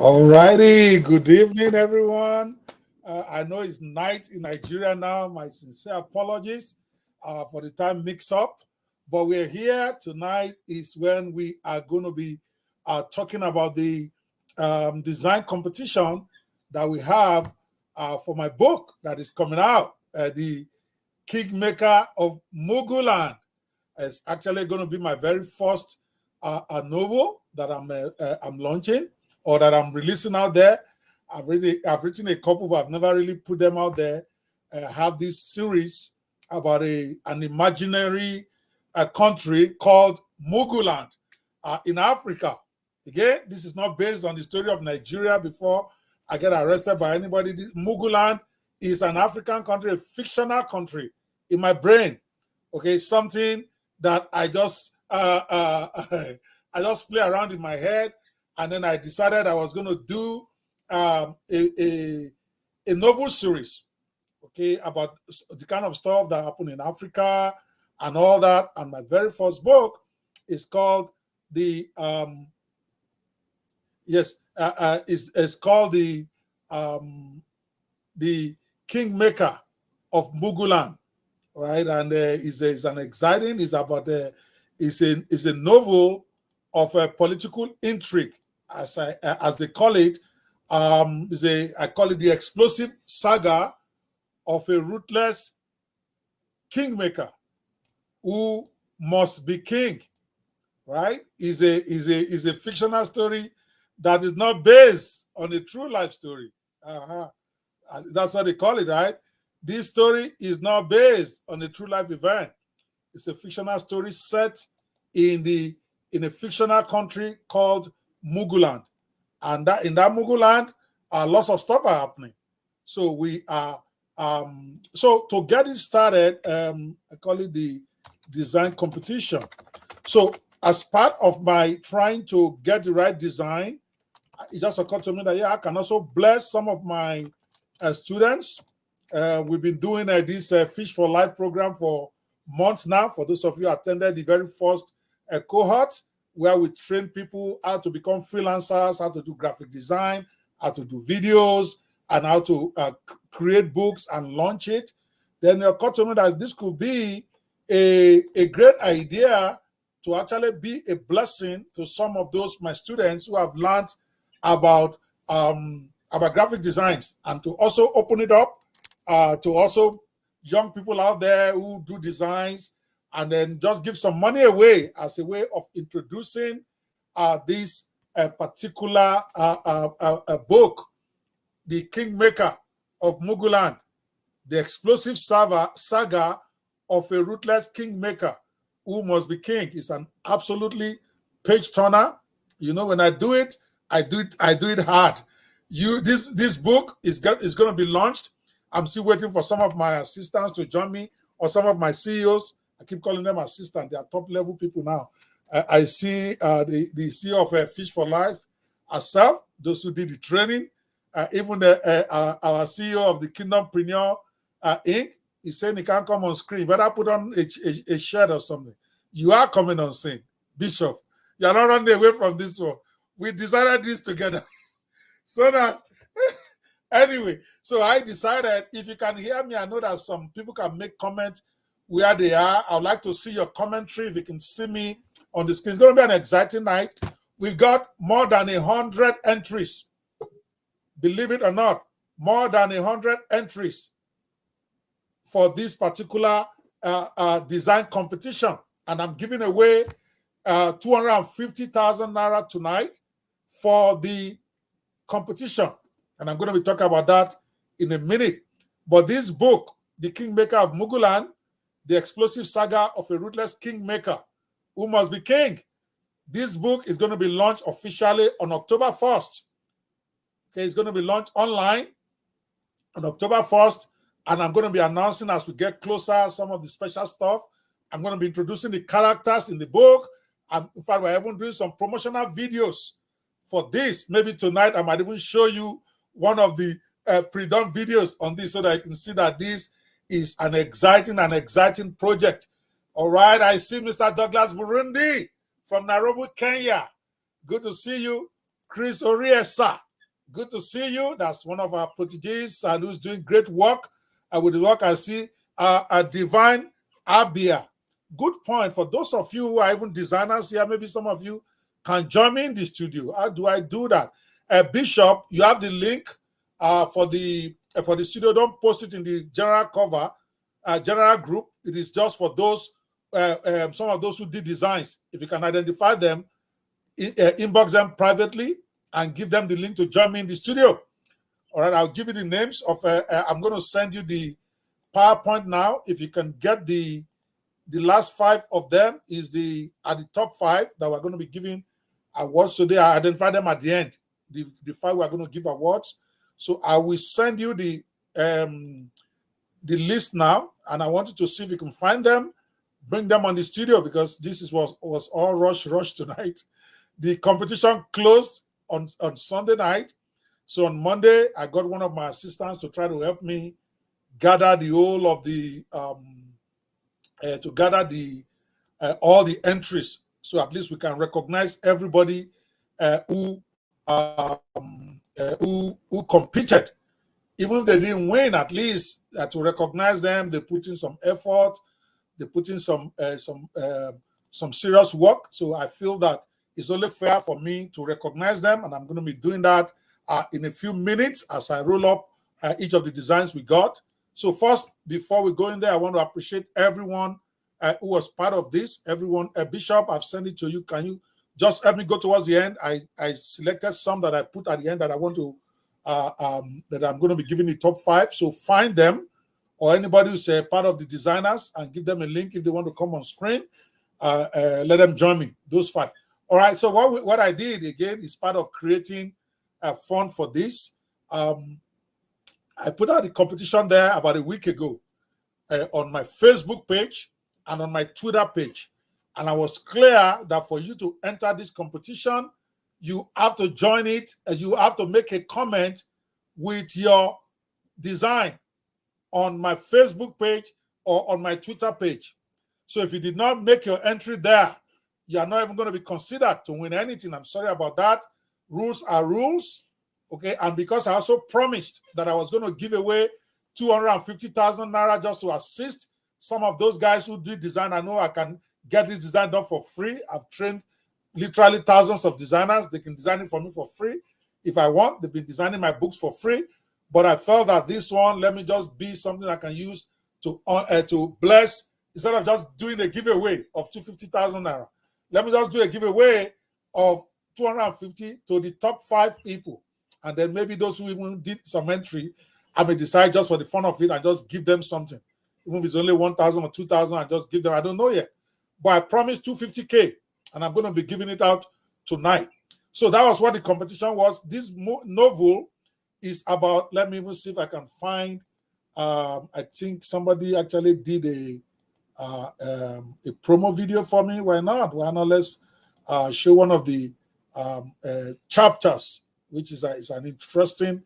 All righty. Good evening, everyone. I know it's night in Nigeria now. My sincere apologies for the time mix up. But we're here tonight is when we are going to be talking about the design competition that we have for my book that is coming out, the Kingmaker of Muguland. It's actually going to be my very first novel that I'm launching or that I'm releasing out there. I've written a couple, but I've never really put them out there. I have this series about an imaginary country called Muguland in Africa. Again, this is not based on the story of Nigeria before I get arrested by anybody. Muguland is an African country, a fictional country in my brain. Okay, something that I just I just play around in my head, and then I decided I was going to do a novel series, okay, about the kind of stuff that happened in Africa and all that. And my very first book is called is called the Kingmaker of Muguland, right? And is an exciting. It's about is a novel of a political intrigue, as they call it. I call it the explosive saga of a ruthless kingmaker who must be king, right? Is a fictional story that is not based on a true life story. That's what they call it, right? This story is not based on a true life event. It's a fictional story set in a fictional country called Muguland, and that in that Muguland, lots of stuff are happening. So we are so to get it started, I call it the design competition. So as part of my trying to get the right design, it just occurred to me that I can also bless some of my students. We've been doing this Fish for Life program for months now. For those of you who attended the very first cohort, where we train people how to become freelancers, how to do graphic design, how to do videos, and how to create books and launch it. Then it occurred to me that this could be a great idea to actually be a blessing to some of those my students who have learned about graphic designs, and to also open it up to also young people out there who do designs, and then just give some money away as a way of introducing this particular book, The Kingmaker of Muguland, the explosive saga of a ruthless kingmaker who must be king. Is an absolutely page turner. You know, when I do it hard. This book is going to be launched. I'm still waiting for some of my assistants to join me, or some of my CEOs. I keep calling them assistants. They are top level people now. I see the CEO of Fish for Life herself, those who did the training, even our CEO of the Kingdompreneur Inc. He's saying he can't come on screen. Better put on a shirt or something. You are coming on screen, Bishop. You are not running away from this one. We decided this together. So that anyway, so I decided, if you can hear me, I know that some people can make comments where they are. I would like to see your commentary. If you can see me on the screen, it's going to be an exciting night. We've got more than 100 entries. Believe it or not, more than 100 entries for this particular design competition. And I'm giving away 250,000 naira tonight for the competition. And I'm going to be talking about that in a minute. But this book, The Kingmaker of Muguland, the explosive saga of a ruthless kingmaker who must be king. This book is going to be launched officially on October 1st. Okay, it's going to be launched online on October 1st. And I'm going to be announcing as we get closer some of the special stuff. I'm going to be introducing the characters in the book. And in fact, we're even doing some promotional videos for this. Maybe tonight I might even show you one of the pre-done videos on this, so that you can see that this is an exciting project. All right, I see Mr. Douglas Burundi from Nairobi, Kenya. Good to see you. Chris Oriesa good to see you. That's one of our proteges and who's doing great work. With the work I see, a divine Abia. Good point. For those of you who are even designers here, maybe some of you can join me in the studio. How do I do that? Bishop, you have the link for the studio. Don't post it in the general cover, general group. It is just for those some of those who did designs. If you can identify them, inbox them privately and give them the link to join me in the studio. All right, I'll give you the names of. I'm going to send you the PowerPoint now. If you can get the last 5 of them is at the top 5 that we're going to be giving awards today. I identify them at the end. The 5 we're going to give awards. So I will send you the list now, and I want you to see if you can find them, bring them on the studio, because this was all rush tonight. The competition closed on Sunday night. So on Monday, I got one of my assistants to try to help me gather the whole of the all the entries, so at least we can recognize everybody who competed. Even if they didn't win, at least to recognize them, they put in some effort, they put in some serious work. So I feel that it's only fair for me to recognize them, and I'm going to be doing that in a few minutes as I roll up each of the designs we got. So first, before we go in there, I want to appreciate everyone who was part of this. Everyone, Bishop, I've sent it to you. Can you just help me go towards the end? I selected some that I put at the end that I want to that I'm going to be giving the top 5. So find them, or anybody who's a part of the designers, and give them a link if they want to come on screen. Let them join me. Those 5. All right. So what I did again is part of creating a fund for this. I put out the competition there about a week ago on my Facebook page and on my Twitter page. And I was clear that for you to enter this competition, you have to join it and you have to make a comment with your design on my Facebook page or on my Twitter page. So if you did not make your entry there, you are not even going to be considered to win anything. I'm sorry about that. Rules are rules. Okay, and because I also promised that I was going to give away 250,000 naira just to assist some of those guys who do design. I know I can get this design done for free. I've trained literally thousands of designers. They can design it for me for free if I want. They've been designing my books for free. But I felt that this one, let me just be something I can use to bless, instead of just doing a giveaway of 250,000 naira. Let me just do a giveaway of 250 to the top 5 people. And then maybe those who even did some entry, I may decide just for the fun of it and just give them something. Even if it's only 1,000 or 2,000, I just give them. I don't know yet. But I promised 250K, and I'm going to be giving it out tonight. So that was what the competition was. This novel is about, let me even see if I can find, I think somebody actually did a promo video for me. Why not? Why not? Let's show one of the chapters, which is an interesting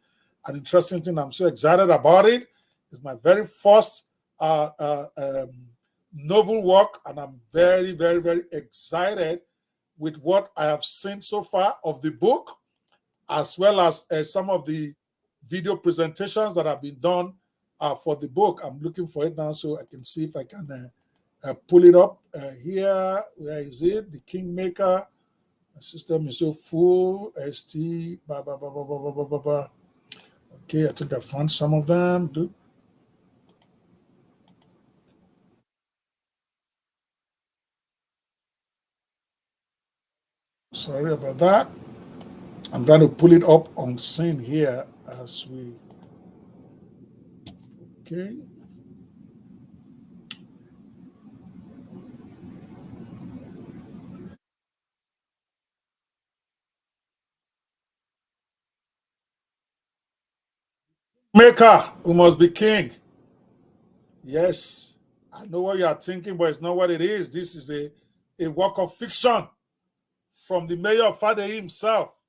thing. I'm so excited about it. It's my very first novel work, and I'm very, very, very excited with what I have seen so far of the book, as well as some of the video presentations that have been done for the book. I'm looking for it now so I can see if I can pull it up here. Where is it? The Kingmaker. The system is so full. ST. Okay, I think I found some of them. Sorry about that. I'm trying to pull it up on scene here as we. Okay. Maker, who must be king. Yes, I know what you are thinking, but it's not what it is. This is a work of fiction from the mayor of Fade himself.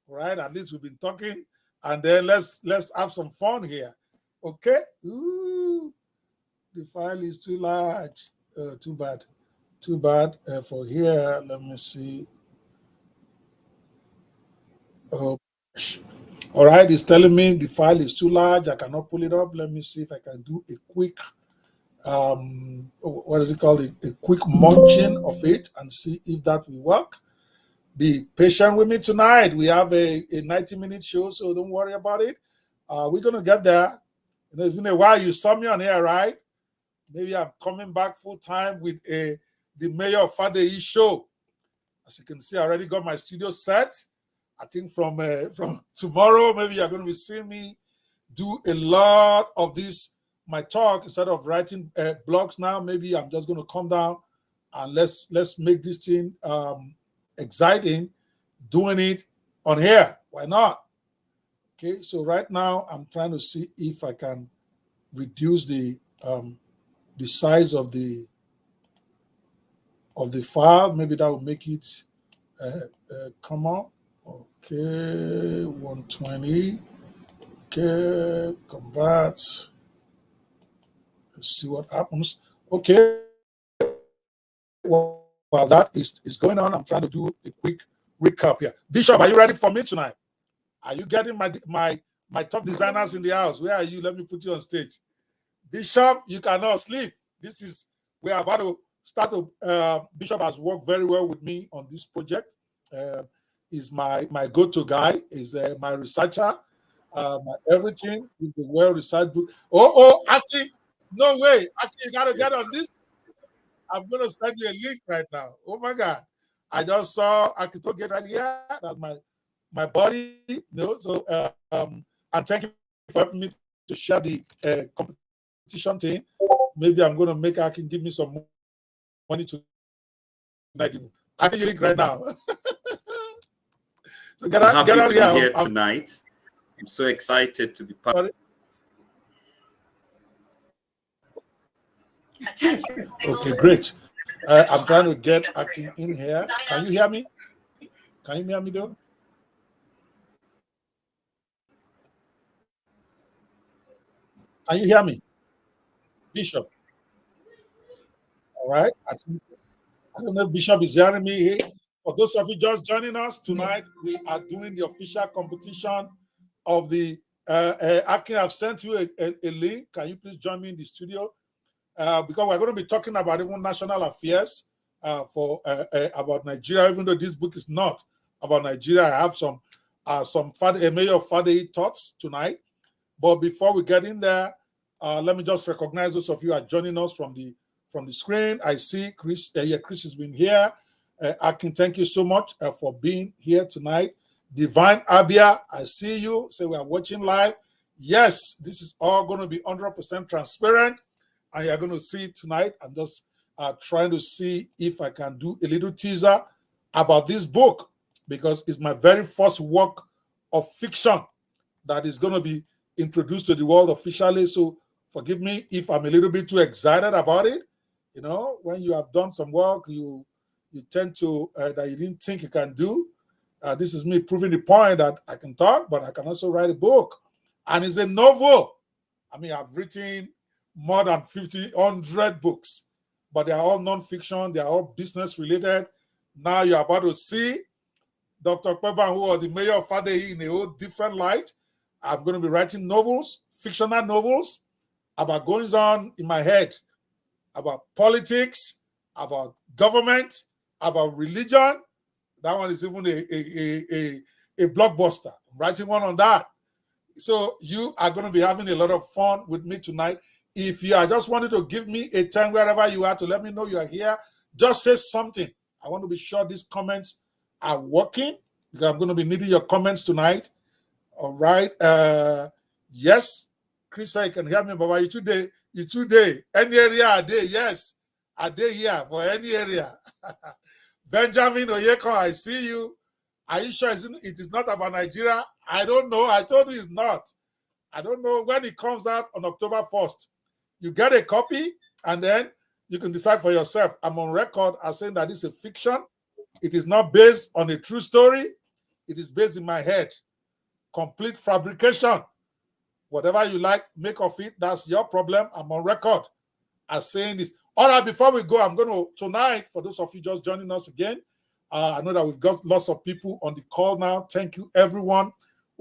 Right? At least we've been talking, and then let's have some fun here. Okay? Ooh, the file is too large. Too bad. Too bad for here. Let me see. Oh, gosh. All right, it's telling me the file is too large. I cannot pull it up. Let me see if I can do a quick, what is it called? A quick munching of it and see if that will work. Be patient with me tonight. We have a 90-minute show, so don't worry about it. We're going to get there. You know, it's been a while. You saw me on here, right? Maybe I'm coming back full time with the Mayor of Fadei show. As you can see, I already got my studio set. I think from tomorrow, maybe you're going to be seeing me do a lot of this, my talk, instead of writing blogs now. Maybe I'm just going to come down and let's make this thing exciting, doing it on here. Why not? Okay, so right now I'm trying to see if I can reduce the size of the file. Maybe that will make it come up. Okay, 120. Okay, convert. Let's see what happens. Okay. While that is going on, I'm trying to do a quick recap here. Bishop, are you ready for me tonight? Are you getting my top designers in the house? Where are you? Let me put you on stage. Bishop, you cannot sleep. We are about to start. Bishop has worked very well with me on this project. Is my go-to guy. Is my researcher. My everything is a well-researched book. Aki, no way. Aki, you gotta get on this. I'm gonna send you a link right now. Oh my God. I just saw Akito get right here. That's my buddy. You know, so and thank you for helping me to share the competition thing. Maybe I'm gonna make Aki give me some money to tonight. I need you link right now. So I'm happy to be here tonight. I'm so excited to be part. Okay, great. I'm trying to get Aki in here. Can you hear me? Can you hear me though? Can you hear me? Bishop. All right. I don't know if Bishop is hearing me here. For those of you just joining us tonight, we are doing the official competition of the Aki. I've sent you a link. Can you please join me in the studio? Because we're going to be talking about even national affairs about Nigeria, even though this book is not about Nigeria. I have some Mayor of Fadei thoughts tonight. But before we get in there, let me just recognize those of you who are joining us from the screen. I see Chris. Chris has been here. Akin, thank you so much for being here tonight. Divine Abia, I see you. So we are watching live. Yes, this is all going to be 100% transparent. And you're going to see it tonight. I'm just trying to see if I can do a little teaser about this book, because it's my very first work of fiction that is going to be introduced to the world officially. So forgive me if I'm a little bit too excited about it. You know, when you have done some work, you tend to that you didn't think you can do. This is me proving the point that I can talk, but I can also write a book. And it's a novel. I mean, I've written more than 100 books, but they are all non-fiction. They are all business related. Now you're about to see Dr. Kweban, who are the Mayor of Fadei, in a whole different light. I'm going to be writing novels, fictional novels, about goings on in my head, about politics, about government, about religion. That one is even a blockbuster. I'm writing one on that. So you are going to be having a lot of fun with me tonight. If you are just wanting to give me a time wherever you are to let me know you are here, just say something. I want to be sure these comments are working, because I'm going to be needing your comments tonight. All right. Yes, Chris, I can hear me, but you today. Any area are they? Yes, are they here for any area? Benjamin Oyeko, I see you. Are you sure it is not about Nigeria? I don't know. I told you it's not. I don't know when it comes out on October 1st. You get a copy, and then you can decide for yourself. I'm on record as saying that this is a fiction. It is not based on a true story. It is based in my head. Complete fabrication. Whatever you like, make of it. That's your problem. I'm on record as saying this. All right, before we go, I'm going to, tonight, for those of you just joining us again, I know that we've got lots of people on the call now. Thank you, everyone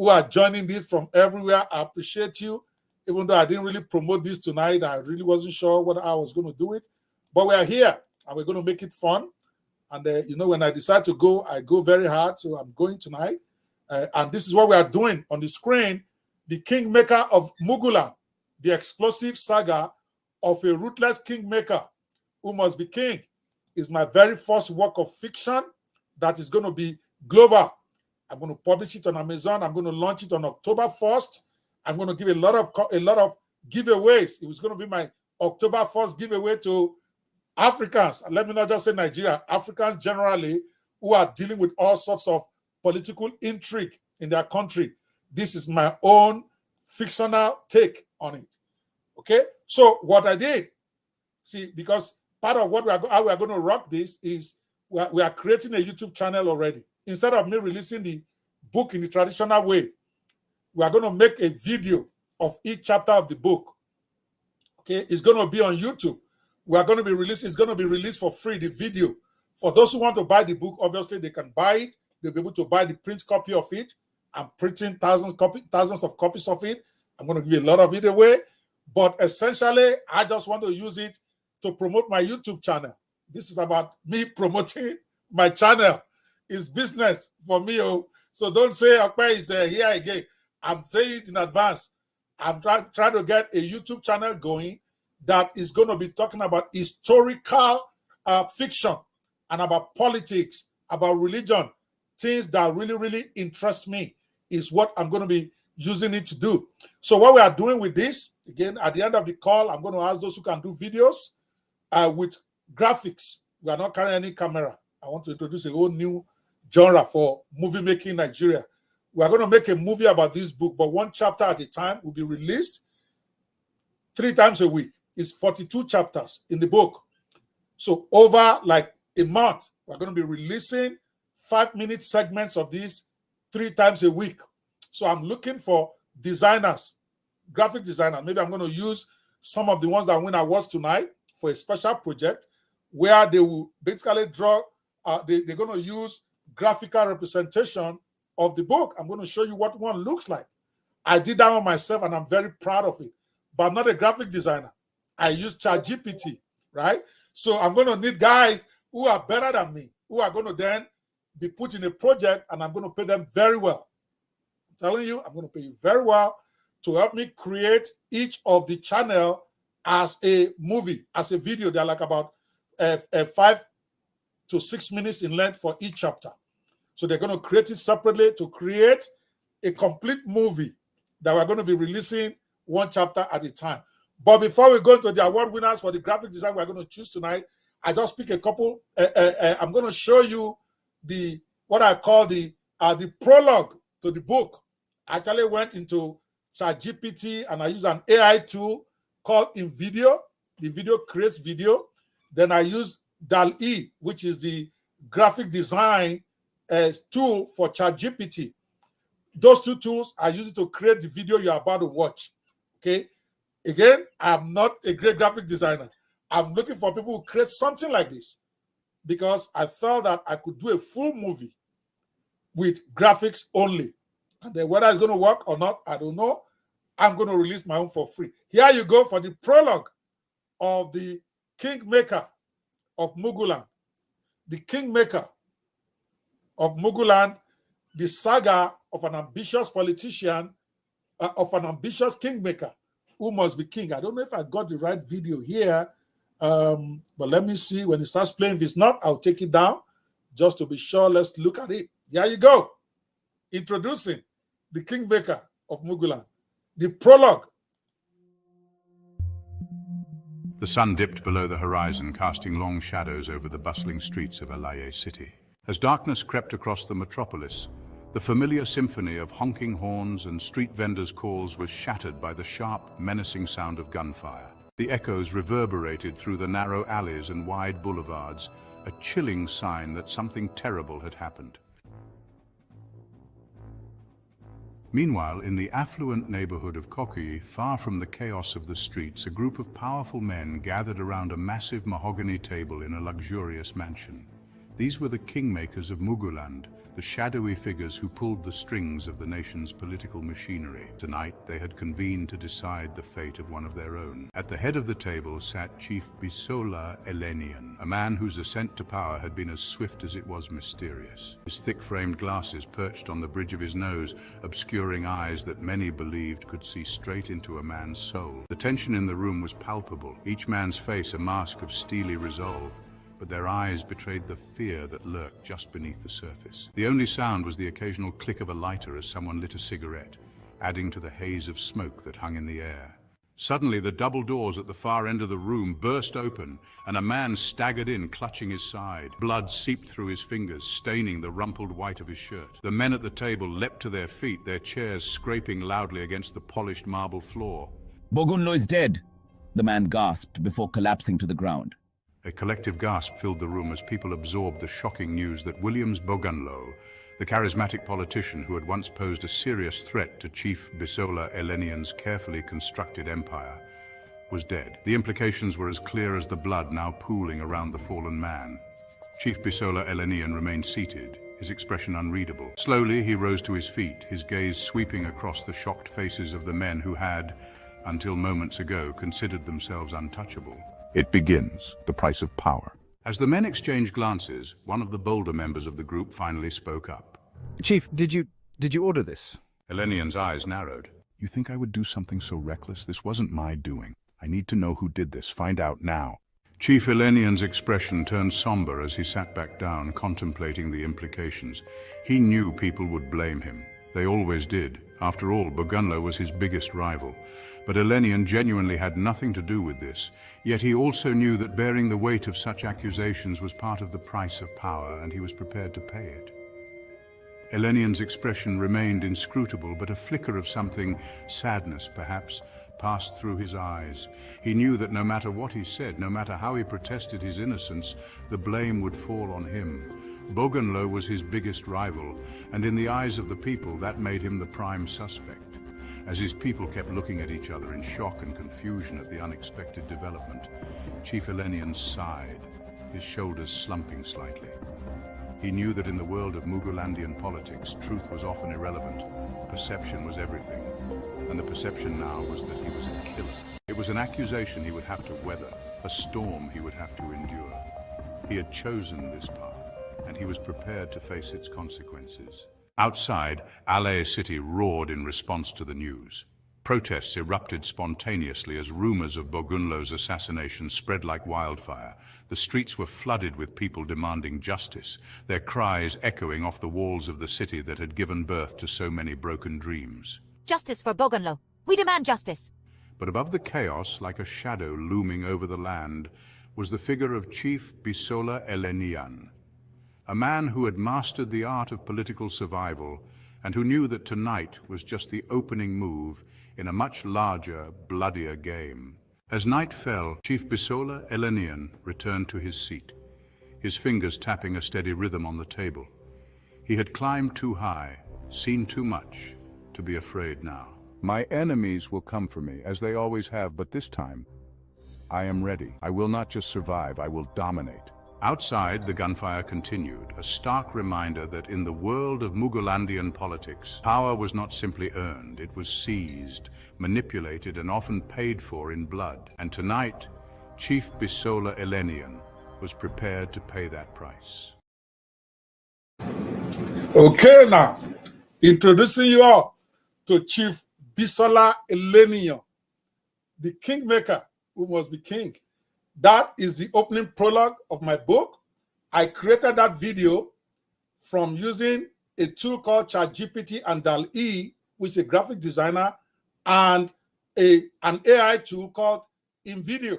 who are joining this from everywhere. I appreciate you. Even though I didn't really promote this tonight, I really wasn't sure whether I was going to do it. But we are here, and we're going to make it fun. And, when I decide to go, I go very hard. So I'm going tonight. And this is what we are doing on the screen. The Kingmaker of Muguland, the explosive saga of a ruthless kingmaker who must be king, is my very first work of fiction that is going to be global. I'm going to publish it on Amazon. I'm going to launch it on October 1st. I'm going to give a lot of giveaways. It was going to be my October 1st giveaway to Africans. And let me not just say Nigeria, Africans generally who are dealing with all sorts of political intrigue in their country. This is my own fictional take on it. Okay? So what I did, see, because part of how we are going to rock this is we are creating a YouTube channel already. Instead of me releasing the book in the traditional way, we are going to make a video of each chapter of the book. Okay, it's going to be on YouTube. We are going to be releasing, it's going to be released for free, the video. For those who want to buy the book, obviously they can buy it. They'll be able to buy the print copy of it. I'm printing thousands of copies of it. I'm going to give a lot of it away. But essentially, I just want to use it to promote my YouTube channel. This is about me promoting my channel. It's business for me. Oh. So don't say Okpe is here again. I'm saying it in advance. I'm trying to get a YouTube channel going that is going to be talking about historical fiction and about politics, about religion. Things that really, really interest me is what I'm going to be using it to do. So what we are doing with this, again, at the end of the call, I'm going to ask those who can do videos with graphics. We are not carrying any camera. I want to introduce a whole new genre for movie making in Nigeria. We are going to make a movie about this book, but one chapter at a time will be released 3 times a week. It's 42 chapters in the book. So over like a month, we're going to be releasing 5-minute segments of these 3 times a week. So I'm looking for designers, graphic designers. Maybe I'm going to use some of the ones that win awards tonight for a special project where they will basically draw, they're going to use graphical representation of the book. I'm going to show you what one looks like. I did that one myself and I'm very proud of it, but I'm not a graphic designer. I use ChatGPT, right? So I'm going to need guys who are better than me, who are going to then be put in a project and I'm going to pay them very well. I'm telling you, I'm going to pay you very well to help me create each of the channel as a movie, as a video. They're like about 5 to 6 minutes in length for each chapter. So they're going to create it separately to create a complete movie that we're going to be releasing 1 chapter at a time. But before we go into the award winners for the graphic design we're going to choose tonight, I just pick a couple. I'm going to show you what I call the prologue to the book. I actually went into ChatGPT and I use an AI tool called InVideo. The video creates video. Then I use DALL-E, which is the graphic design tool for ChatGPT. Those 2 tools, I use it to create the video you're about to watch. Okay. Again, I'm not a great graphic designer. I'm looking for people who create something like this because I felt that I could do a full movie with graphics only. And then whether it's going to work or not, I don't know. I'm going to release my own for free. Here you go for the prologue of the Kingmaker of Muguland. The Kingmaker of Muguland, the saga of an ambitious politician, of an ambitious kingmaker who must be king. I don't know if I got the right video here, but let me see when it starts playing. If it's not, I'll take it down just to be sure. Let's look at it. Here you go. Introducing the Kingmaker of Muguland, the prologue. The sun dipped below the horizon, casting long shadows over the bustling streets of Alaye city. As darkness crept across the metropolis, the familiar symphony of honking horns and street vendors' calls was shattered by the sharp, menacing sound of gunfire. The echoes reverberated through the narrow alleys and wide boulevards, a chilling sign that something terrible had happened. Meanwhile, in the affluent neighborhood of Kokuyi, far from the chaos of the streets, a group of powerful men gathered around a massive mahogany table in a luxurious mansion. These were the Kingmakers of Muguland, the shadowy figures who pulled the strings of the nation's political machinery. Tonight, they had convened to decide the fate of one of their own. At the head of the table sat Chief Bisola Elenian, a man whose ascent to power had been as swift as it was mysterious. His thick-framed glasses perched on the bridge of his nose, obscuring eyes that many believed could see straight into a man's soul. The tension in the room was palpable, each man's face a mask of steely resolve, but their eyes betrayed the fear that lurked just beneath the surface. The only sound was the occasional click of a lighter as someone lit a cigarette, adding to the haze of smoke that hung in the air. Suddenly, the double doors at the far end of the room burst open, and a man staggered in, clutching his side. Blood seeped through his fingers, staining the rumpled white of his shirt. The men at the table leapt to their feet, their chairs scraping loudly against the polished marble floor. Bogunlo is dead, the man gasped before collapsing to the ground. A collective gasp filled the room as people absorbed the shocking news that Williams Bogunlo, the charismatic politician who had once posed a serious threat to Chief Bisola Elenian's carefully constructed empire, was dead. The implications were as clear as the blood now pooling around the fallen man. Chief Bisola Elenian remained seated, his expression unreadable. Slowly he rose to his feet, his gaze sweeping across the shocked faces of the men who had, until moments ago, considered themselves untouchable. It begins, the price of power. As the men exchanged glances, one of the bolder members of the group finally spoke up. Chief, did you order this? Elenian's eyes narrowed. You think I would do something so reckless? This wasn't my doing. I need to know who did this. Find out now. Chief Elenian's expression turned somber as he sat back down, contemplating the implications. He knew people would blame him. They always did. After all, Bogunlo was his biggest rival. But Elenian genuinely had nothing to do with this, yet he also knew that bearing the weight of such accusations was part of the price of power, and he was prepared to pay it. Elenian's expression remained inscrutable, but a flicker of something, sadness perhaps, passed through his eyes. He knew that no matter what he said, no matter how he protested his innocence, the blame would fall on him. Bogunlo was his biggest rival, and in the eyes of the people, that made him the prime suspect. As his people kept looking at each other in shock and confusion at the unexpected development, Chief Elenian sighed, his shoulders slumping slightly. He knew that in the world of Mugulandian politics, truth was often irrelevant. Perception was everything, and the perception now was that he was a killer. It was an accusation he would have to weather, a storm he would have to endure. He had chosen this path, and he was prepared to face its consequences. Outside, Alais City roared in response to the news. Protests erupted spontaneously as rumors of Bogunlo's assassination spread like wildfire. The streets were flooded with people demanding justice, their cries echoing off the walls of the city that had given birth to so many broken dreams. Justice for Bogunlo. We demand justice. But above the chaos, like a shadow looming over the land, was the figure of Chief Bisola Elenian, a man who had mastered the art of political survival and who knew that tonight was just the opening move in a much larger, bloodier game. As night fell, Chief Bisola Elenian returned to his seat, his fingers tapping a steady rhythm on the table. He had climbed too high, seen too much, to be afraid now. My enemies will come for me, as they always have, but this time, I am ready. I will not just survive, I will dominate. Outside, the gunfire continued, a stark reminder that in the world of Mugulandian politics, power was not simply earned, it was seized, manipulated, and often paid for in blood. And tonight, Chief Bisola Elenian was prepared to pay that price. Okay, now, introducing you all to Chief Bisola Elenian, the Kingmaker who must be king. That is the opening prologue of my book. I created that video from using a tool called ChatGPT and DALL-E, which is a graphic designer, and an AI tool called InVideo.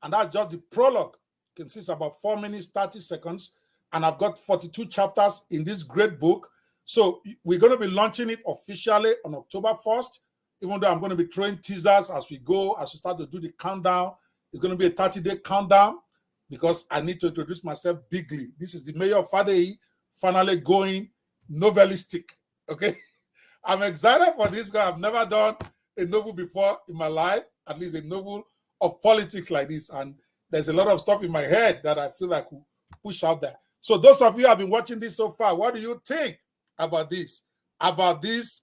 And that's just the prologue. You can see it's about 4 minutes, 30 seconds. And I've got 42 chapters in this great book. So we're going to be launching it officially on October 1st, even though I'm going to be throwing teasers as we go, as we start to do the countdown. It's going to be a 30-day countdown because I need to introduce myself bigly. This is the mayor of Fadei, finally going novelistic, okay? I'm excited for this because I've never done a novel before in my life, at least a novel of politics like this. And there's a lot of stuff in my head that I feel like will push out there. So those of you who have been watching this so far, what do you think about this? About this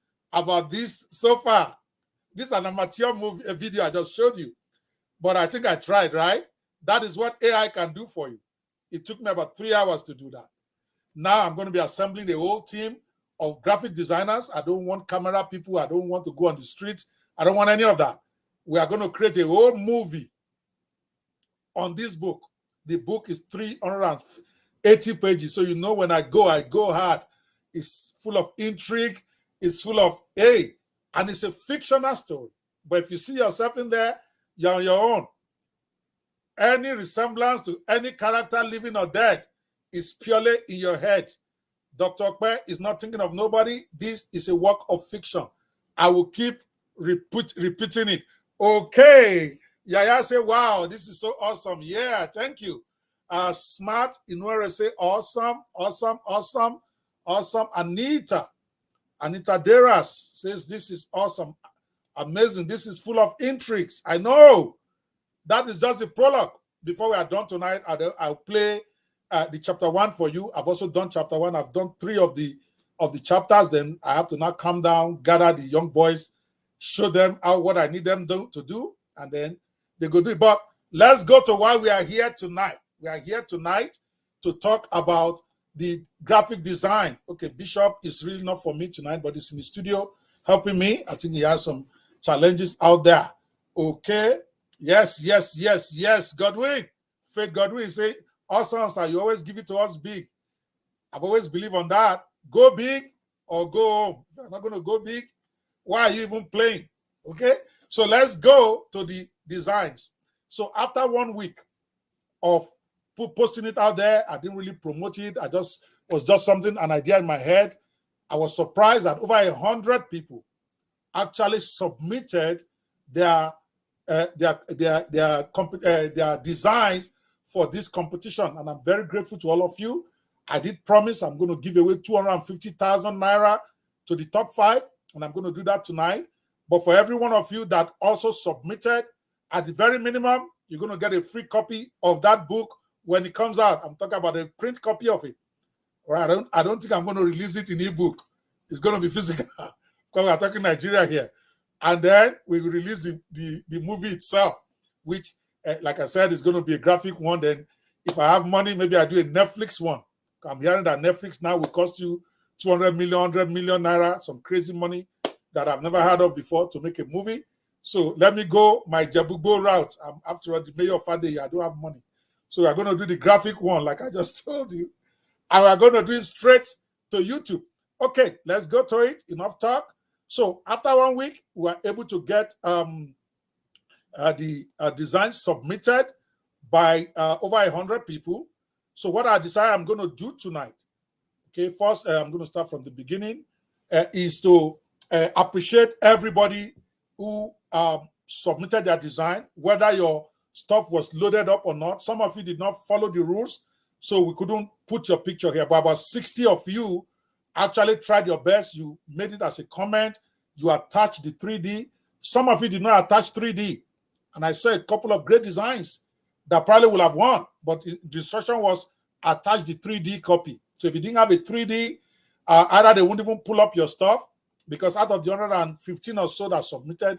so far? This is an amateur movie, a video I just showed you. But I think I tried, right? That is what AI can do for you. It took me about 3 hours to do that. Now I'm going to be assembling a whole team of graphic designers. I don't want camera people. I don't want to go on the streets. I don't want any of that. We are going to create a whole movie on this book. The book is 380 pages. So you know when I go hard. It's full of intrigue. It's full of, and it's a fictional story. But if you see yourself in there, you're on your own. Any resemblance to any character living or dead is purely in your head. Dr. Okpe is not thinking of nobody. This is a work of fiction. I will keep repeating it. Okay. Yaya say, wow, this is so awesome. Yeah, thank you. Smart, Inwere say, awesome, awesome, awesome, awesome. Anita Deras says, this is awesome. Amazing. This is full of intrigues. I know. That is just the prologue. Before we are done tonight, I'll play the chapter 1 for you. I've also done chapter 1. I've done 3 of the chapters. Then I have to now come down, gather the young boys, show them what I need them to do, and then they go do it. But let's go to why we are here tonight. We are here tonight to talk about the graphic design. Okay, Bishop is really not for me tonight, but he's in the studio helping me. I think he has some challenges out there. Okay. Yes. Godwin. Faith Godwin say, awesome, sir. You always give it to us big. I've always believed on that. Go big or go home. If you're not going to go big, why are you even playing? Okay. So let's go to the designs. So after 1 week of posting it out there, I didn't really promote it. Was just something, an idea in my head. I was surprised that over 100 people actually submitted their designs for this competition, and I'm very grateful to all of you. I did promise I'm going to give away 250,000 naira to the top 5, and I'm going to do that tonight. But for every one of you that also submitted, at the very minimum, you're going to get a free copy of that book when it comes out. I'm talking about a print copy of it. Or I don't think I'm going to release it in ebook. It's going to be physical because we're talking Nigeria here. And then we will release the movie itself, which, like I said, is going to be a graphic one. Then if I have money, maybe I do a Netflix one. I'm hearing that Netflix now will cost you 200 million, 100 million naira, some crazy money that I've never heard of before to make a movie. So let me go my Jabugo route. After all, the mayor of Fade, I don't have money. So we're going to do the graphic one, like I just told you. And we're going to do it straight to YouTube. Okay, let's go to it. Enough talk. So after 1 week, we were able to get the design submitted by over 100 people. So what I decided I'm going to do tonight, okay, first I'm going to start from the beginning, is to appreciate everybody who submitted their design, whether your stuff was loaded up or not. Some of you did not follow the rules, so we couldn't put your picture here, but about 60 of you actually tried your best. You made it as a comment. You attached the 3D. Some of you did not attach 3D. And I saw a couple of great designs that probably would have won, but the instruction was attach the 3D copy. So if you didn't have a 3D, either they wouldn't even pull up your stuff, because out of the 115 or so that submitted,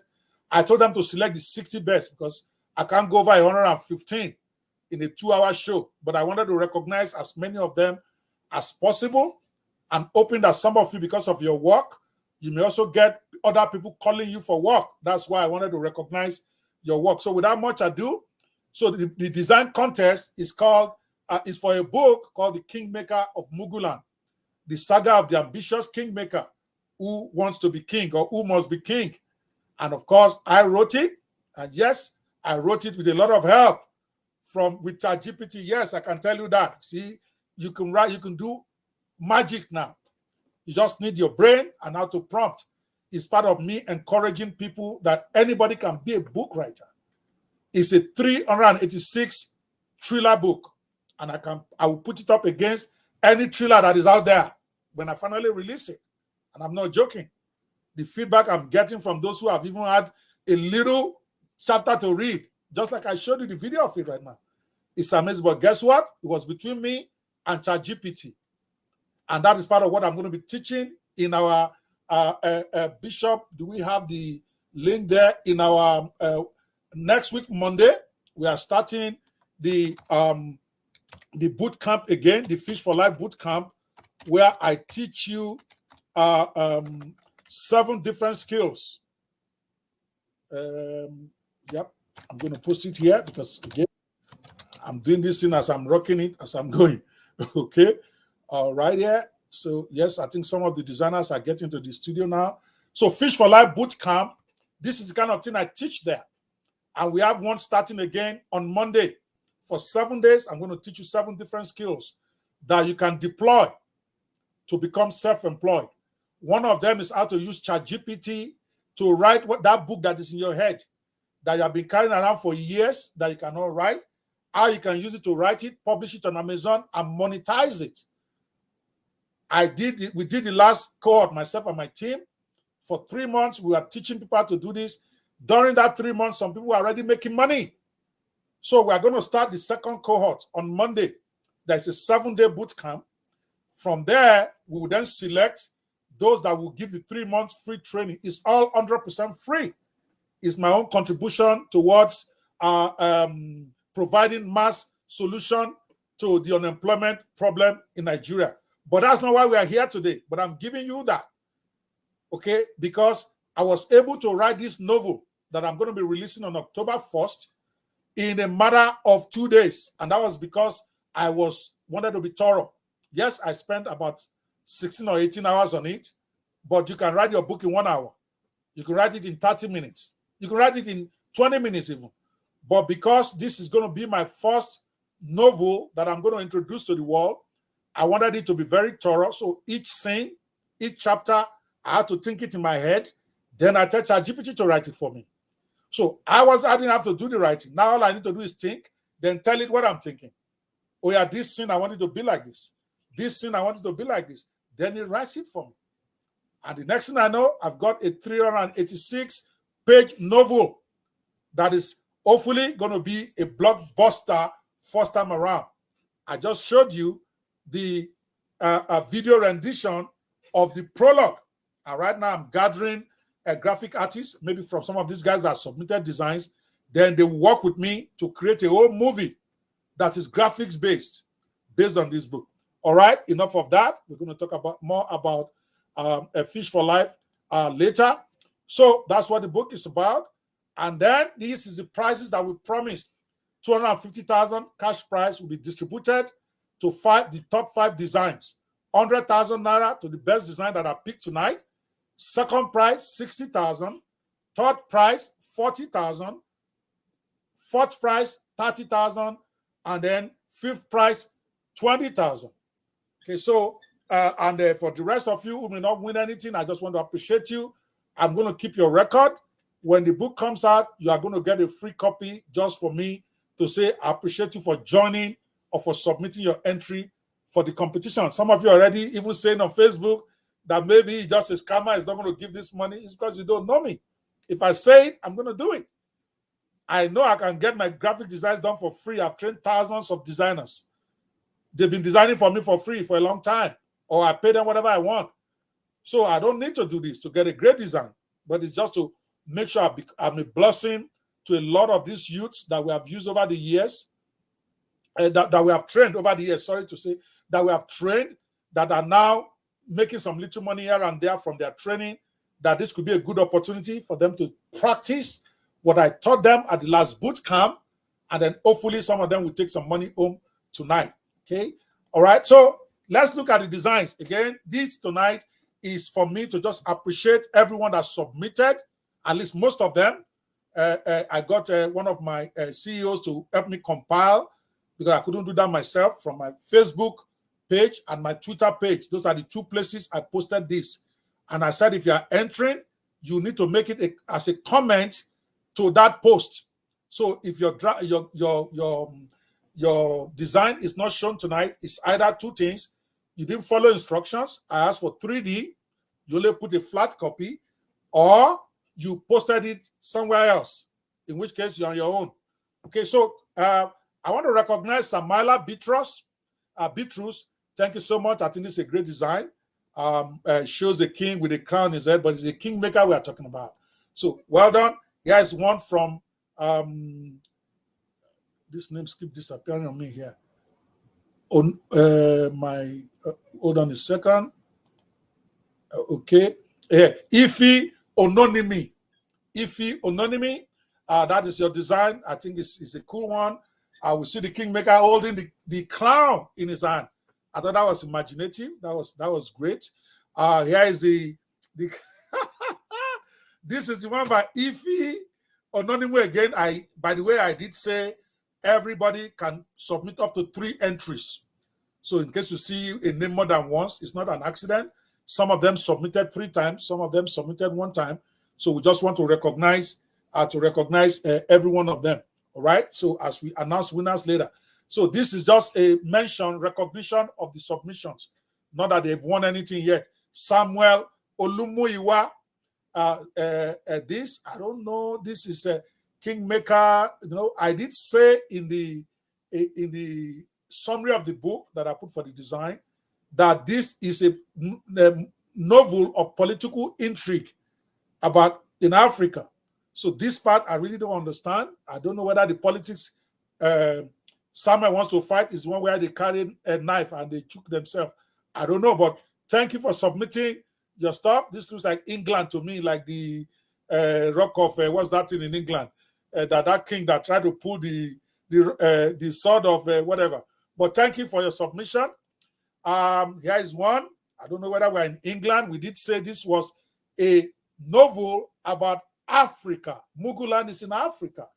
I told them to select the 60 best because I can't go over 115 in a 2-hour show. But I wanted to recognize as many of them as possible, and hoping that some of you, because of your work, you may also get other people calling you for work. That's why I wanted to recognize your work. So without much ado, so the design contest is called, is for a book called The Kingmaker of Muguland, the saga of the ambitious kingmaker who wants to be king or who must be king. And of course, I wrote it. And yes, I wrote it with a lot of help with ChatGPT. Yes, I can tell you that. See, you can write, you can do magic now. You just need your brain and how to prompt. It's part of me encouraging people that anybody can be a book writer. It's a 386 thriller book, and I will put it up against any thriller that is out there when I finally release it. And I'm not joking. The feedback I'm getting from those who have even had a little chapter to read, just like I showed you the video of it right now, it's amazing. But guess what? It was between me and ChatGPT. And that is part of what I'm going to be teaching in our Bishop. Do we have the link there? In our next week, Monday, we are starting the boot camp again, the Fish for Life boot camp, where I teach you 7 different skills. Yep, I'm going to post it here because again, I'm doing this thing as I'm rocking it as I'm going. Okay, all right here. So yes, I think some of the designers are getting to the studio now. So Fish for Life boot camp, this is the kind of thing I teach there, and we have one starting again on Monday. For 7 days, I'm going to teach you 7 different skills that you can deploy to become self-employed. One of them is how to use ChatGPT to write that book that is in your head, that you have been carrying around for years, that you cannot write, how you can use it to write it, publish it on Amazon, and monetize it. We did the last cohort, myself and my team. For 3 months, we were teaching people how to do this. During that 3 months, some people were already making money. So we are going to start the second cohort on Monday. There's a 7-day boot camp. From there, we will then select those that will give the 3 months free training. It's all 100% free. It's my own contribution towards providing mass solution to the unemployment problem in Nigeria. But that's not why we are here today. But I'm giving you that, okay? Because I was able to write this novel that I'm going to be releasing on October 1st in a matter of 2 days. And that was because I wanted to be thorough. Yes, I spent about 16 or 18 hours on it, but you can write your book in 1 hour. You can write it in 30 minutes. You can write it in 20 minutes even. But because this is going to be my first novel that I'm going to introduce to the world, I wanted it to be very thorough. So each scene, each chapter, I had to think it in my head. Then I tell ChatGPT to write it for me. So I didn't have to do the writing. Now all I need to do is think, then tell it what I'm thinking. Oh yeah, this scene I want it to be like this. This scene I want it to be like this. Then it writes it for me. And the next thing I know, I've got a 386-page novel that is hopefully going to be a blockbuster first time around. I just showed you the video rendition of the prologue. And right now I'm gathering a graphic artist, maybe from some of these guys that submitted designs. Then they will work with me to create a whole movie that is graphics based on this book. All right, enough of that. We're going to talk more about A Fish for Life later. So that's what the book is about. And then this is the prices that we promised. 250,000 cash prize will be distributed to the top 5 designs. 100,000 naira to the best design that I picked tonight. Second prize, 60,000. Third prize, 40,000. Fourth prize, 30,000. And then fifth prize, 20,000. Okay, so, for the rest of you who may not win anything, I just want to appreciate you. I'm going to keep your record. When the book comes out, you are going to get a free copy just for me to say, I appreciate you for joining or for submitting your entry for the competition. Some of you already even saying on Facebook that maybe just a scammer is not going to give this money. It's because you don't know me. If I say it, I'm going to do it. I know I can get my graphic designs done for free. I've trained thousands of designers. They've been designing for me for free for a long time, or I pay them whatever I want. So I don't need to do this to get a great design, but it's just to make sure I'm a blessing to a lot of these youths that we have used over the years, that we have trained over the years, that we have trained, that are now making some little money here and there from their training, that this could be a good opportunity for them to practice what I taught them at the last boot camp, and then hopefully some of them will take some money home tonight. Okay, all right, so let's look at the designs. Again, this tonight is for me to just appreciate everyone that submitted, at least most of them. I got one of my CEOs to help me compile, because I couldn't do that myself, from my Facebook page and my Twitter page. Those are the 2 places I posted this. And I said, if you are entering, you need to make it as a comment to that post. So if your design is not shown tonight, it's either 2 things. You didn't follow instructions. I asked for 3D. You only put a flat copy, or you posted it somewhere else, in which case you're on your own. Okay, so I want to recognize Samila Bitros. Beatrice, thank you so much. I think this is a great design. Shows a king with a crown in his head, but it's a kingmaker we are talking about. So well done. Here is one from this name keep disappearing on me here. On hold on a second. Okay. Ifi Ononimi. Ifi Ononimi. That is your design. I think it's a cool one. We see the kingmaker holding the crown in his hand. I thought that was imaginative. That was great. Here is the this is the one by Ifi Ononimi again. By the way, I did say everybody can submit up to 3 entries. So in case you see a name more than once, it's not an accident. Some of them submitted 3 times, some of them submitted 1 time. So we just want to recognize every one of them. All right. So as we announce winners later. So this is just a recognition of the submissions. Not that they've won anything yet. Samuel Olumuyiwa. This, I don't know. This is a Kingmaker. I did say in the summary of the book that I put for the design that this is a novel of political intrigue about in Africa. So this part I really don't understand. I don't know whether the politics Samuel wants to fight is one where they carried a knife and they took themselves. I don't know, but thank you for submitting your stuff. This looks like England to me, like the rock of what's that thing in England? That king that tried to pull the sword of whatever. But thank you for your submission. Here is one. I don't know whether we're in England. We did say this was a novel about Africa. Muguland is in Africa.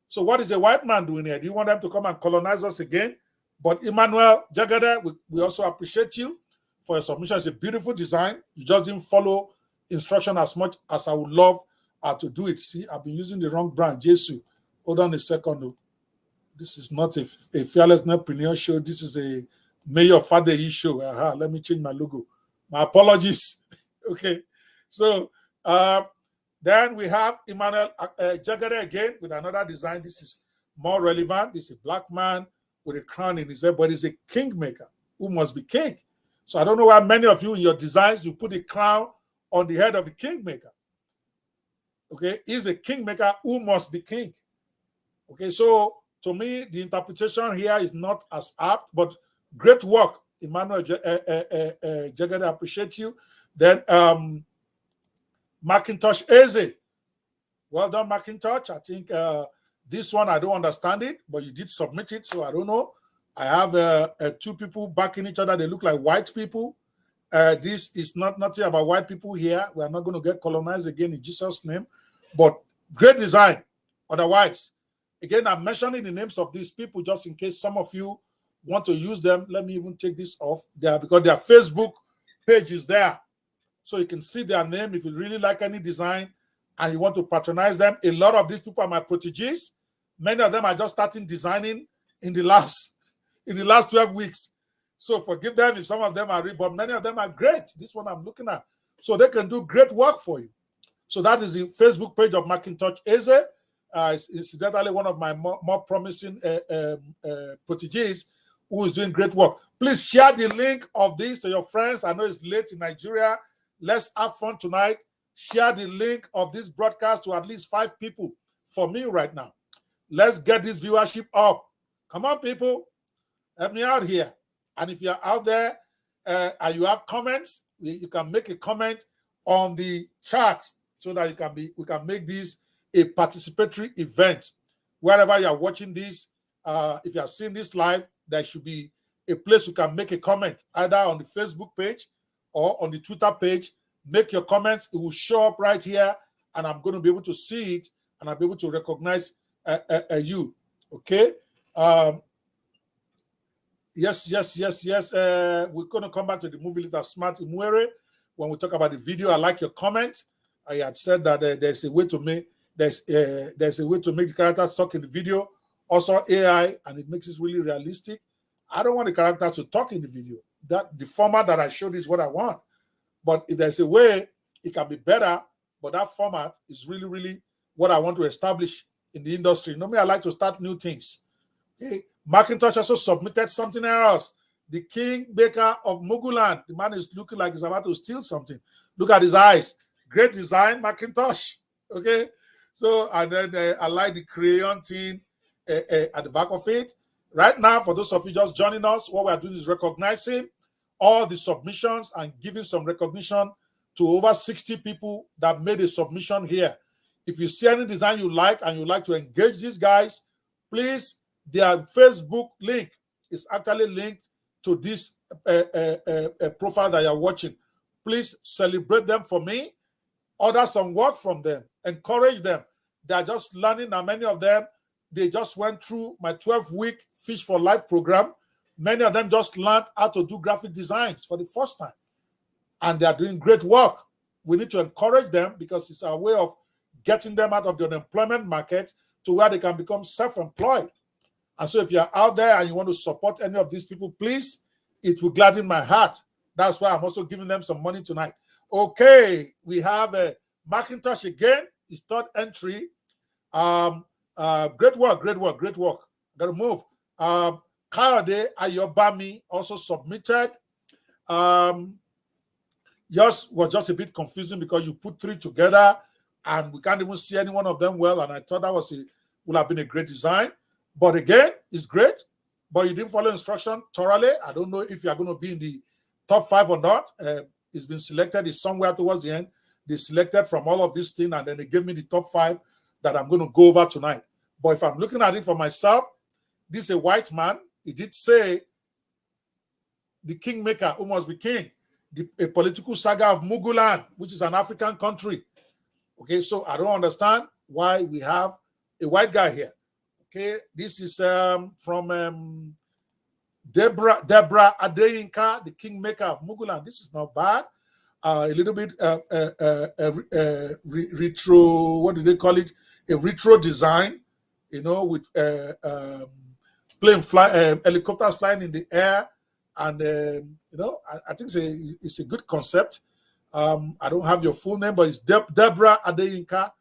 So what is a white man doing here? Do you want them to come and colonize us again? But Emmanuel Jagade, we also appreciate you for your submission. It's a beautiful design. You just didn't follow instruction as much as I would love to do it. See, I've been using the wrong brand, Jesus. Hold on a second. This is not a Fearless Entrepreneur show. This is a Mayor Father show. Let me change my logo. My apologies. Okay. So then we have Emmanuel Jagade again with another design. This is more relevant. This is a black man with a crown in his head, but he's a kingmaker who must be king. So I don't know why many of you in your designs, you put a crown on the head of the kingmaker. Okay, he's a kingmaker who must be king. Okay, so to me, the interpretation here is not as apt, but great work, Emmanuel Jagade. I appreciate you. Then Macintosh Eze. Well done, Macintosh. I think this one, I don't understand it, but you did submit it, so I don't know. I have 2 people backing each other. They look like white people. This is nothing about white people here. We are not going to get colonized again in Jesus' name. But great design. Otherwise, again, I'm mentioning the names of these people just in case some of you want to use them. Let me even take this off there because their Facebook page is there. So you can see their name if you really like any design and you want to patronize them. A lot of these people are my proteges. Many of them are just starting designing in the last 12 weeks. So forgive them if some of them are, but many of them are great. This one I'm looking at. So they can do great work for you. So that is the Facebook page of Macintosh Eze. It's definitely one of my more promising proteges who is doing great work. Please share the link of this to your friends. I know it's late in Nigeria. Let's have fun tonight. Share the link of this broadcast to at least 5 people for me right now. Let's get this viewership up. Come on, people. Help me out here. And if you're out there and you have comments, you can make a comment on the chat so that we can make this a participatory event. Wherever you're watching this, if you're seeing this live, there should be a place you can make a comment, either on the Facebook page or on the Twitter page. Make your comments. It will show up right here, and I'm going to be able to see it, and I'll be able to recognize you. Okay? Yes. We're going to come back to the movie Little Smart Imwere when we talk about the video. I like your comment. I had said that there's a way to make the characters talk in the video. Also AI, and it makes it really realistic. I don't want the characters to talk in the video. That the format that I showed is what I want. But if there's a way it can be better, but that format is really, really what I want to establish in the industry. Normally, I like to start new things. Okay? Macintosh also submitted something else. the Kingmaker of Muguland. The man is looking like he's about to steal something. Look at his eyes. Great design, Macintosh. Okay. So, and then I like the crayon thing at the back of it. Right now, for those of you just joining us, what we are doing is recognizing all the submissions and giving some recognition to over 60 people that made a submission here. If you see any design you like and you like to engage these guys, please, their Facebook link is actually linked to this profile that you're watching. Please celebrate them for me. Order some work from them. Encourage them. They're just learning, and many of them, they just went through my 12-week Fish for Life program. Many of them just learned how to do graphic designs for the first time. And they are doing great work. We need to encourage them because it's our way of getting them out of the unemployment market to where they can become self-employed. And so if you're out there and you want to support any of these people, please, it will gladden my heart. That's why I'm also giving them some money tonight. Okay, we have Macintosh again, his third entry. Great work, great work, great work. Got to move. Kayode Ayobami also submitted. Yours was just a bit confusing because you put three together and we can't even see any one of them well. And I thought that would have been a great design. But again, it's great. But you didn't follow instruction thoroughly. I don't know if you're going to be in the top 5 or not. It's been selected. It's somewhere towards the end. They selected from all of these things and then they gave me the top 5 that I'm going to go over tonight. But if I'm looking at it for myself, this is a white man. He did say the kingmaker who must be king, a political saga of Muguland, which is an African country. Okay, so I don't understand why we have a white guy here. Okay, this is from Deborah Adeyinka, the Kingmaker of Muguland. This is not bad. A little bit retro, what do they call it? A retro design, you know, with helicopters flying in the air. And, you know, I think it's a good concept. I don't have your full name, but it's Deborah Adeyinka.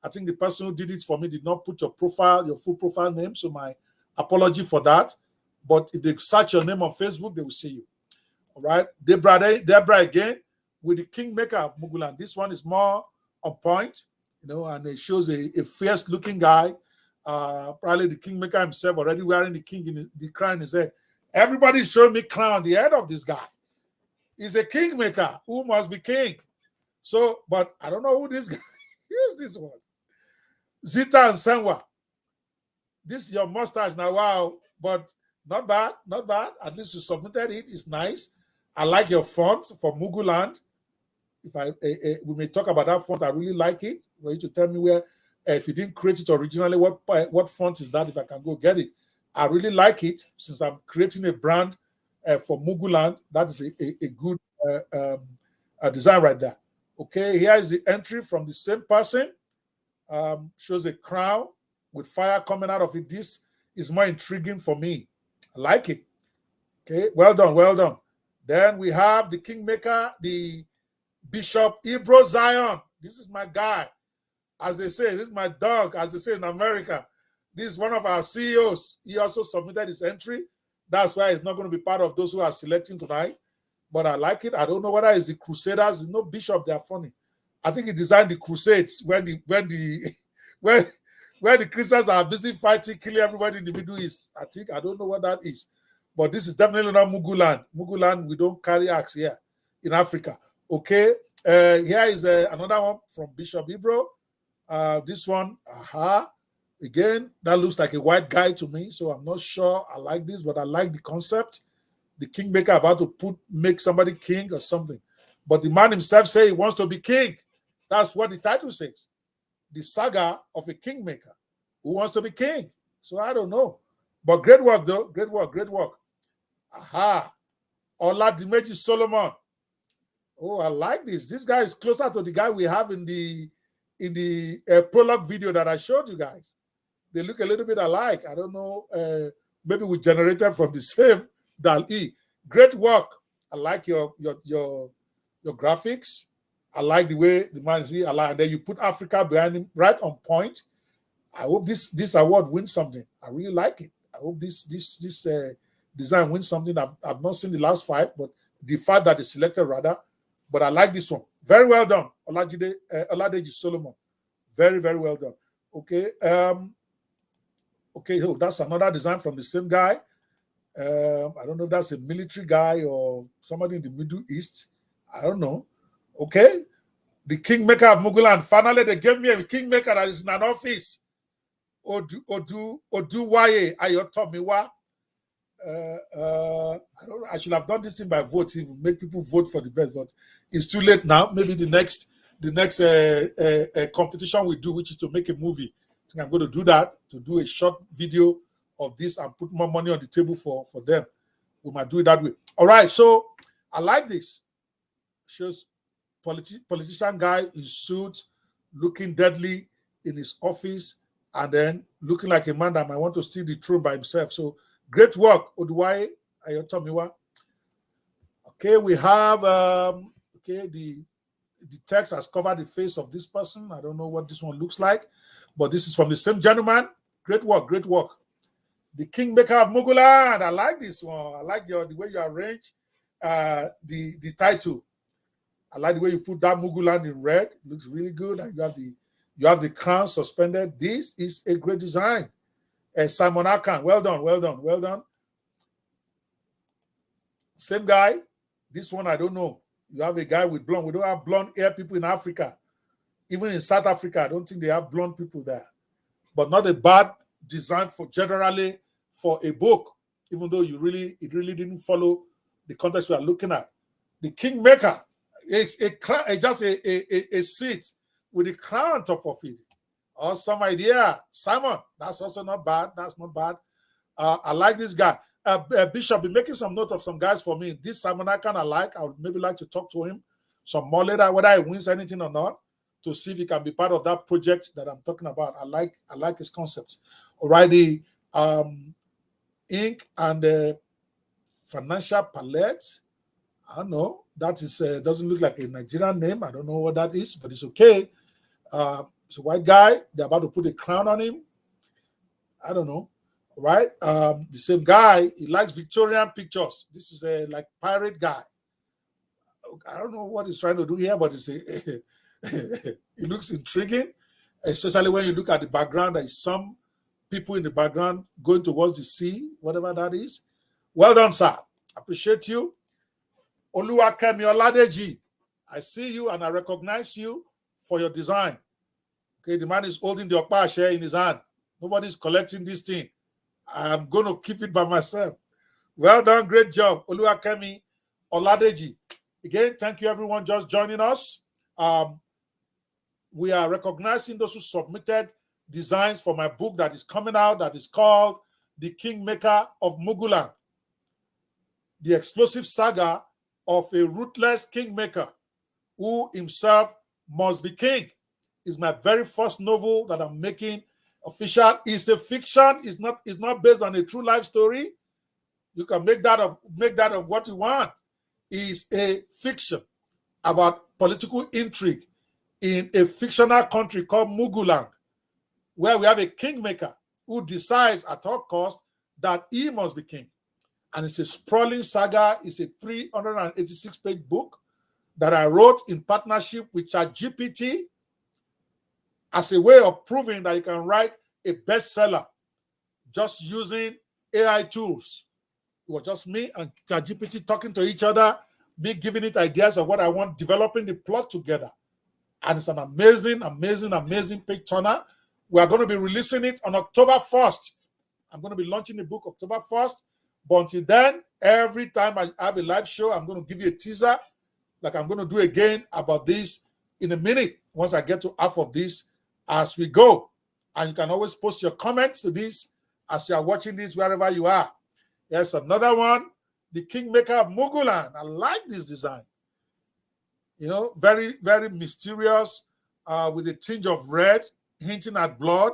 I think the person who did it for me did not put your full profile name. So my apology for that. But if they search your name on Facebook, they will see you. All right. Deborah again with the Kingmaker of Muguland. This one is more on point, you know, and it shows a fierce looking guy. Probably the Kingmaker himself already wearing the crown in his head. Everybody is showing me crown on the head of this guy. He's a Kingmaker who must be king. So, but I don't know who this guy is. This one. Zita and Senwa. This is your mustache now. Wow. But not bad. Not bad. At least you submitted it. It's nice. I like your font for Muguland. We may talk about that font. I really like it. For you to tell me where, if you didn't create it originally, what font is that? If I can go get it. I really like it since I'm creating a brand for Muguland. That is a good design right there. Okay, here is the entry from the same person. Shows a crown with fire coming out of it. This is more intriguing for me. I like it. Okay, well done, well done. Then we have the Kingmaker, the Bishop Ibro Zion. This is my guy. As they say, this is my dog, as they say in America. This is one of our CEOs. He also submitted his entry. That's why he's not going to be part of those who are selecting tonight. But I like it. I don't know whether it's the Crusaders. You know, Bishop, they are funny. I think he designed the Crusades when the Christians are busy fighting, killing everybody in the Middle East. I don't know what that is. But this is definitely not Muguland. Muguland, we don't carry axe here in Africa. Okay. Here is another one from Bishop Ibro. This one, again, that looks like a white guy to me, so I'm not sure I like this, but I like the concept. The Kingmaker about to make somebody king or something. But the man himself says he wants to be king. That's what the title says. The Saga of a Kingmaker who wants to be king. So I don't know. But great work, though. Great work, great work. Oladimeji Solomon. Oh, I like this. This guy is closer to the guy we have in the prologue video that I showed you guys. They look a little bit alike. I don't know. Maybe we generated from the same DAL-E. Great work. I like your graphics. I like the way the man is here. And then you put Africa behind him, right on point. I hope this award wins something. I really like it. I hope this design win something. I've not seen the last 5, but the 5 that is selected rather. But I like this one. Very well done, Oladeji Solomon. Very, very well done. Okay. Okay, so that's another design from the same guy. I don't know if that's a military guy or somebody in the Middle East. I don't know. Okay. The Kingmaker of Muguland. Finally, they gave me a Kingmaker that is in an office. Oduwaye Ayotomiwa. I don't know. I should have done this thing by vote, even make people vote for the best, but it's too late now. Maybe the next competition we do, which is to make a movie. I think I'm going to do that, to do a short video of this and put more money on the table for them. We might do it that way. All right, so I like this. Shows politician guy in suit, looking deadly in his office, and then looking like a man that might want to steal the throne by himself. So great work, Oduwaye Ayotomiwa. Okay, we have the text has covered the face of this person. I don't know what this one looks like, but this is from the same gentleman. Great work, great work. The Kingmaker of Muguland. I like this one. I like the way you arrange the title. I like the way you put that Muguland in red. It looks really good. And you have the crown suspended. This is a great design. Simon Akan, well done, well done, well done. Same guy. This one I don't know. You have a guy with blonde. We don't have blonde hair people in Africa. Even in South Africa, I don't think they have blonde people there. But not a bad design for generally for a book, even though it really didn't follow the context we are looking at. The Kingmaker is just a seat with a crown on top of it. Awesome idea. Simon, that's also not bad. That's not bad. I like this guy. Bishop, be making some note of some guys for me. This Simon I kind of like. I would maybe like to talk to him some more later, whether he wins anything or not, to see if he can be part of that project that I'm talking about. I like his concepts. Alrighty, ink and financial palette. I don't know. That is doesn't look like a Nigerian name. I don't know what that is, but it's okay. It's a white guy. They're about to put a crown on him. I don't know. Right? The same guy, he likes Victorian pictures. This is a like pirate guy. I don't know what he's trying to do here, but it's it looks intriguing, especially when you look at the background. There is some people in the background going towards the sea, whatever that is. Well done, sir. Appreciate you. Oluwakemi Oladeji, I see you and I recognize you for your design. Okay, the man is holding the Okpa in his hand. Nobody's collecting this thing. I'm going to keep it by myself. Well done. Great job. Oluwakemi Oladeji. Again, thank you everyone just joining us. We are recognizing those who submitted designs for my book that is coming out that is called The Kingmaker of Muguland. The explosive saga of a ruthless kingmaker who himself must be king. Is my very first novel that I'm making official. It's a fiction. It's not based on a true life story. You can make that of what you want. It's a fiction about political intrigue in a fictional country called Muguland, where we have a kingmaker who decides at all costs that he must be king. And it's a sprawling saga. It's a 386-page book that I wrote in partnership with ChatGPT as a way of proving that you can write a bestseller just using AI tools. It was just me and ChatGPT talking to each other, me giving it ideas of what I want, developing the plot together. And it's an amazing, amazing, amazing page turner. We are going to be releasing it on October 1st. I'm going to be launching the book October 1st. But until then, every time I have a live show, I'm going to give you a teaser, like I'm going to do again about this in a minute, once I get to half of this as we go. And you can always post your comments to this as you are watching this wherever you are. Here's another one, the Kingmaker of Muguland. I like this design. You know, very, very mysterious, with a tinge of red, hinting at blood.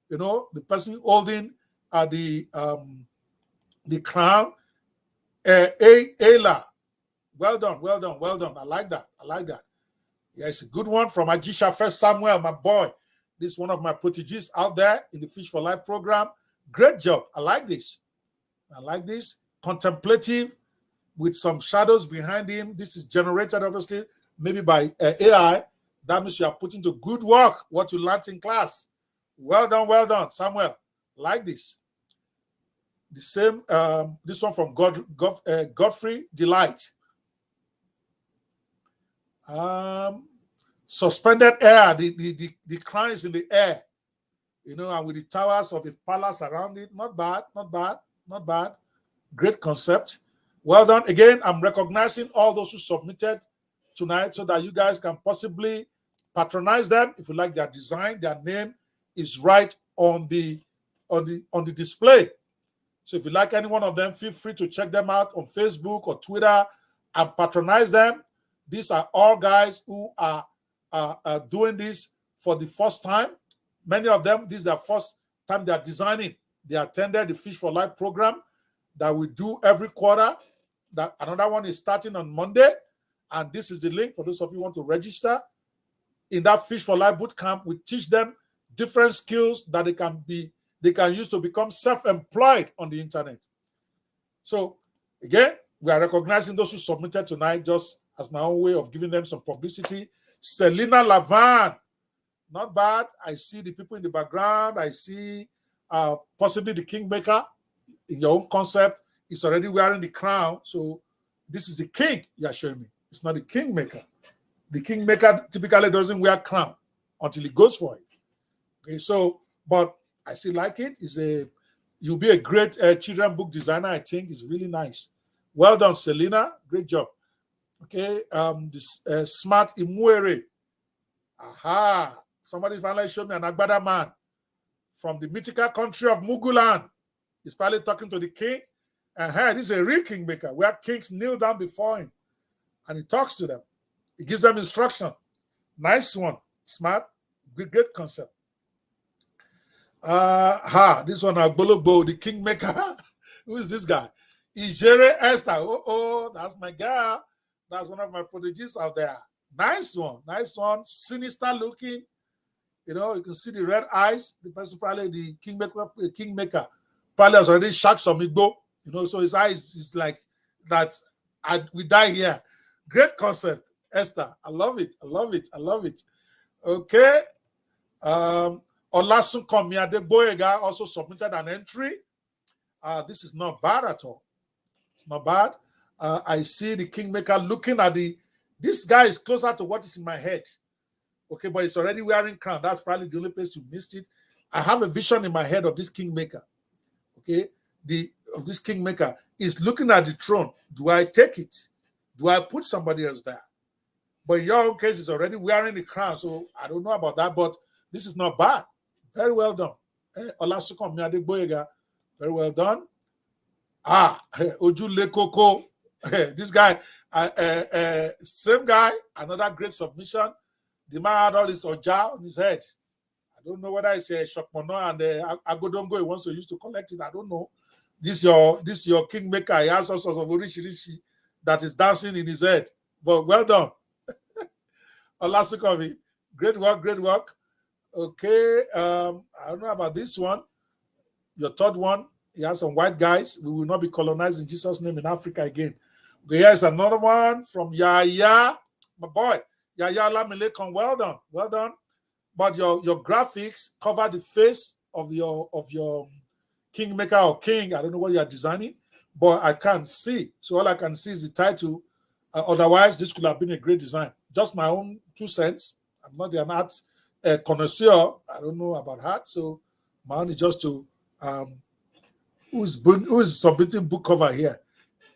You know, the person holding the crown. Ayla. Well done, well done, well done. I like that. I like that. Yeah, it's a good one from Ajisha First Samuel, my boy. This is one of my proteges out there in the Fish for Life program. Great job. I like this. I like this. contemplative with some shadows behind him. This is generated, obviously, maybe by AI. That means you are putting to good work what you learned in class. Well done, Samuel. Like this. The same, this one from Godfrey Delight. Suspended air, the crown is in the air, and with the towers of the palace around it. Not bad. Great concept. Well done. Again, I'm recognizing all those who submitted tonight so that you guys can possibly patronize them. If you like their design, their name is right on the display. So if you like any one of them, feel free to check them out on Facebook or Twitter and patronize them. These are all guys who are doing this for the first time. Many of them, this is their first time they are designing. They attended the Fish for Life program that we do every quarter. That another one is starting on Monday. And this is the link for those of you who want to register. In that Fish for Life bootcamp, we teach them different skills that they can use to become self-employed on the internet. So again, we are recognizing those who submitted tonight just as my own way of giving them some publicity. Selena Lavan, not bad. I see the people in the background. I see possibly the Kingmaker in your own concept. It's already wearing the crown. So this is the king you are showing me. It's not the Kingmaker. The Kingmaker typically doesn't wear crown until he goes for it. Okay, so, but I still like it. You'll be a great children book designer, I think. It's really nice. Well done, Selena. Great job. Okay, this Smart Imuere. Aha. Somebody finally showed me an Agbada man from the mythical country of Muguland. He's probably talking to the king. And hey, this is a real kingmaker where kings kneel down before him and he talks to them. He gives them instruction. Nice one. Smart. Great concept. This one, Agbolobo, the Kingmaker. Who is this guy? Ijere Esther. Oh, that's my guy. That's one of my prodigies out there. Nice one. Sinister looking. You can see the red eyes. The person probably the Kingmaker probably has already shot some Igbo. So his eyes is like that. We die here. Great concept, Esther. I love it. Okay. Olasunkanmi Adegboyega also submitted an entry. This is not bad at all. It's not bad. I see the Kingmaker looking at this guy is closer to what is in my head. Okay, but he's already wearing crown. That's probably the only place you missed it. I have a vision in my head of this Kingmaker. Okay, of this Kingmaker is looking at the throne. Do I take it? Do I put somebody else there? But in your own case, he's already wearing the crown, so I don't know about that, but this is not bad. Very well done. Olasunkanmi Adegboyega, very well done. Ojule Koko, this guy, same guy, another great submission. The man had all his oja on his head. I don't know whether it's a Shokmono and Agodongo he wants to use to collect it. I don't know. This your Kingmaker. He has all sorts of rishi that is dancing in his head. But well done. Olasunkanmi, great work. Okay, I don't know about this one. Your third one, he has some white guys. We will not be colonized in Jesus' name in Africa again. Okay, here's another one from Yaya, my boy. Yaya Lamilekon, well done. But your graphics cover the face of your Kingmaker or King. I don't know what you are designing, but I can't see. So all I can see is the title. Otherwise, this could have been a great design. Just my own 2 cents. I'm not an art connoisseur. I don't know about art, so my own is just to who is submitting book cover here.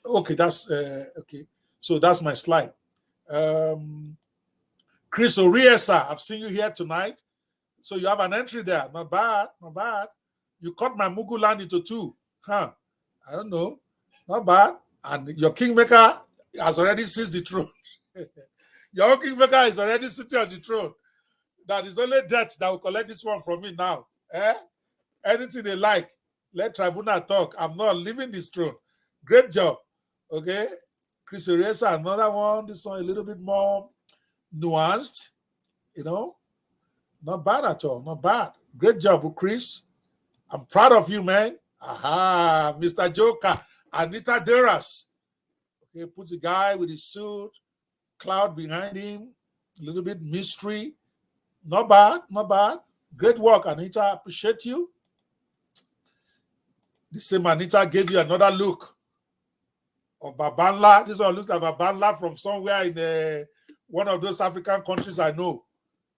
Okay, that's okay. So that's my slide. Chris Oriesa, I've seen you here tonight. So you have an entry there. Not bad. You cut my Muguland into 2. I don't know. Not bad. And your Kingmaker has already seized the throne. Your Kingmaker is already sitting on the throne. That is only death that will collect this one from me now. Anything they like, let Tribunal talk. I'm not leaving this throne. Great job. Okay. Chris Oriesa, another one. This one a little bit more nuanced. Not bad at all. Not bad. Great job, Chris. I'm proud of you, man. Aha, Mr. Joker. Anita Deras. Okay, puts a guy with his suit, cloud behind him, a little bit mystery. Not bad, not bad. Great work, Anita. I appreciate you. The same Anita gave you another look of Babanla. This one looks like Babanla from somewhere in one of those African countries I know.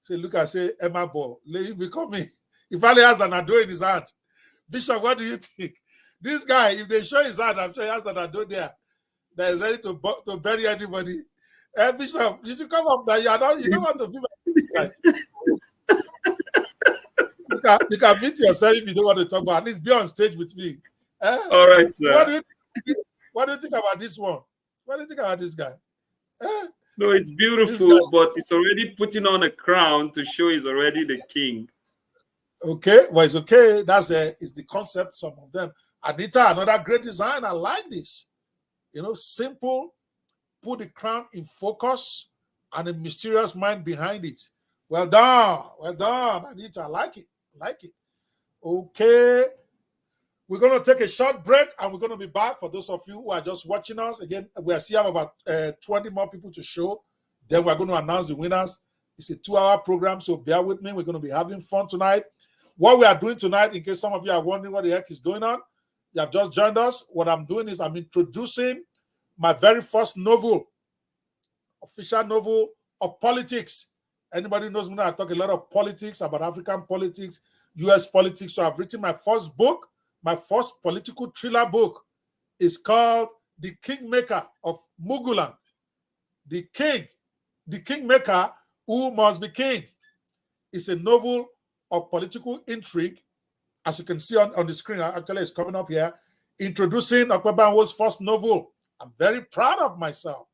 So look, I say, Emma Ball, let me come in. He probably has an ado in his hand. Bishop, what do you think? This guy, if they show his hand, I'm sure he has an ado there that is ready to bury anybody. Bishop, you should come up there. You don't want to be like. You can meet yourself if you don't want to talk, but at least be on stage with me. All right, sir. What do you think about this one? What do you think about this guy? No, it's beautiful, but it's already putting on a crown to show he's already the king. Okay, well, it's okay. That's it's the concept, some of them. Anita, another great design. I like this. Simple, put the crown in focus and a mysterious mind behind it. Well done, Anita. I like it. Okay. We're going to take a short break and we're going to be back. For those of you who are just watching us, again, we still have about 20 more people to show. Then we're going to announce the winners. It's a 2-hour program, so bear with me. We're going to be having fun tonight. What we are doing tonight, in case some of you are wondering what the heck is going on, you have just joined us. What I'm doing is I'm introducing my very first novel, official novel of politics. Anybody knows me now, I talk a lot of politics, about African politics, US politics. So I've written my first book. My first political thriller book is called The Kingmaker of Muguland. The Kingmaker Who Must Be King. It's a novel of political intrigue. As you can see on the screen, actually it's coming up here, introducing Okwebanwo's first novel. I'm very proud of myself.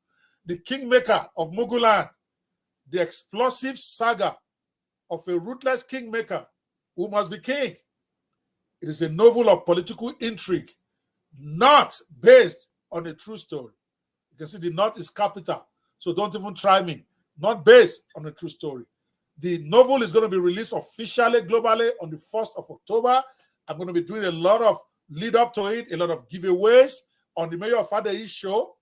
The Kingmaker of Muguland. The explosive saga of a ruthless kingmaker who must be king. It is a novel of political intrigue, not based on a true story. You can see the not is capital, so don't even try me. Not based on a true story. The novel is going to be released officially, globally, on the 1st of October. I'm going to be doing a lot of lead up to it, a lot of giveaways on the Mayor of Adeyi show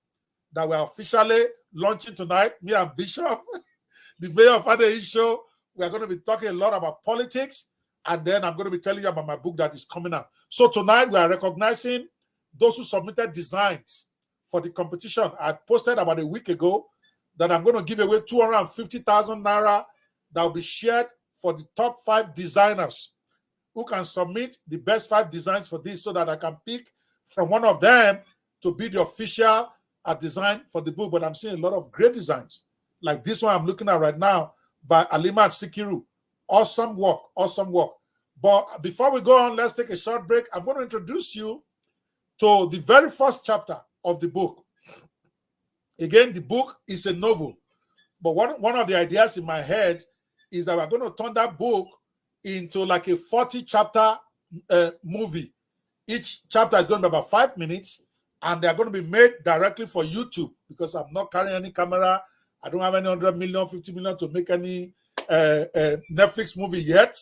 that we're officially launching tonight. Me and Bishop, the Mayor of Adeyi show, we are going to be talking a lot about politics. And then I'm going to be telling you about my book that is coming out. So tonight we are recognizing those who submitted designs for the competition. I posted about a week ago that I'm going to give away 250,000 naira that will be shared for the top 5 designers who can submit the best 5 designs for this, so that I can pick from one of them to be the official design for the book. But I'm seeing a lot of great designs, like this one I'm looking at right now by Alimat Sikiru. Awesome work. But before we go on, let's take a short break. I'm going to introduce you to the very first chapter of the book. Again, the book is a novel, but one of the ideas in my head is that we're going to turn that book into like a 40-chapter movie. Each chapter is going to be about 5 minutes, and they're going to be made directly for YouTube, because I'm not carrying any camera. I don't have any 100 million, 50 million to make any Netflix movie yet,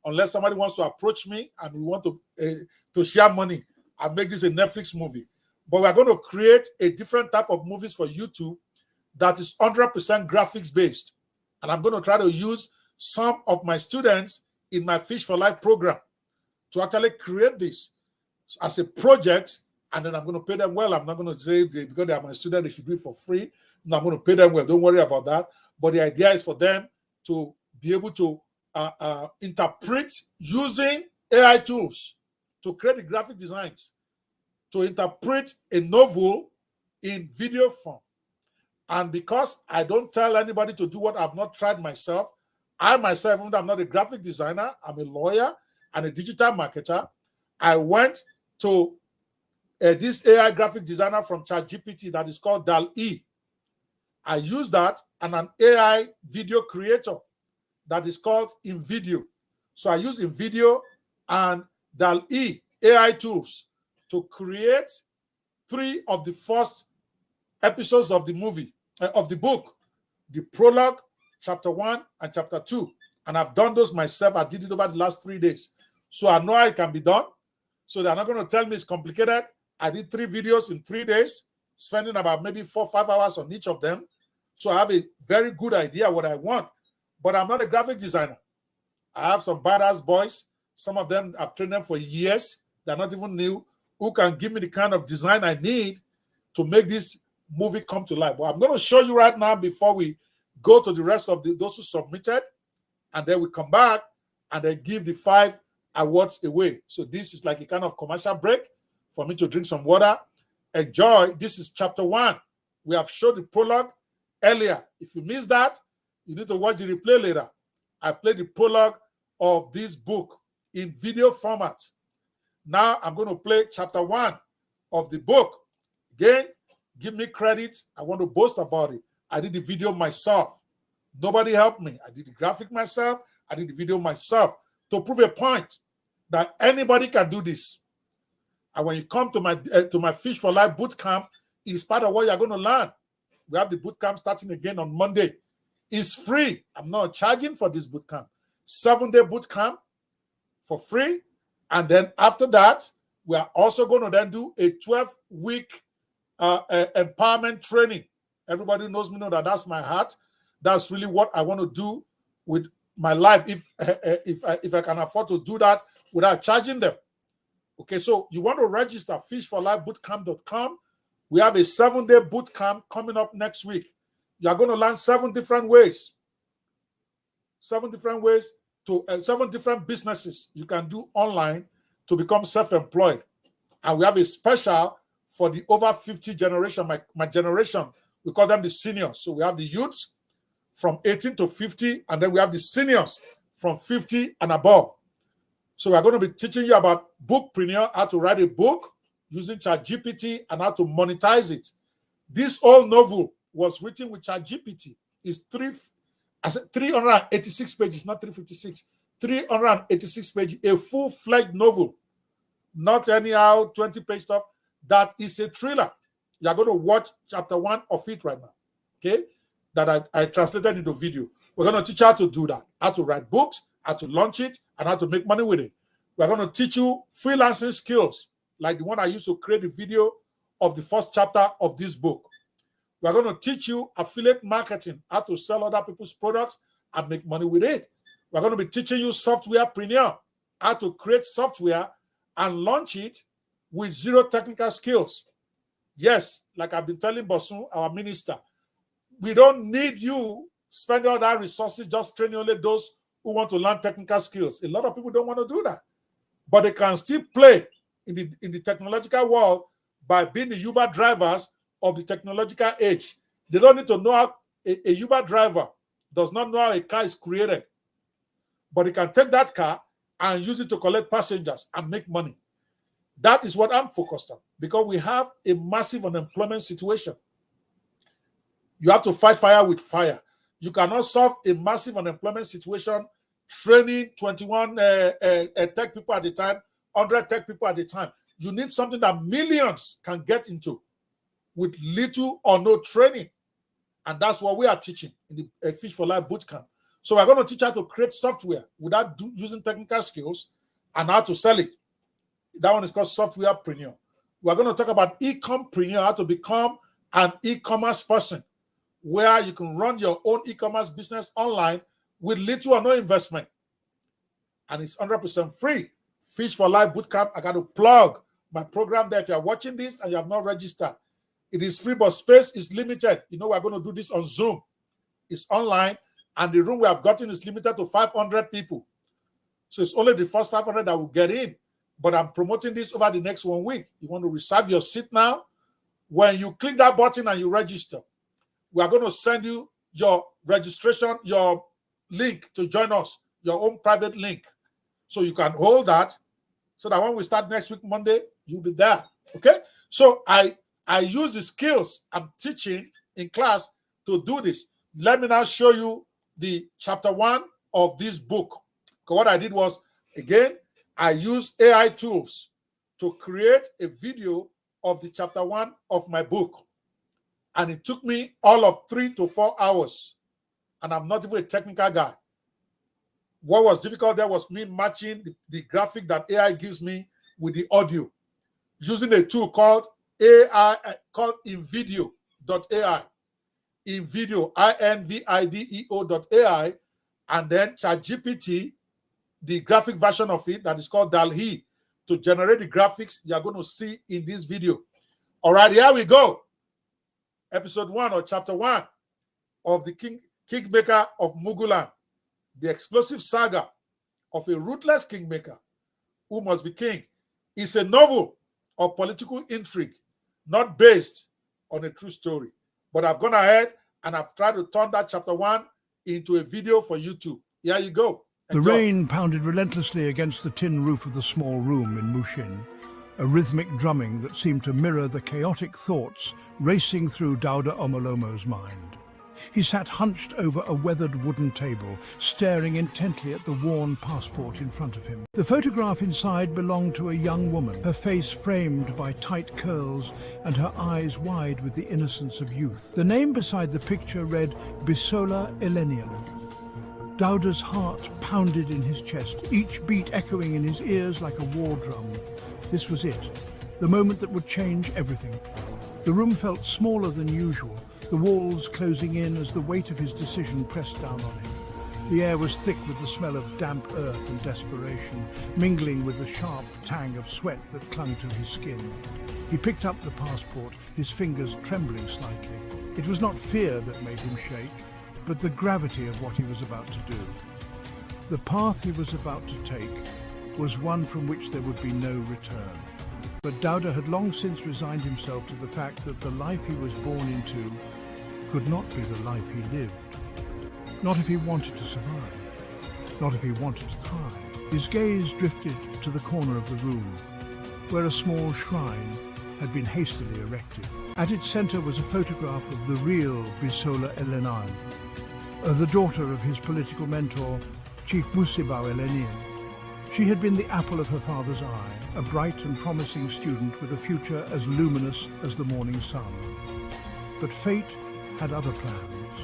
unless somebody wants to approach me and we want to share money and make this a Netflix movie. But we're going to create a different type of movies for YouTube that is 100% graphics based. And I'm going to try to use some of my students in my Fish for Life program to actually create this as a project, and then I'm going to pay them well. I'm not going to say because they are my students, they should do it for free. No, I'm going to pay them well. Don't worry about that. But the idea is for them to be able to interpret using AI tools to create the graphic designs, to interpret a novel in video form. And because I don't tell anybody to do what I've not tried myself, I myself, even though I'm not a graphic designer, I'm a lawyer and a digital marketer, I went to this AI graphic designer from ChatGPT that is called DAL-E. I use that, and an AI video creator that is called InVideo. So I use InVideo and DAL-E AI tools to create 3 of the first episodes of the movie, of the book, the prologue, chapter 1 and chapter 2. And I've done those myself. I did it over the last 3 days. So I know how it can be done. So they're not going to tell me it's complicated. I did 3 videos in 3 days, spending about maybe 4 or 5 hours on each of them. So I have a very good idea what I want, but I'm not a graphic designer. I have some badass boys. Some of them I've trained them for years. They're not even new, who can give me the kind of design I need to make this movie come to life. But I'm going to show you right now before we go to the rest of those who submitted, and then we come back and then give the 5 awards away. So this is like a kind of commercial break for me to drink some water. Enjoy. This is chapter 1. We have showed the prologue earlier. If you missed that, you need to watch the replay later. I played the prologue of this book in video format. Now I'm going to play chapter 1 of the book. Again, give me credit. I want to boast about it. I did the video myself. Nobody helped me. I did the graphic myself. I did the video myself to prove a point that anybody can do this. And when you come to my Fish for Life boot camp, it's part of what you're going to learn. We have the boot camp starting again on Monday. It's free. I'm not charging for this boot camp. 7-day boot camp for free. And then after that, we are also going to then do a 12-week empowerment training. Everybody knows me, know that that's my heart. That's really what I want to do with my life if I can afford to do that without charging them. Okay, so you want to register fishforlifebootcamp.com. We have a 7-day boot camp coming up next week. You are going to learn 7 different ways. 7 different ways to 7 different businesses you can do online to become self-employed. And we have a special for the over 50 generation, my generation. We call them the seniors. So we have the youths from 18 to 50, and then we have the seniors from 50 and above. So we're going to be teaching you about bookpreneur, how to write a book using ChatGPT and how to monetize it. This whole novel was written with ChatGPT. It's 386 pages, not 356. 386 pages, a full-fledged novel, not anyhow 20-page stuff. That is a thriller. You're going to watch chapter 1 of it right now, okay? That I translated into video. We're going to teach you how to do that, how to write books, how to launch it, and how to make money with it. We're going to teach you freelancing skills, like the one I used to create the video of the first chapter of this book. We're going to teach you affiliate marketing, how to sell other people's products and make money with it. We're going to be teaching you softwarepreneur, how to create software and launch it with 0 technical skills. Yes, like I've been telling Bosun, our minister, we don't need you spending all that resources just training only those who want to learn technical skills. A lot of people don't want to do that. But they can still play in the technological world by being the Uber drivers of the technological age. They don't need to know how a Uber driver does not know how a car is created. But he can take that car and use it to collect passengers and make money. That is what I'm focused on, because we have a massive unemployment situation. You have to fight fire with fire. You cannot solve a massive unemployment situation training 21 tech people at a time, 100 tech people at a time. You need something that millions can get into with little or no training. And that's what we are teaching in the Fish for Life Bootcamp. So we're going to teach how to create software without using technical skills and how to sell it. That one is called softwarepreneur. We're going to talk about e-compreneur, how to become an e-commerce person, where you can run your own e-commerce business online with little or no investment. And it's 100% free. Fish for Life Bootcamp. I got to plug my program there. If you're watching this and you have not registered, it is free, but space is limited. You know, we're going to do this on Zoom. It's online, and the room we have gotten is limited to 500 people. So it's only the first 500 that will get in. But I'm promoting this over the next 1 week. You want to reserve your seat now? When you click that button and you register, we are going to send you your registration, your link to join us, your own private link. So you can hold that so that when we start next week, Monday, you'll be there. Okay? So I use the skills I'm teaching in class to do this. Let me now show you the chapter 1 of this book. Because what I did was, again, I used AI tools to create a video of the chapter 1 of my book. And it took me all of 3 to 4 hours. And I'm not even a technical guy. What was difficult there was me matching the graphic that AI gives me with the audio. using a tool called AI, called Invideo.ai. Invideo, INVIDEO.ai, and then ChatGPT, the graphic version of it that is called DALL-E, to generate the graphics you are going to see in this video. All right, here we go. Episode 1 or chapter 1 of the Kingmaker of Muguland, the explosive saga of a ruthless kingmaker who must be king. It's a novel of political intrigue, not based on a true story. But I've gone ahead and I've tried to turn that chapter 1 into a video for YouTube. Here you go. The rain pounded relentlessly against the tin roof of the small room in Mushin, a rhythmic drumming that seemed to mirror the chaotic thoughts racing through Dauda Omolomo's mind. He sat hunched over a weathered wooden table, staring intently at the worn passport in front of him. The photograph inside belonged to a young woman, her face framed by tight curls and her eyes wide with the innocence of youth. The name beside the picture read Bisola Elenian. Dauda's heart pounded in his chest, each beat echoing in his ears like a war drum. This was it, the moment that would change everything. The room felt smaller than usual, the walls closing in as the weight of his decision pressed down on him. The air was thick with the smell of damp earth and desperation, mingling with the sharp tang of sweat that clung to his skin. He picked up the passport, his fingers trembling slightly. It was not fear that made him shake, but the gravity of what he was about to do. The path he was about to take was one from which there would be no return. But Dauda had long since resigned himself to the fact that the life he was born into could not be the life he lived. Not if he wanted to survive. Not if he wanted to thrive. His gaze drifted to the corner of the room, where a small shrine had been hastily erected. At its center was a photograph of the real Bisola Elenan, the daughter of his political mentor, Chief Musibao Elenian. She had been the apple of her father's eye, a bright and promising student with a future as luminous as the morning sun. But fate had other plans.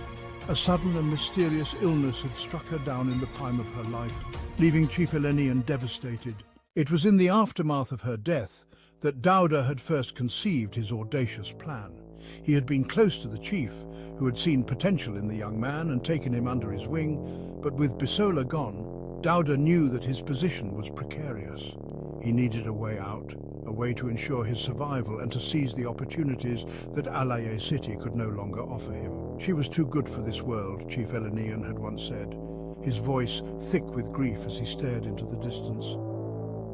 A sudden and mysterious illness had struck her down in the prime of her life, leaving Chief Elenian devastated. It was in the aftermath of her death that Dauda had first conceived his audacious plan. He had been close to the chief, who had seen potential in the young man and taken him under his wing, but with Bisola gone, Dauda knew that his position was precarious. He needed a way out, a way to ensure his survival and to seize the opportunities that Alaye City could no longer offer him. She was too good for this world, Chief Elenian had once said, his voice thick with grief as he stared into the distance.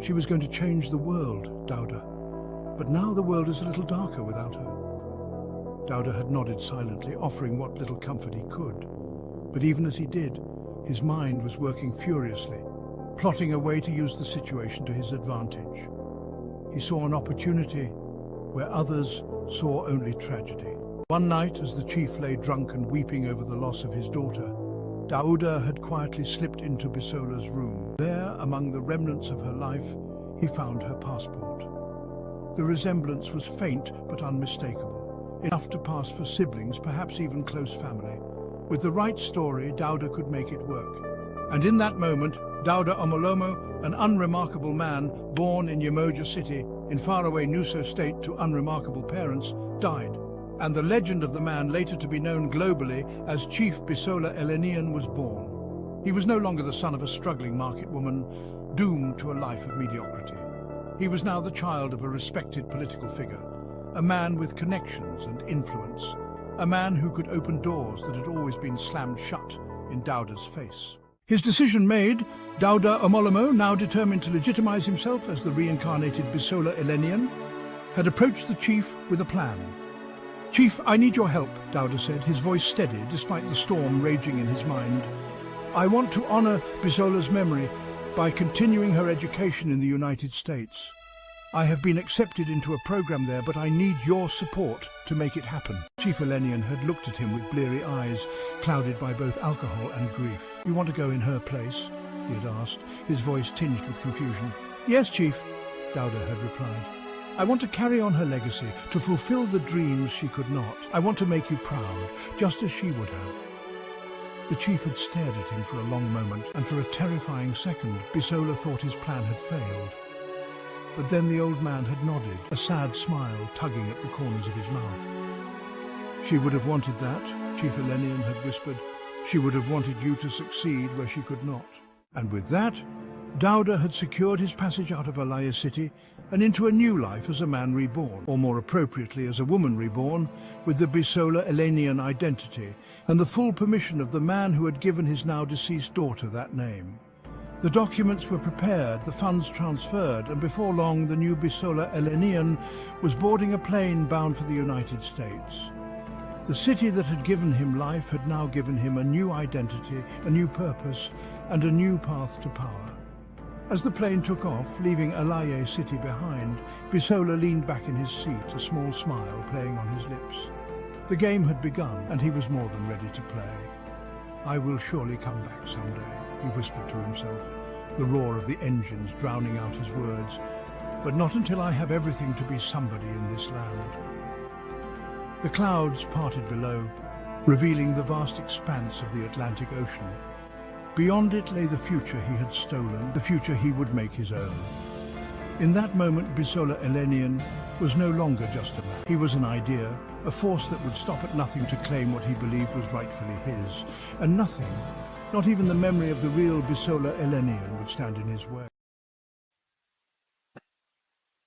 She was going to change the world, Dauda, but now the world is a little darker without her. Dauda had nodded silently, offering what little comfort he could. But even as he did, his mind was working furiously, plotting a way to use the situation to his advantage. He saw an opportunity where others saw only tragedy. One night, as the chief lay drunk and weeping over the loss of his daughter, Dauda had quietly slipped into Bisola's room. There, among the remnants of her life, he found her passport. The resemblance was faint but unmistakable, enough to pass for siblings, perhaps even close family. With the right story, Dauda could make it work. And in that moment, Dauda Omolomo, an unremarkable man born in Yemoja City, in faraway Nuso State to unremarkable parents, died. And the legend of the man later to be known globally as Chief Bisola Elenian was born. He was no longer the son of a struggling market woman, doomed to a life of mediocrity. He was now the child of a respected political figure, a man with connections and influence, a man who could open doors that had always been slammed shut in Dauda's face. His decision made, Dauda Omolomo, now determined to legitimize himself as the reincarnated Bisola Elenian, had approached the chief with a plan. "Chief, I need your help," Dauda said, his voice steady despite the storm raging in his mind. "I want to honor Bisola's memory by continuing her education in the United States. I have been accepted into a program there, but I need your support to make it happen." Chief Elenian had looked at him with bleary eyes, clouded by both alcohol and grief. "You want to go in her place?" he had asked, his voice tinged with confusion. "Yes, Chief," Dauda had replied. "I want to carry on her legacy, to fulfill the dreams she could not. I want to make you proud, just as she would have." The chief had stared at him for a long moment, and for a terrifying second, Bisola thought his plan had failed. But then the old man had nodded, a sad smile tugging at the corners of his mouth. She would have wanted that, Chief Elenian had whispered. She would have wanted you to succeed where she could not. And with that, Dauda had secured his passage out of Alaya City and into a new life as a man reborn, or more appropriately as a woman reborn, with the Bisola Elenian identity and the full permission of the man who had given his now deceased daughter that name. The documents were prepared, the funds transferred, and before long the new Bisola Elenian was boarding a plane bound for the United States. The city that had given him life had now given him a new identity, a new purpose, and a new path to power. As the plane took off, leaving Alaya City behind, Bisola leaned back in his seat, a small smile playing on his lips. The game had begun, and he was more than ready to play. "I will surely come back someday," he whispered to himself, the roar of the engines drowning out his words, "but not until I have everything to be somebody in this land." The clouds parted below, revealing the vast expanse of the Atlantic Ocean. Beyond it lay the future he had stolen, the future he would make his own. In that moment, Bisola Elenian was no longer just a man. He was an idea, a force that would stop at nothing to claim what he believed was rightfully his. And nothing, not even the memory of the real Bisola Elenian, would stand in his way.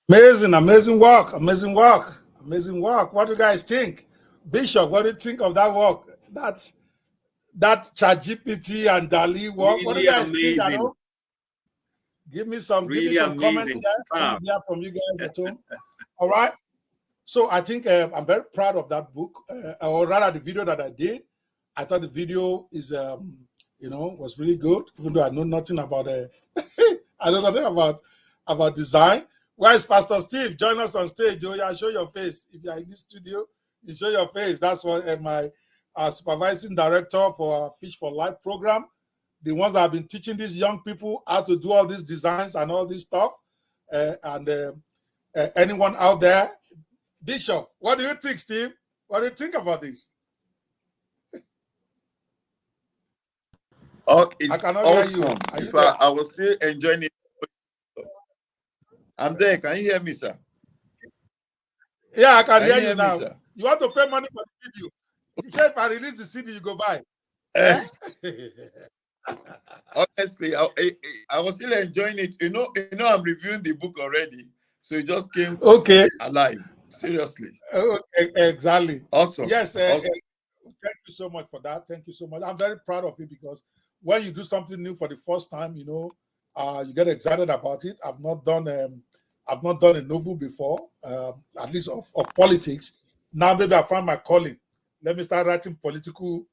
Amazing, amazing work, amazing work, amazing work. What do you guys think? Bishop, what do you think of that work? That ChatGPT and DALL-E work. Really what do you guys think at amazing. home? Give me some Really comments amazing here. stuff. Hear from you guys at home. All right. So I think I'm very proud of that book, or rather the video that I did. I thought the video is, was really good, even though I know nothing about I know nothing about design. Where is Pastor Steve? Join us on stage. Oh, yeah, show your face. If you're in this studio, you show your face. That's what my supervising director for our Fish for Life program, the ones that have been teaching these young people how to do all these designs and all this stuff. Anyone out there? Bishop, what do you think, Steve? What do you think about this? Oh, it's I cannot awesome. hear you. Are In you fact, I was still enjoying it. I'm there. Can you hear me, sir? Yeah, I can Can hear you you hear me, now. sir? You want to pay money for the video? You said if I release the CD, you go buy. Eh, honestly, I was still enjoying it. You know, I'm reviewing the book already, so it just came Okay. alive. Seriously, Exactly. awesome. Yes. Awesome. Thank you so much for that. Thank you so much. I'm very proud of it because when you do something new for the first time, you get excited about it. I've not done a novel before, at least of politics. Now maybe I found my calling. Let me start writing political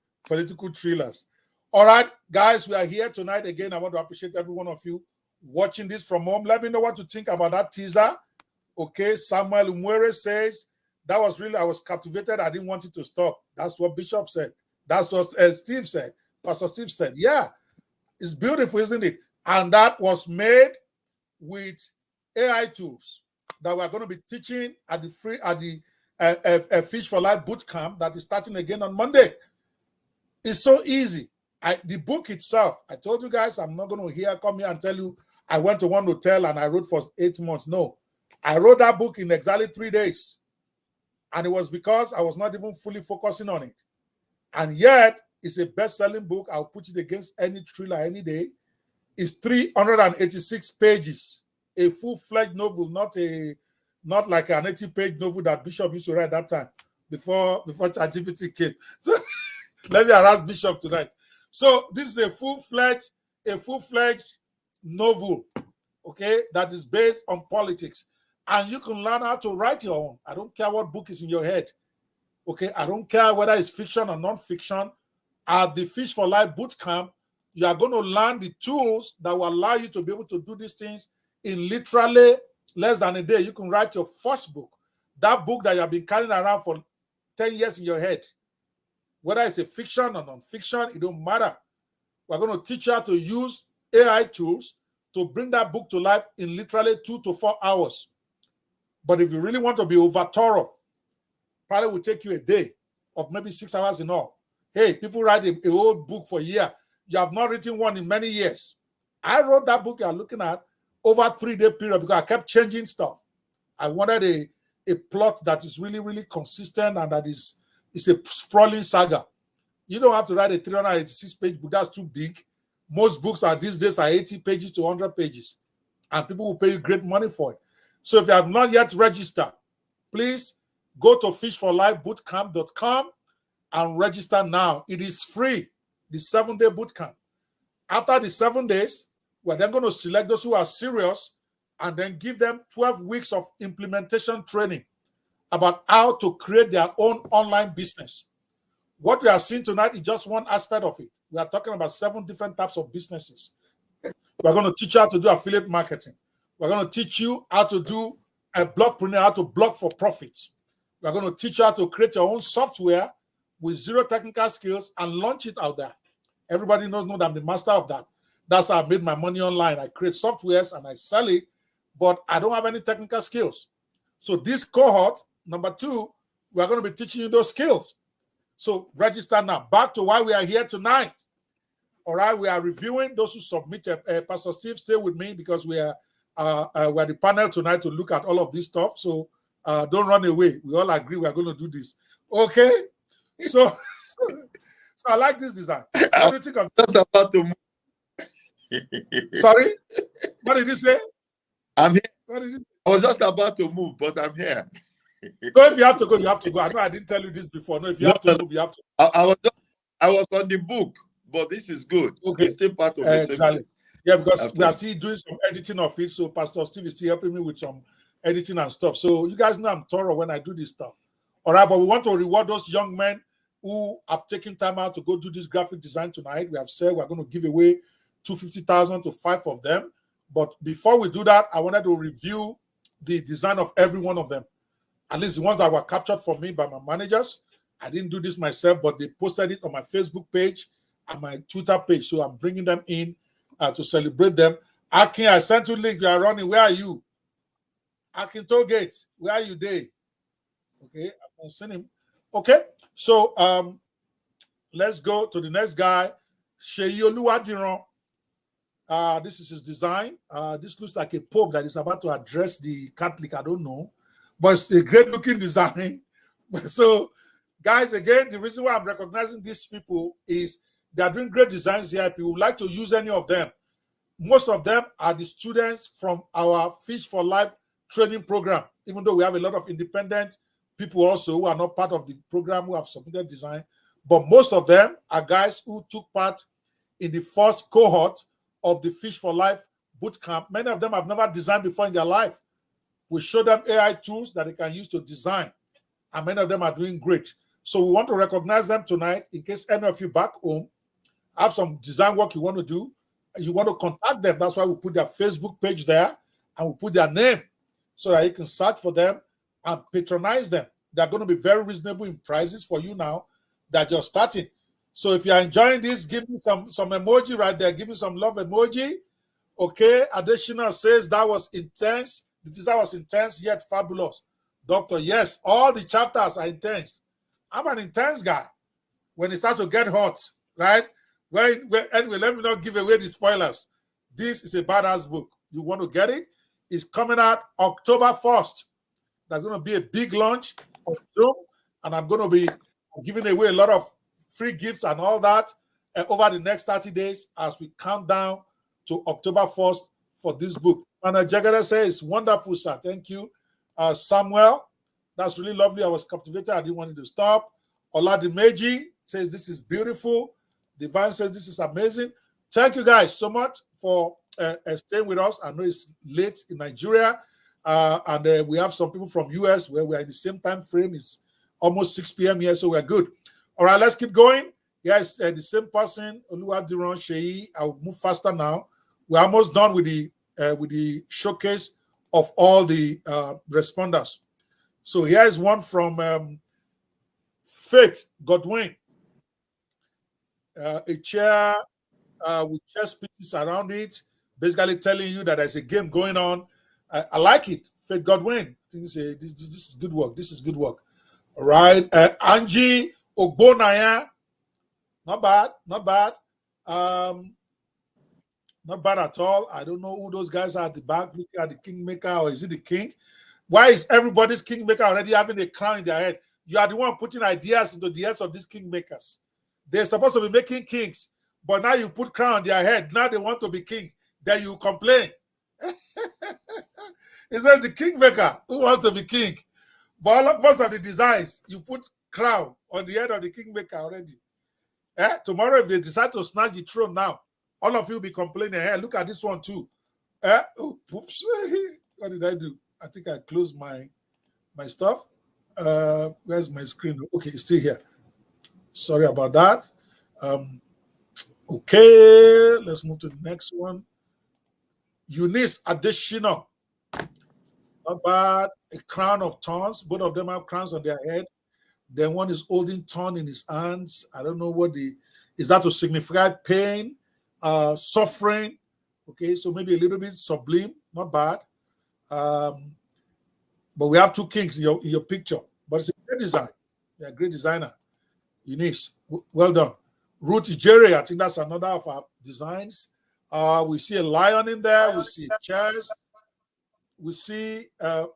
thrillers. All right, guys, we are here tonight again. I want to appreciate every one of you watching this from home. Let me know what you think about that teaser. Okay, Samuel Umwere says, that was really, I was captivated. I didn't want it to stop. That's what Bishop said. That's what Steve said. Pastor Steve said, yeah, it's beautiful, isn't it? And that was made with AI tools that we're going to be teaching at the Fish for Life bootcamp that is starting again on Monday. It's so easy. The book itself, I told you guys, I'm not going to come here and tell you I went to one hotel and I wrote for 8 months. No, I wrote that book in exactly 3 days. And it was because I was not even fully focusing on it. And yet, it's a best-selling book. I'll put it against any thriller any day. It's 386 pages. A full-fledged novel, not like an 80-page novel that Bishop used to write that time before ChatGPT came. So let me harass Bishop tonight. So this is a full-fledged novel, okay, that is based on politics. And you can learn how to write your own. I don't care what book is in your head. Okay, I don't care whether it's fiction or non-fiction. At the Fish for Life bootcamp, you are going to learn the tools that will allow you to be able to do these things in literally less than a day. You can write your first book, that book that you have been carrying around for 10 years in your head. Whether it's a fiction or non-fiction, it don't matter. We're going to teach you how to use AI tools to bring that book to life in literally 2 to 4 hours. But if you really want to be over thorough, probably will take you a day of maybe 6 hours in all. Hey, people write a whole book for a year. You have not written one in many years. I wrote that book you're looking at over 3-day period because I kept changing stuff. I wanted a plot that is really, really consistent and that is a sprawling saga. You don't have to write a 386-page book. That's too big. Most books are these days are 80 pages to 100 pages. And people will pay you great money for it. So if you have not yet registered, please go to fishforlifebootcamp.com and register now. It is free, the 7-day bootcamp. After the 7 days, we're then going to select those who are serious and then give them 12 weeks of implementation training about how to create their own online business. What we are seeing tonight is just one aspect of it. We are talking about 7 different types of businesses. We're going to teach you how to do affiliate marketing. We're going to teach you how to do a blogpreneur, how to blog for profits. We're going to teach you how to create your own software with 0 technical skills and launch it out there. Everybody knows that I'm the master of that. That's how I made my money online. I create softwares and I sell it, but I don't have any technical skills. So this cohort, number 2, we are going to be teaching you those skills. So register now. Back to why we are here tonight. All right, we are reviewing those who submitted. Pastor Steve, stay with me because we are the panel tonight to look at all of this stuff. So don't run away. We all agree we are going to do this. Okay? So I like this design. What do you think of just about to move. Sorry? What did you say? I'm here. What did you say? I was just about to move, but I'm here. No, if you have to go, you have to go. I know I didn't tell you this before. No, if you have to move, you have to. I was on the book, but this is good. Okay. It's still part of the exactly. Yeah, because we are still doing some editing of it. So Pastor Steve is still helping me with some editing and stuff. So you guys know I'm thorough when I do this stuff. All right, but we want to reward those young men who have taken time out to go do this graphic design tonight. We have said we're going to give away 250,000 to 5 of them. But before we do that, I wanted to review the design of every one of them. At least the ones that were captured for me by my managers. I didn't do this myself, but they posted it on my Facebook page and my Twitter page. So I'm bringing them in to celebrate them. Akin, I sent you a link. You are running. Where are you? Akin Tollgate, where are you there? Okay, I'm going to send him. Okay, so let's go to the next guy. Seyi Oluwadiran. This is his design. This looks like a pope that is about to address the Catholic. I don't know. But it's a great looking design. So, guys, again, the reason why I'm recognizing these people is they are doing great designs here. If you would like to use any of them, most of them are the students from our Fish for Life training program, even though we have a lot of independent people also who are not part of the program who have submitted design. But most of them are guys who took part in the first cohort of the Fish for Life bootcamp. Many of them have never designed before in their life. We show them AI tools that they can use to design, and many of them are doing great. So we want to recognize them tonight in case any of you back home have some design work you want to do, and you want to contact them. That's why we put their Facebook page there, and we put their name so that you can search for them and patronize them. They're going to be very reasonable in prices for you now that you're starting. So if you're enjoying this, give me some emoji right there. Give me some love emoji. Okay, Additional says that was intense. The design was intense yet fabulous. Doctor, yes, all the chapters are intense. I'm an intense guy when it starts to get hot, right? Anyway, let me not give away the spoilers. This is a badass book. You want to get it? It's coming out October 1st. There's going to be a big launch on Zoom, and I'm going to be giving away a lot of free gifts and all that over the next 30 days as we count down to October 1st for this book. And Jagada says, wonderful, sir. Thank you. Samuel, that's really lovely. I was captivated. I didn't want it to stop. Oladimeji says, this is beautiful. Divine says, this is amazing. Thank you guys so much for staying with us. I know it's late in Nigeria. And we have some people from US where we are in the same time frame. It's almost 6 p.m. here, so we're good. All right, let's keep going. Yes, the same person, Oluwadiran Seyi. I'll move faster now. We're almost done with the showcase of all the responders. So here is one from Faith Godwin. A chair with chess pieces around it, basically telling you that there's a game going on. I like it. Faith Godwin. I think this is good work. This is good work. All right. Angie Ogbonaya. Not bad. Not bad. Not bad at all. I don't know who those guys are at the back looking at the Kingmaker, or is it the king? Why is everybody's Kingmaker already having a crown in their head? You are the one putting ideas into the heads of these Kingmakers. They're supposed to be making kings, but now you put crown on their head. Now they want to be king. Then you complain. It says the Kingmaker who wants to be king. But most of the designs, you put crown on the head of the Kingmaker already. Tomorrow, if they decide to snatch the throne now, all of you will be complaining. Hey, look at this one too. Oh, oops. What did I do? I think I closed my stuff. Where's my screen? Okay, it's still here. Sorry about that. Okay, let's move to the next one. Eunice Adeshina. Not bad. A crown of thorns. Both of them have crowns on their head. Then one is holding thorn in his hands. I don't know what is that to signify pain, suffering. Okay, so maybe a little bit sublime. Not bad. But we have two kings in your picture. But it's a great design. You're a great designer. Eunice, well done. Ruth Ijere, I think that's another of our designs. We see a lion in there. We see chairs. We see, I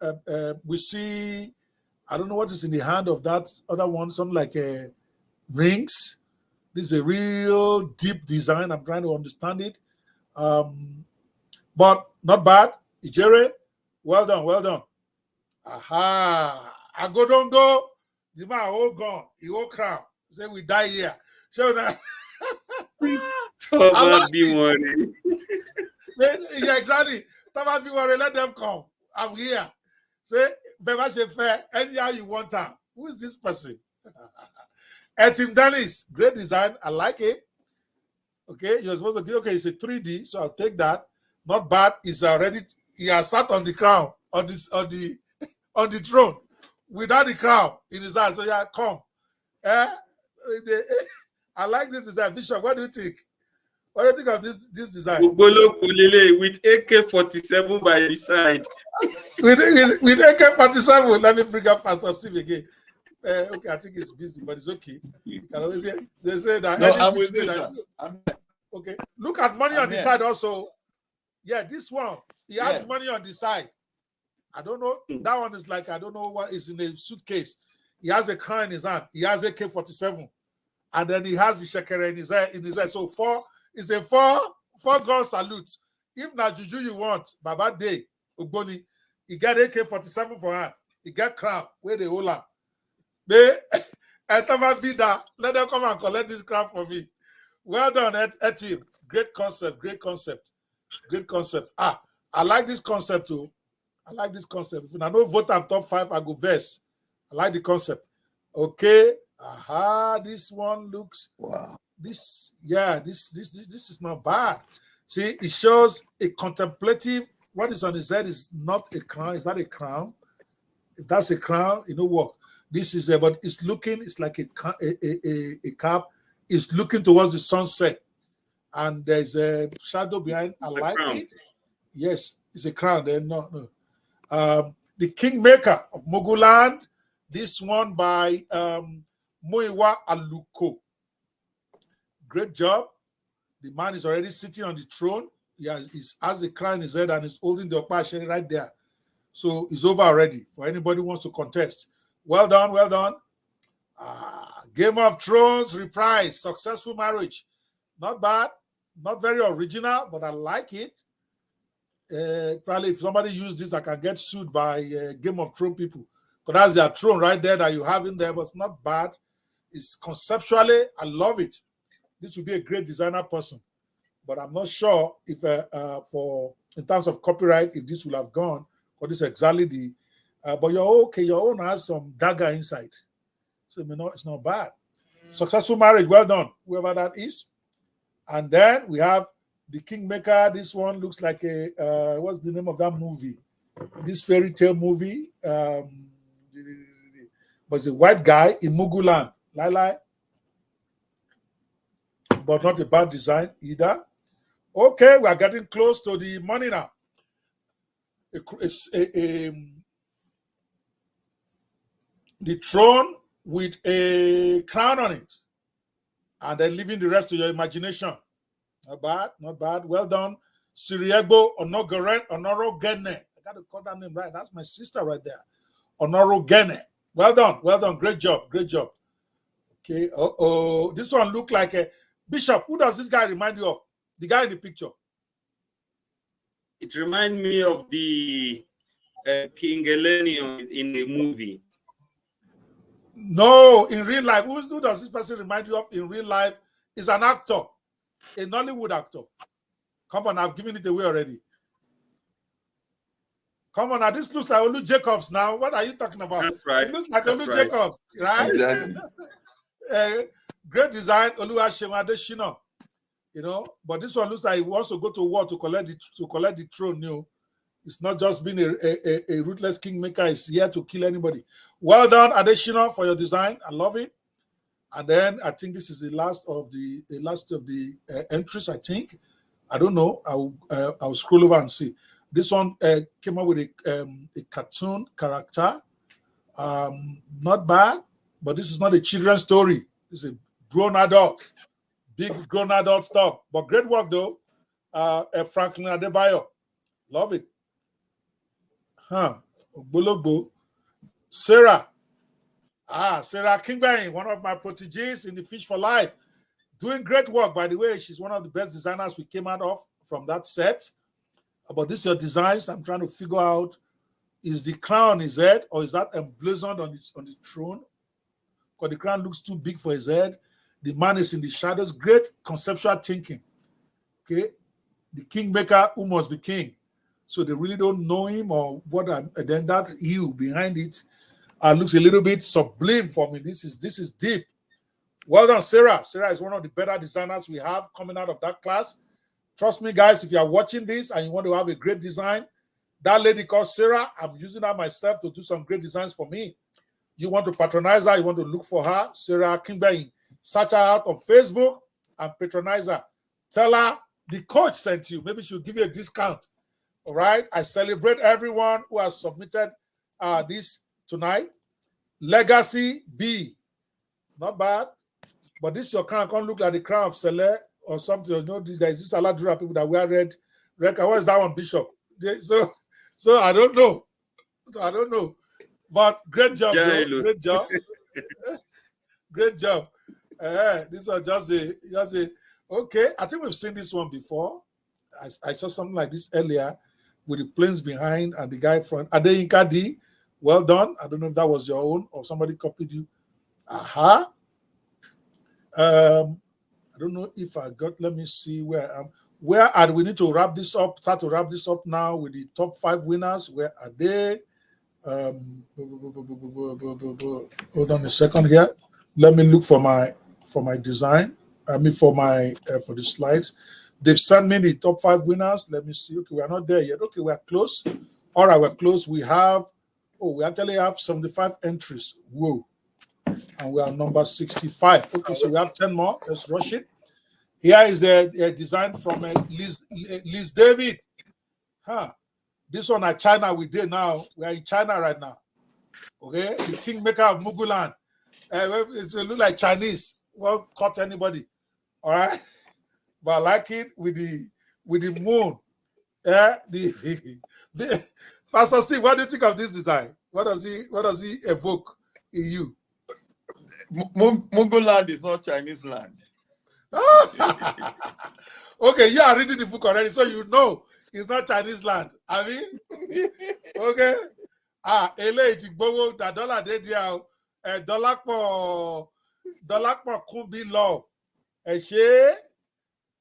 don't know what is in the hand of that other one, something like rings. This is a real deep design. I'm trying to understand it. But not bad. Ijere, well done, well done. Aha. I go, don't go. The man all gone. He all crown. Say we die here. So now, yeah, exactly. Be worried, let them come. I'm here. Say, Beva Shefe, anyhow you want time. Who is this person? Etim Dennis, great design. I like it. Okay, you're supposed to be okay. It's a 3D, so I'll take that. Not bad. He's already. He has sat on the crown on the throne without the crown in his hand. So yeah, come. I like this design. Bishop, what do you think? What do you think of this design? With AK-47 by the side. with AK-47, let me bring up Pastor Steve again. Okay, I think it's busy, but it's okay. You can always hear. They say that. No, I'm with you. Okay, look at money on the side also. Yeah, this one. He has money on the side. I don't know. That one is like, I don't know what is in the suitcase. He has a crown in his hand. He has AK-47. And then he has the shekere in his head. So it's a four gun salute. If not juju you want, Baba Day, Ugboni, he get AK-47 for her. He get crown where they hold her. They let them come and collect this crown for me. Well done, Etim. Great concept, great concept. Great concept. I like this concept too. I like this concept. If I know vote on top 5, I go verse. I like the concept. Okay. Aha, this one looks this is not bad. See, it shows a contemplative. What is on his head is not a crown. Is that a crown? If that's a crown, you know what? This is but it's looking, it's like a cap. It's looking towards the sunset. And there's a shadow behind. I like it. Yes, it's a crown. Then no. The Kingmaker of Muguland. This one by Muiwa Aluko. Great job. The man is already sitting on the throne. He has a crown in his head and is holding the Okpa right there. So it's over already for anybody who wants to contest. Well done, well done. Game of Thrones reprise, successful marriage. Not bad, not very original, but I like it. Probably if somebody used this, I can get sued by Game of Thrones people. Because that's their throne right there that you have in there, but it's not bad. It's conceptually, I love it. This would be a great designer person. But I'm not sure if in terms of copyright, if this will have gone, or this is exactly the but your own has some dagger inside. So it's not bad. Successful marriage, well done, whoever that is. And then we have the Kingmaker. This one looks like a what's the name of that movie? This fairy tale movie. But it's a white guy in Muguland. Lai. But not a bad design either. Okay, we are getting close to the money now. The throne with a crown on it, and then leaving the rest to your imagination. Not bad, not bad. Well done. Siriego Onoro Gene. I got to call that name right. That's my sister right there. Onoro Gene. Well done, well done. Great job, great job. Okay. This one look like a Bishop. Who does this guy remind you of? The guy in the picture. It reminds me of the King Elenio in the movie. No, in real life, who does this person remind you of in real life? Is an actor, a Nollywood actor. Come on, I've given it away already. Come on, now this looks like Olu Jacobs now. What are you talking about? That's right. It looks like That's Olu right. Jacobs, right? Exactly. Great design, Oluwaseun Adesina. You know, but this one looks like he wants to go to war to collect the throne. You know, it's not just being a ruthless kingmaker. It's here to kill anybody. Well done, Adesina, for your design. I love it. And then I think this is the last of the entries. I think I don't know. I'll scroll over and see. This one came up with a cartoon character. Not bad, but this is not a children's story. It's a grown adult, big grown adult stuff. But great work though, Franklin Adebayo. Love it. Bolobo. Sarah. Sarah Kignmaker, one of my proteges in the Fish for Life. Doing great work, by the way. She's one of the best designers we came out of from that set. But this is your designs. I'm trying to figure out, is the crown his head or is that emblazoned on the throne? Because the crown looks too big for his head. The man is in the shadows. Great conceptual thinking. Okay. The kingmaker who must be king. So they really don't know him or what, and then that hue behind it looks a little bit sublime for me. This is deep. Well done, Sarah. Sarah is one of the better designers we have coming out of that class. Trust me, guys, if you are watching this and you want to have a great design, that lady called Sarah, I'm using her myself to do some great designs for me. You want to patronize her, you want to look for her, Sarah Kignmaker. Search her out on Facebook and patronize her. Tell her the coach sent you. Maybe she'll give you a discount. All right? I celebrate everyone who has submitted this tonight. Legacy B. Not bad. But this your crown can't look like the crown of Sele or something. You know, there's this Aladura people that wear red. What is that one, Bishop? So I don't know. But great job, though. Great job. Great job. This was just a okay. I think we've seen this one before. I saw something like this earlier with the planes behind and the guy front. Adeyinka D. Well done. I don't know if that was your own or somebody copied you. I don't know if I got, let me see where I am. Where are we need to wrap this up, start to wrap this up now with the top 5 winners. Where are they? Hold on a second here. Let me look for my design. For the slides. They've sent me the top 5 winners. Let me see. Okay, we are not there yet. Okay, we are close. All right, we're close. We actually have 75 entries. Whoa. And we are number 65. Okay, so we have 10 more. Let's rush it. Here is a design from Liz David. This one at China we did now. We are in China right now. Okay, the Kingmaker of Muguland. It look like Chinese. Won't cut anybody. All right, but I like it with the moon. Pastor Steve, what do you think of this design? What does he evoke in you? Muguland is not Chinese land. Okay, you are reading the book already, so you know it's not Chinese land. I mean, okay. Ele ti gbowo da dollar dey there. Dollar for kumbi love.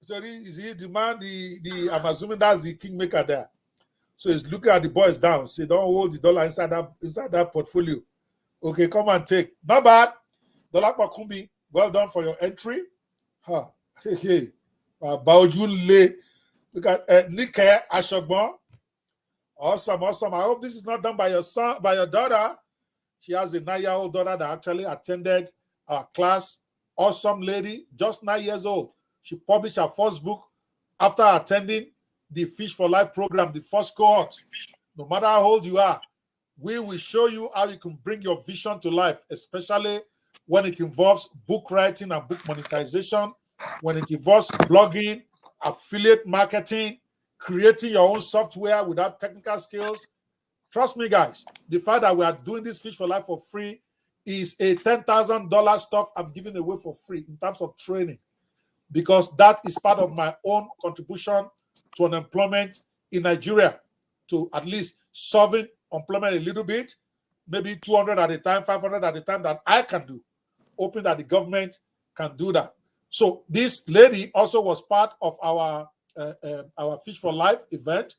Sorry, is he the man? I'm assuming that's the kingmaker there. So he's looking at the boys down. Say, don't hold the dollar inside that portfolio. Okay, come and take. Not bad. Dollar for kumbi. Well done for your entry. Hey. Baojule. Look at Nike Ashogbon. Awesome. I hope this is not done by your son, by your daughter. She has a 9-year-old daughter that actually attended our class. Awesome lady, just 9 years old. She published her first book after attending the Fish for Life program, the first cohort. No matter how old you are, we will show you how you can bring your vision to life, especially when it involves book writing and book monetization, when it involves blogging, affiliate marketing, creating your own software without technical skills. Trust me, guys, the fact that we are doing this Fish for Life for free is a $10,000 stock I'm giving away for free in terms of training, because that is part of my own contribution to unemployment in Nigeria, to at least solving employment a little bit, maybe 200 at a time, 500 at a time, that I can do, hoping that the government can do that. So this lady also was part of our Fish for Life event.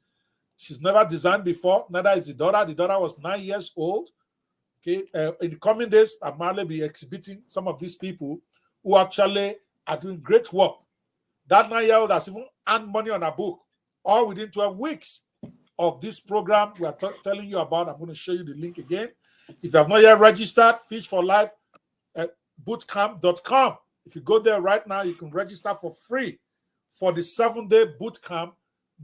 She's never designed before, neither is the daughter. The daughter was 9 years old. Okay, in the coming days, I'll probably be exhibiting some of these people who actually are doing great work. That 9-year-old has even earned money on a book, all within 12 weeks of this program we are telling you about. I'm going to show you the link again. If you have not yet registered, Fish for Life bootcamp.com. If you go there right now, you can register for free for the 7-day bootcamp.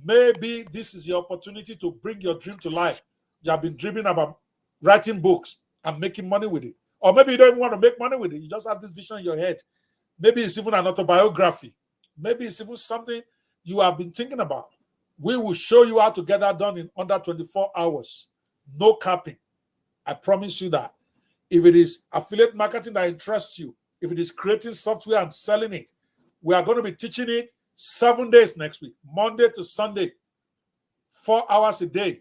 Maybe this is your opportunity to bring your dream to life. You have been dreaming about writing books and making money with it. Or maybe you don't even want to make money with it. You just have this vision in your head. Maybe it's even an autobiography. Maybe it's even something you have been thinking about. We will show you how to get that done in under 24 hours. No capping. I promise you that. If it is affiliate marketing that interests you, if it is creating software and selling it, we are going to be teaching it 7 days next week, Monday to Sunday, 4 hours a day.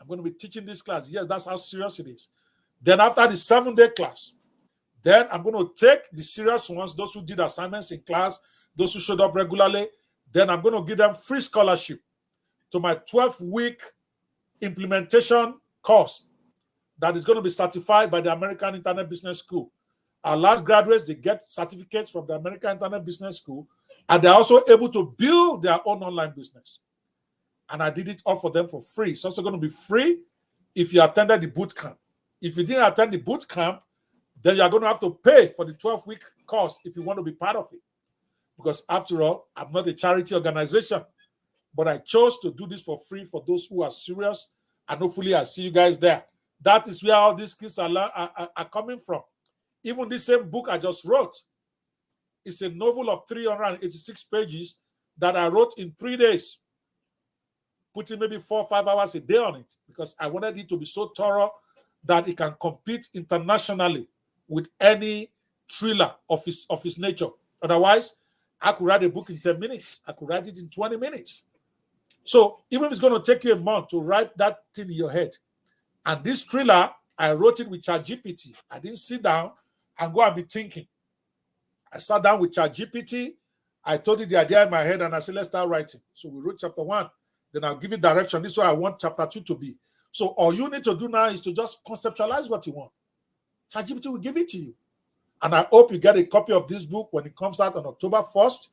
I'm going to be teaching this class. Yes, that's how serious it is. Then after the 7-day class, then I'm going to take the serious ones, those who did assignments in class, those who showed up regularly. Then I'm going to give them free scholarship to my 12-week implementation course that is going to be certified by the American Internet Business School. Our last graduates, they get certificates from the American Internet Business School, and they're also able to build their own online business. And I did it all for them for free. It's also going to be free if you attended the boot camp. If you didn't attend the boot camp, then you're going to have to pay for the 12-week course if you want to be part of it. Because after all, I'm not a charity organization, but I chose to do this for free for those who are serious, and hopefully I see you guys there. That is where all these skills are coming from. Even this same book I just wrote, it's a novel of 386 pages that I wrote in 3 days, putting maybe 4 or 5 hours a day on it, because I wanted it to be so thorough that it can compete internationally with any thriller of its nature. Otherwise, I could write a book in 10 minutes. I could write it in 20 minutes. So even if it's going to take you a month to write that thing in your head, and this thriller, I wrote it with ChatGPT. I didn't sit down and go and be thinking. I sat down with ChatGPT. I told it the idea in my head, and I said, let's start writing. So we wrote chapter 1. Then I'll give it direction. This is what I want chapter 2 to be. So all you need to do now is to just conceptualize what you want. ChatGPT will give it to you. And I hope you get a copy of this book when it comes out on October 1st.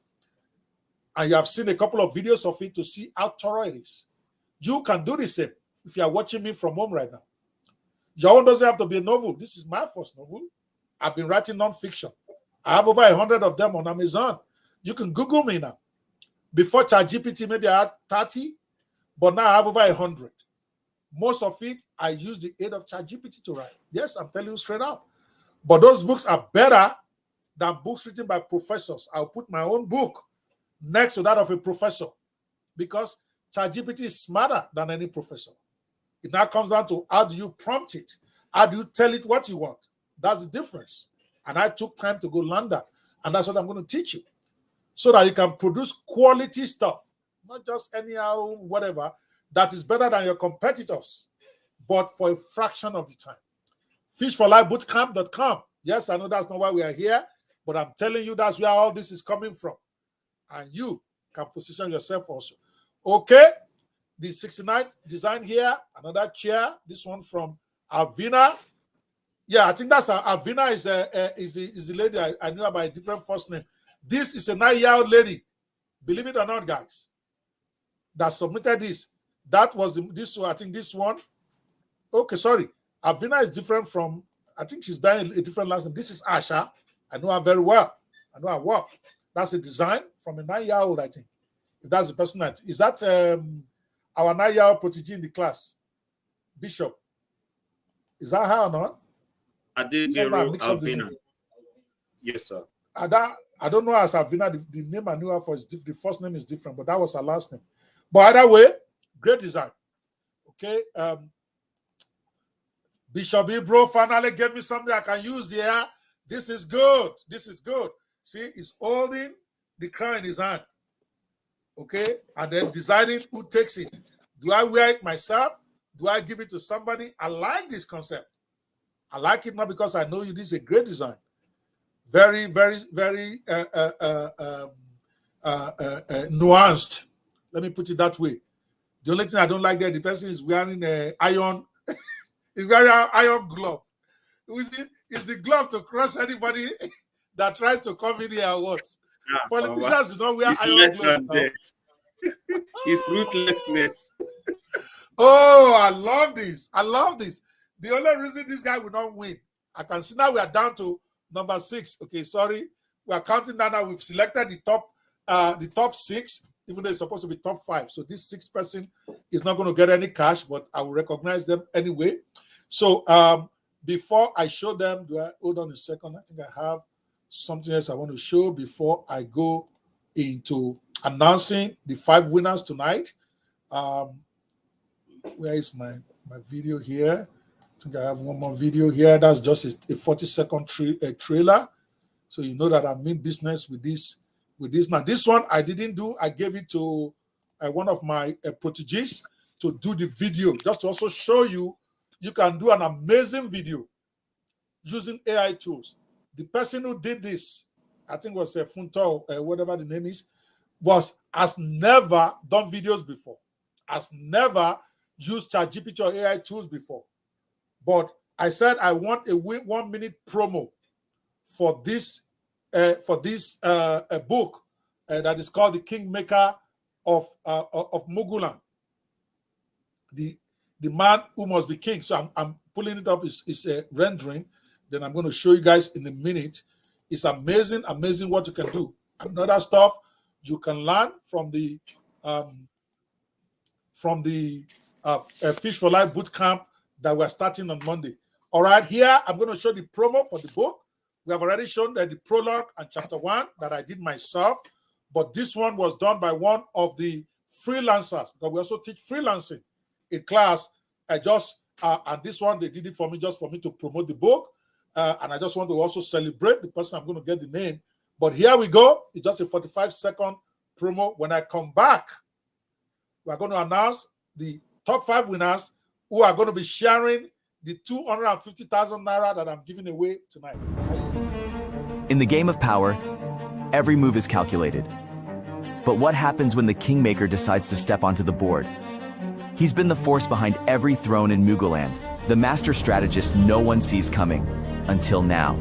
And you have seen a couple of videos of it to see how thorough it is. You can do the same if you are watching me from home right now. Your own doesn't have to be a novel. This is my first novel. I've been writing non-fiction. I have over 100 of them on Amazon. You can Google me now. Before ChatGPT, maybe I had 30, but now I have over 100. Most of it, I use the aid of ChatGPT to write. Yes, I'm telling you straight out. But those books are better than books written by professors. I'll put my own book next to that of a professor, because ChatGPT is smarter than any professor. It now comes down to how do you prompt it? How do you tell it what you want? That's the difference. And I took time to go learn that. And that's what I'm going to teach you, so that you can produce quality stuff, not just anyhow, whatever, that is better than your competitors, but for a fraction of the time. Fishforlifebootcamp.com. Yes, I know that's not why we are here, but I'm telling you that's where all this is coming from. And you can position yourself also. Okay, the 69th design here, another chair, this one from Avina. Yeah, I think that's Avina is the lady. I knew her by a different first name. This is a 9-year-old lady, believe it or not, guys, that submitted this. That was this one. I think this one. Okay, sorry. Avina is different from, I think she's bearing a different last name. This is Asha. I know her very well. I know her work. That's a design from a 9-year-old, I think. If that's the person that is that our 9-year-old protege in the class, Bishop. Is that her or not? Adediru Alvina. Yes, sir. Ada I don't know as Avina, the name I knew her for is the first name is different, but that was her last name. But either way, great design. Okay. Bishop Ibro finally gave me something I can use here. This is good. This is good. See, he's holding the crown in his hand. Okay. And then deciding who takes it. Do I wear it myself? Do I give it to somebody? I like this concept. I like it not because I know you. This is a great design. Very, very, very nuanced. Let me put it that way. The only thing I don't like there, the person is wearing an iron. He's wearing an iron glove. It's the glove to crush anybody that tries to come in here. What? Politicians do not wear iron gloves. His ruthlessness. Oh, I love this. I love this. The only reason this guy will not win, I can see now we are down to number 6. Okay, sorry. We are counting down now. We've selected the top 6, even though it's supposed to be top 5. So this 6th person is not going to get any cash, but I will recognize them anyway. So before I show them, hold on a second. I think I have something else I want to show before I go into announcing the 5 winners tonight. Where is my video here? I think I have one more video here. That's just a 40-second trailer. So you know that I mean business with this. Now, this one I didn't do. I gave it to one of my proteges to do the video, just to also show you can do an amazing video using AI tools. The person who did this, I think was Funto, whatever the name is, has never done videos before, has never used ChatGPT or AI tools before. But I said I want a 1-minute promo for this book that is called the Kingmaker of Muguland, the man who must be king. So I'm pulling it up. It's a rendering. Then I'm going to show you guys in a minute. It's amazing what you can do. Another stuff you can learn from the Fish for Life bootcamp that we're starting on Monday. All right, here I'm going to show the promo for the book. We have already shown that the prologue and chapter 1 that I did myself, but this one was done by one of the freelancers, because we also teach freelancing in class. And this one they did it for me, just for me to promote the book. And I just want to also celebrate the person. I'm going to get the name. But here we go. It's just a 45-second promo. When I come back, we're going to announce the top 5 winners who are going to be sharing the 250,000 naira that I'm giving away tonight. In the game of power, every move is calculated. But what happens when the Kingmaker decides to step onto the board? He's been the force behind every throne in Muguland, the master strategist no one sees coming, until now.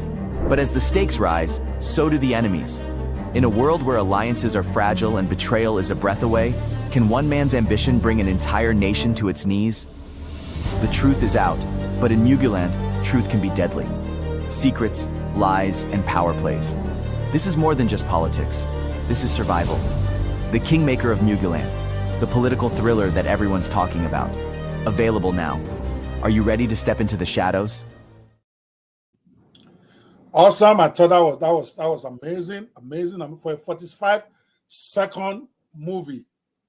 But as the stakes rise, so do the enemies. In a world where alliances are fragile and betrayal is a breath away, can one man's ambition bring an entire nation to its knees? The truth is out, but in Muguland, truth can be deadly. Secrets, lies, and power plays. This is more than just politics. This is survival. The Kingmaker of Muguland, the political thriller that everyone's talking about. Available now. Are you ready to step into the shadows? Awesome. I thought that was amazing. I mean, for a 45-second movie.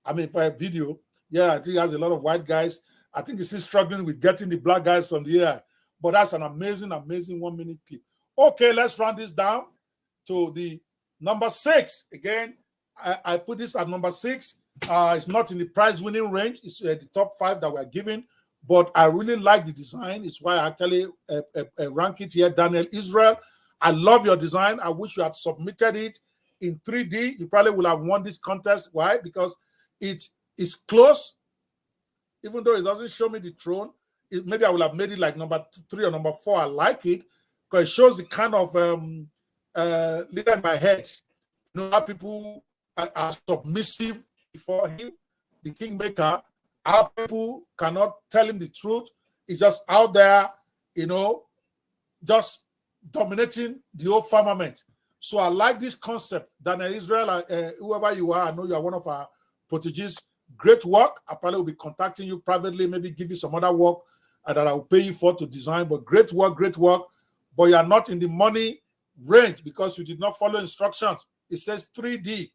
I mean, for a video. Yeah, I think he has a lot of white guys. I think he's still struggling with getting the black guys from the air. But that's an amazing 1-minute clip. Okay, let's run this down to the number 6. Again, I put this at number 6. It's not in the prize-winning range. It's the top 5 that we're giving. But I really like the design. It's why I actually rank it here. Daniel Israel, I love your design. I wish you had submitted it in 3D. You probably would have won this contest. Why? Because it is close. Even though it doesn't show me the throne, maybe I would have made it like number 3 or number 4. I like it because it shows the kind of leader in my head. You know how people are submissive before him, the Kingmaker. How people cannot tell him the truth. He's just out there, just dominating the whole firmament. So I like this concept. Daniel Israel, whoever you are, I know you are one of our proteges. Great work. I probably will be contacting you privately, maybe give you some other work that I will pay you for to design. But great work. But you are not in the money range because you did not follow instructions. It says 3D.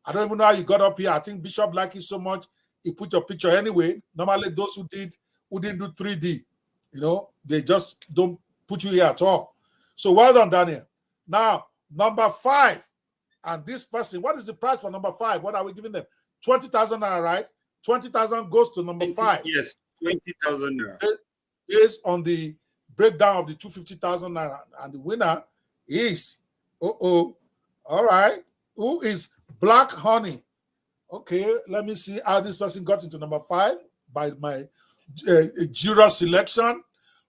I don't even know how you got up here. I think Bishop liked it so much, he put your picture anyway. Normally, those who didn't do 3D, they just don't put you here at all. So well done, Daniel. Now, number 5. And this person, what is the price for number 5? What are we giving them? 20,000 naira, right? 20,000 goes to number 5. Yes, 20,000 naira. Based on the breakdown of the 250,000 naira. And the winner is, all right. Who is Black Honey? Okay, let me see how this person got into number 5 by my juror selection.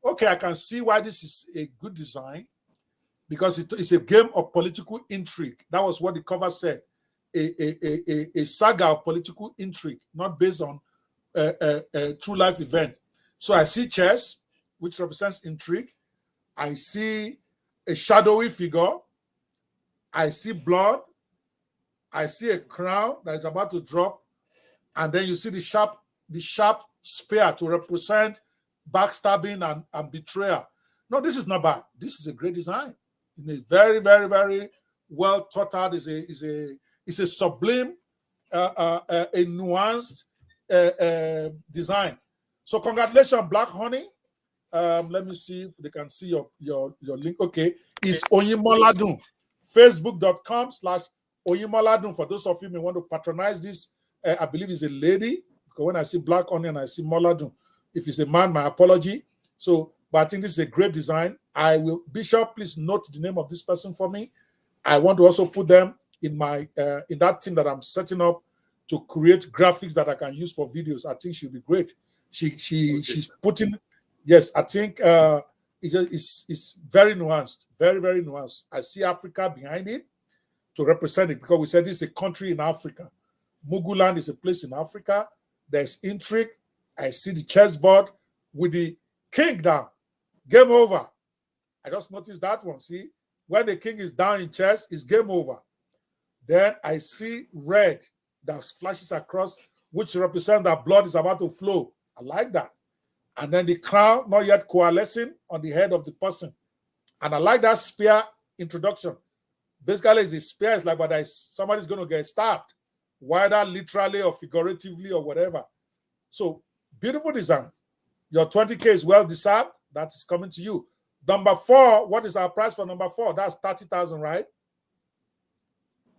Okay, I can see why this is a good design because it's a game of political intrigue. That was what the cover said. A saga of political intrigue, not based on a true life event. So I see chess, which represents intrigue. I see a shadowy figure. I see blood. I see a crown that is about to drop. And then you see the sharp spear to represent backstabbing and betrayal. No, this is not bad. This is a great design. It's very, very, very well thought out. It's a sublime, a nuanced design. So congratulations, Black Honey. Let me see if they can see your link. Okay, it's Oyimoladun. Facebook.com/Oyimoladun. For those of you who may want to patronize this, I believe it's a lady. Because when I see Black Onion, I see Moladun. If it's a man, my apology. So, but I think this is a great design. I will, Bishop, please note the name of this person for me. I want to also put them in my in that team that I'm setting up to create graphics that I can use for videos. I think she'll be great. She's putting, yes, I think it's very nuanced, very, very nuanced. I see Africa behind it to represent it because we said this is a country in Africa. Muguland is a place in Africa. There's intrigue. I see the chessboard with the king down. Game over. I just noticed that one. See, when the king is down in chess, it's game over. Then I see red that flashes across, which represents that blood is about to flow. I like that. And then the crown, not yet coalescing on the head of the person. And I like that spear introduction. Basically, the spear is like, but somebody's going to get stabbed, whether literally or figuratively or whatever. So, beautiful design. Your 20K is well deserved. That is coming to you. Number 4, what is our price for number 4? That's 30,000, right?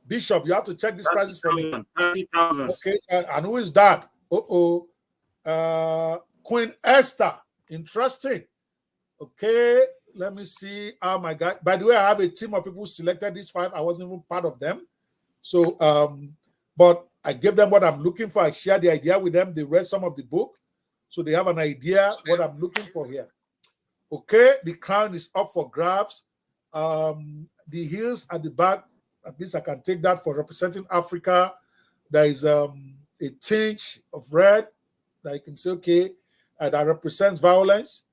Bishop, you have to check these prices for me. 30,000. Okay, and who is that? Queen Esther. Interesting. Okay, let me see. Oh my God. By the way, I have a team of people who selected these 5. I wasn't even part of them. So, but I gave them what I'm looking for. I shared the idea with them. They read some of the book. So they have an idea what I'm looking for here. Okay, the crown is up for grabs. The heels at the back, at least I can take that for representing Africa. There is a tinge of red that you can say, okay, that represents violence.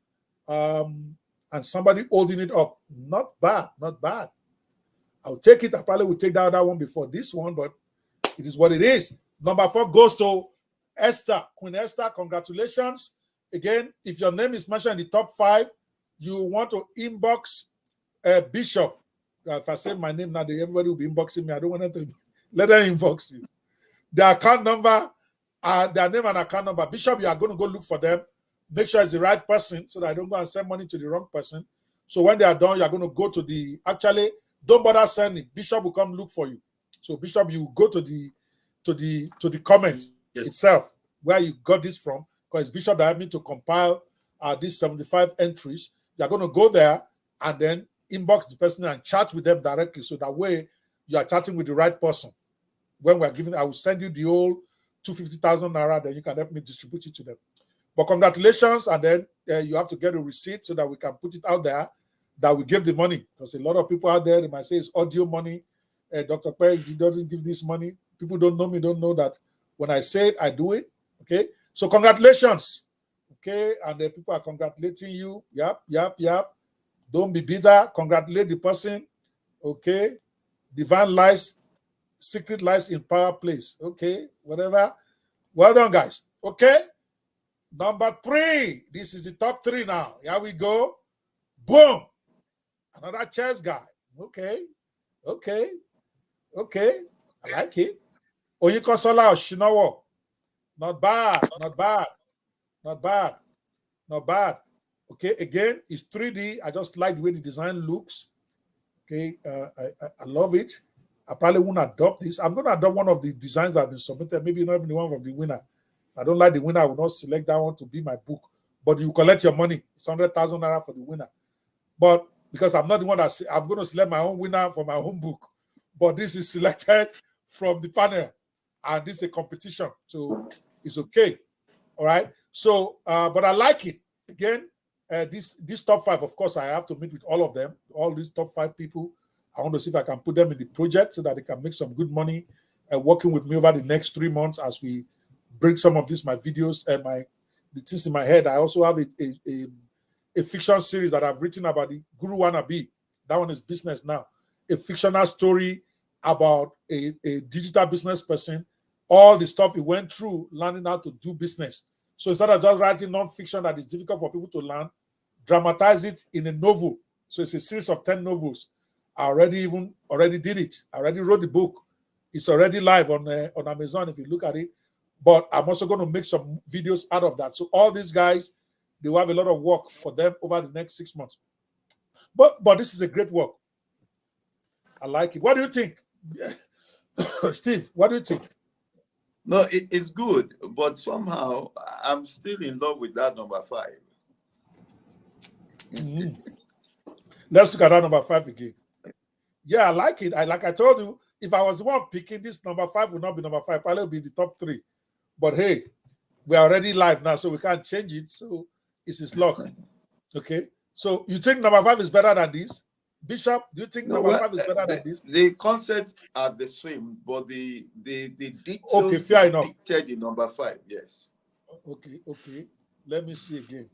And somebody holding it up. Not bad, not bad. I'll take it. I probably will take that other one before this one, but it is what it is. Number 4 goes to Esther. Queen Esther, congratulations. Again, if your name is mentioned in the top 5, you want to inbox Bishop. If I say my name now, everybody will be inboxing me. I don't want them to let them inbox you. The account number, their name and account number. Bishop, you are going to go look for them. Make sure it's the right person so that I don't go and send money to the wrong person. So when they are done, you are going to go to the, actually, don't bother sending. Bishop will come look for you. So Bishop, you go to the comments itself where you got this from, because Bishop that helped me to compile these 75 entries. You're going to go there and then inbox the person and chat with them directly. So that way you are chatting with the right person. When we're giving, I will send you the whole 250,000 naira, then you can help me distribute it to them. But congratulations, and then you have to get a receipt so that we can put it out there that we give the money. Because a lot of people out there, they might say it's audio money. Dr. Pei, he doesn't give this money. People don't know me, don't know that when I say it, I do it. Okay, so congratulations. Okay, and the people are congratulating you. Yep. Don't be bitter. Congratulate the person. Okay, divine lies, secret lies in power place. Okay, whatever. Well done, guys. Okay, number 3. This is the top 3 now. Here we go. Boom. Another chess guy. Okay. Okay. Okay. I like it. Oyinkansola Oshinawo. Not bad. Not bad. Not bad. Not bad. Okay. Again, it's 3D. I just like the way the design looks. Okay. I love it. I probably won't adopt this. I'm going to adopt one of the designs that have been submitted. Maybe not even the one of the winner. I don't like the winner. I will not select that one to be my book. But you collect your money. It's 100,000 naira for the winner. But because I'm not the one that I'm going to select my own winner for my own book. But this is selected from the panel. And this is a competition. So it's okay. All right. So, but I like it. Again, this top 5, of course, I have to meet with all of them. All these top 5 people. I want to see if I can put them in the project so that they can make some good money working with me over the next 3 months as we bring some of these, my videos and the things in my head. I also have a fiction series that I've written about the Guru Wannabe. That one is business now. A fictional story about a digital business person, all the stuff he went through learning how to do business. So instead of just writing non-fiction that is difficult for people to learn, dramatize it in a novel. So it's a series of 10 novels. I already did it. I already wrote the book. It's already live on Amazon if you look at it. But I'm also going to make some videos out of that. So all these guys, they will have a lot of work for them over the next 6 months. But this is a great work. I like it. What do you think? Steve, what do you think? No, it's good, but somehow I'm still in love with that number 5. Let's look at that number 5 again. Yeah, I like it. Like I told you, if I was the one picking, this number 5 would not be number 5. Probably would be in the top 3. But hey, we are already live now, so we can't change it. So it's his luck. Okay. So you think number 5 is better than this? Bishop, do you think number 5 is better than this? The concepts are the same, but the details okay, fair enough. Dictated in number 5, yes. Okay. Let me see again.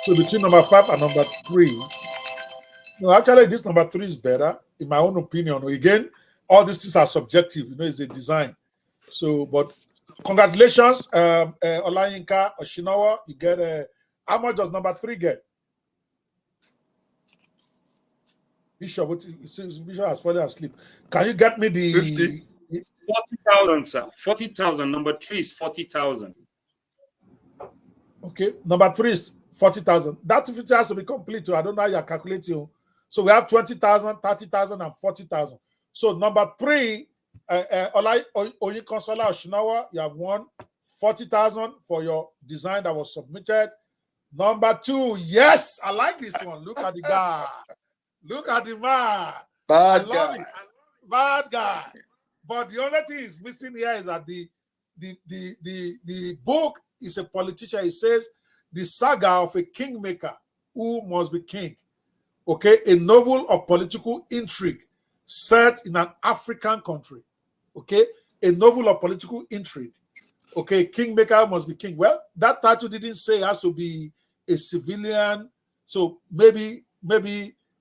So between number 5 and number 3. No, actually, this number 3 is better, in my own opinion. Again, all these things are subjective, it's a design. So, but congratulations, Olayinka Oshinawa. You get how much does number 3 get? Bishop, Bishop has fallen asleep. Can you get me the 50? 40,000, sir. 40,000. Number 3 is 40,000. Okay, number 3 is 40,000. That 50 has to be complete. I don't know how you're calculating. So we have 20,000, 30,000, and 40,000. So number 3, Oyinkansola Oshinawa, you have won 40,000 for your design that was submitted. Number 2, yes, I like this one. Look at the guy. Look at the man. Bad guy. Bad guy. But the only thing is missing here is that the book is a politician. It says the saga of a kingmaker who must be king. Okay, a novel of political intrigue set in an African country. Okay, a novel of political intrigue. Okay, Kingmaker must be king. Well, that title didn't say it has to be a civilian. So maybe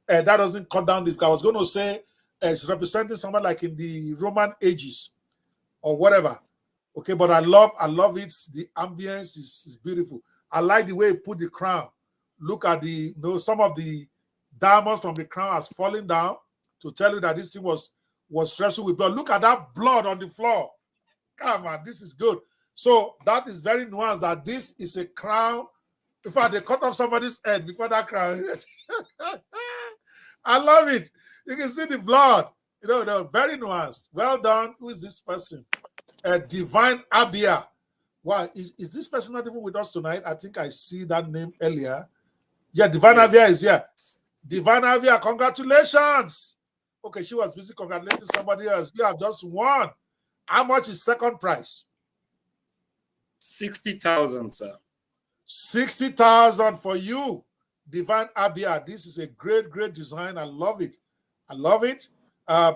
that doesn't cut down this. I was going to say it's representing someone like in the Roman ages or whatever. Okay, but I love it. The ambience is beautiful. I like the way he put the crown. Look at some of the diamonds from the crown has fallen down to tell you that this thing was wrestled with blood. Look at that blood on the floor. Come on, this is good. So that is very nuanced that this is a crown. In fact, they cut off somebody's head before that crown. I love it. You can see the blood. Very nuanced. Well done. Who is this person? Divine Abia. Why is this person not even with us tonight? I think I see that name earlier. Yeah, Divine Abia is here. Divine Abia, congratulations. Okay, she was busy congratulating somebody else. You have just won. How much is second prize? 60,000, sir. 60,000 for you, Divine Abia. This is a great design. I love it.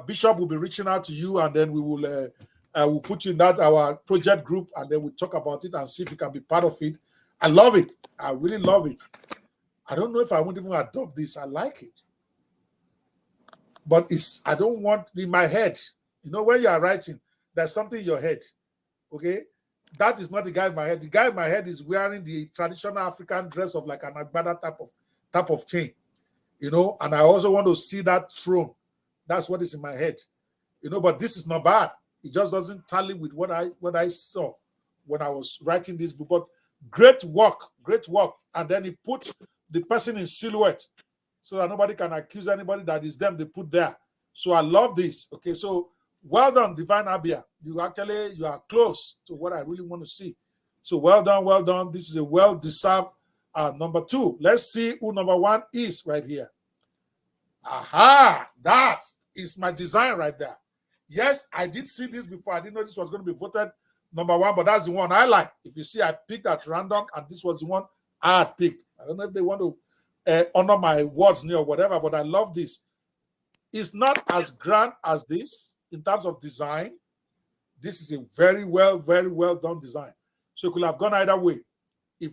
Bishop will be reaching out to you, and then we will we'll put you in our project group, and then we'll talk about it and see if you can be part of it. I love it. I really love it. I don't know if I won't even adopt this. I like it. But I don't want in my head. When you are writing, there's something in your head. Okay? That is not the guy in my head. The guy in my head is wearing the traditional African dress of like an agbada type of thing. you know, and I also want to see that throne. That's what is in my head, you know, but this is not bad. It just doesn't tally with what I saw when I was writing this book. But great work, great work. And then he put the person in silhouette so that nobody can accuse anybody that is them they put there. So I love this. Okay, so well done, Divine Abia. You are close to what I really want to see. So well done, well done. This is a well-deserved number 2. Let's see who number 1 is right here. Aha, that is my design right there. Yes, I did see this before. I didn't know this was going to be voted number 1, but that's the one I like. If you see, I picked at random, and this was the one I had picked. I don't know if they want to honor my words or whatever, but I love this. It's not as grand as this in terms of design. This is a very well done design. So it could have gone either way. It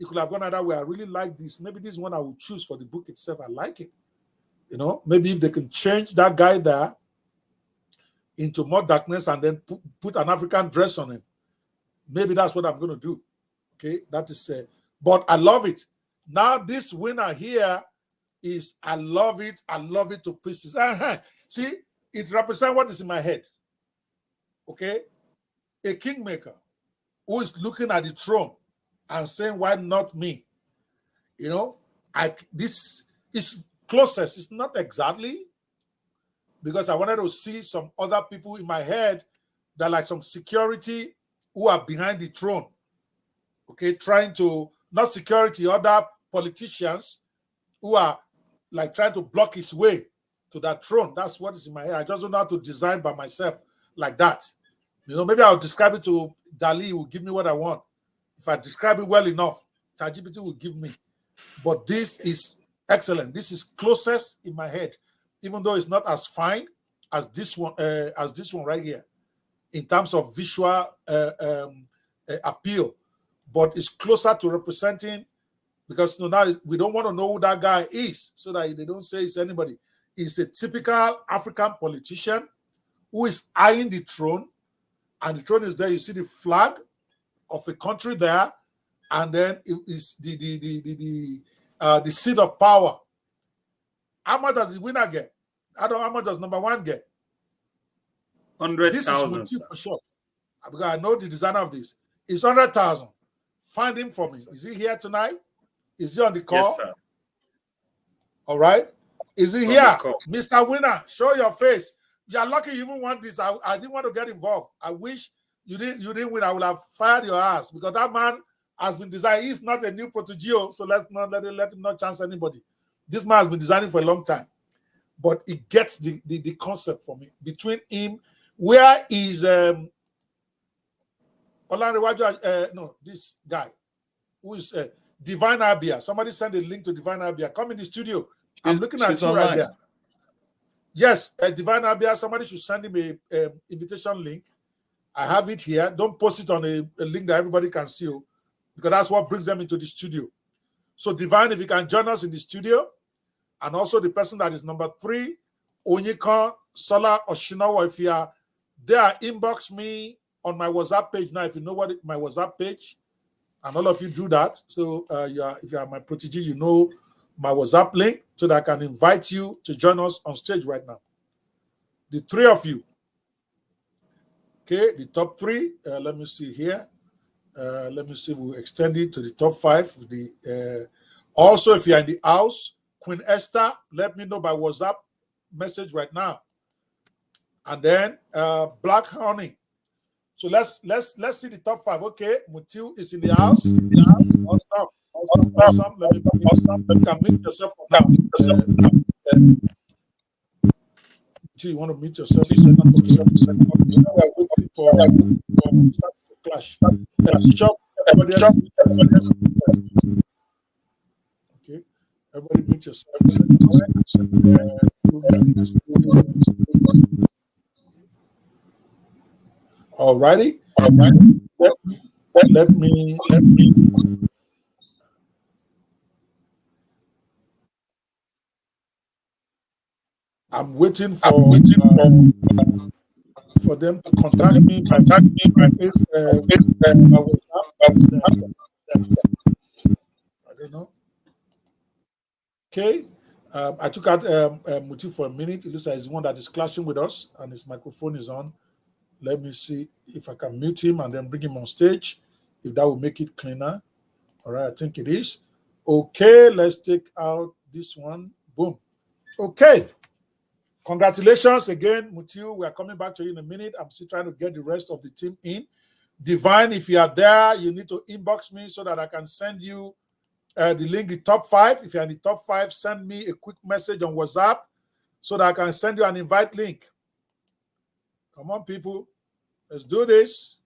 could have gone either way. I really like this. Maybe this one I would choose for the book itself. I like it. You know, maybe if they can change that guy there into more darkness and then put an African dress on him, maybe that's what I'm going to do. Okay, that is but I love it. Now this winner here is, I love it to pieces. See, it represents what is in my head. Okay, a kingmaker who is looking at the throne and saying, why not me? You know, this is closest. It's not exactly, because I wanted to see some other people in my head that like some security who are behind the throne. Okay, trying to, not security, other politicians who are like trying to block his way to that throne. That's what is in my head. I just don't know how to design by myself like that. You know, maybe I'll describe it to Dali, who will give me what I want. If I describe it well enough, ChatGPT will give me. But this is excellent. This is closest in my head, even though it's not as fine as this one right here in terms of visual appeal, but it's closer to representing, because now we don't want to know who that guy is, so that they don't say it's anybody. It's a typical African politician who is eyeing the throne, and the throne is there. You see the flag of a country there, and then it is the seat of power. How much does the winner get? I don't know how much does number 1 get. 100,000. This is motif for sure, because I know the designer of this. It's 100,000. Find him for me. Is he here tonight? Is he on the call? Yes, sir. All right. Is he here? Mr. Winner, show your face. You're lucky you even want this. I didn't want to get involved. I wish you didn't win. I would have fired your ass, because that man has been designing. He's not a new protégé, so let's not let him not chance anybody. This man has been designing for a long time, but he gets the concept for me. Between him, where is this guy who is Divine Abia? Somebody send a link to Divine Abia. Come in the studio. I'm looking at you right there. Yes, Divine Abia. Somebody should send him a invitation link. I have it here. Don't post it on a link that everybody can see, because that's what brings them into the studio. So Divine, if you can join us in the studio, and also the person that is number 3, Onyeka Sola Oshinawa, if you are there, inbox me on my WhatsApp page now. If you know what my WhatsApp page, and all of you do that. So if you are my protégé, you know my WhatsApp link, so that I can invite you to join us on stage right now. The 3 of you. Okay, the top 3. Let me see here. Let me see if we extend it to the top 5. Also, if you're in the house, Queen Esther, let me know by WhatsApp message right now. And then Black Honey. So let's see the top 5. Okay, Mutiu is in the house. Awesome. Let me you can meet yourself now. You want to meet yourself? Okay. We're waiting for start to clash. Everybody else. Okay, everybody meet yourself. Alrighty. Let me. I'm waiting for them to contact me. I don't know. Okay. I took out Muti for a minute. It looks like he's the one that is clashing with us, and his microphone is on. Let me see if I can mute him and then bring him on stage, if that will make it cleaner. All right, I think it is. Okay, let's take out this one. Boom. Okay. Congratulations again, Mutiu. We are coming back to you in a minute. I'm still trying to get the rest of the team in. Divine, if you are there, you need to inbox me so that I can send you the link, the top 5. If you're in the top 5, send me a quick message on WhatsApp so that I can send you an invite link. Come on, people. Let's do this.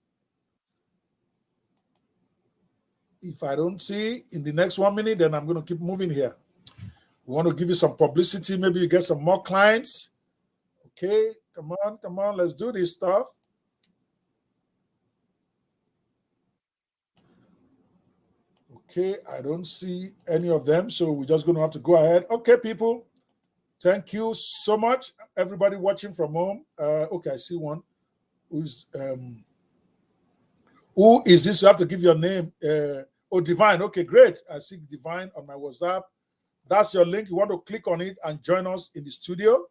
If I don't see in the next 1 minute, then I'm going to keep moving here. We want to give you some publicity. Maybe you get some more clients. Okay, come on. Let's do this stuff. Okay, I don't see any of them, so we're just going to have to go ahead. Okay, people. Thank you so much. Everybody watching from home. Okay, I see one. Who is this? You have to give your name. Oh, Divine. Okay, great. I see Divine on my WhatsApp. That's your link. You want to click on it and join us in the studio.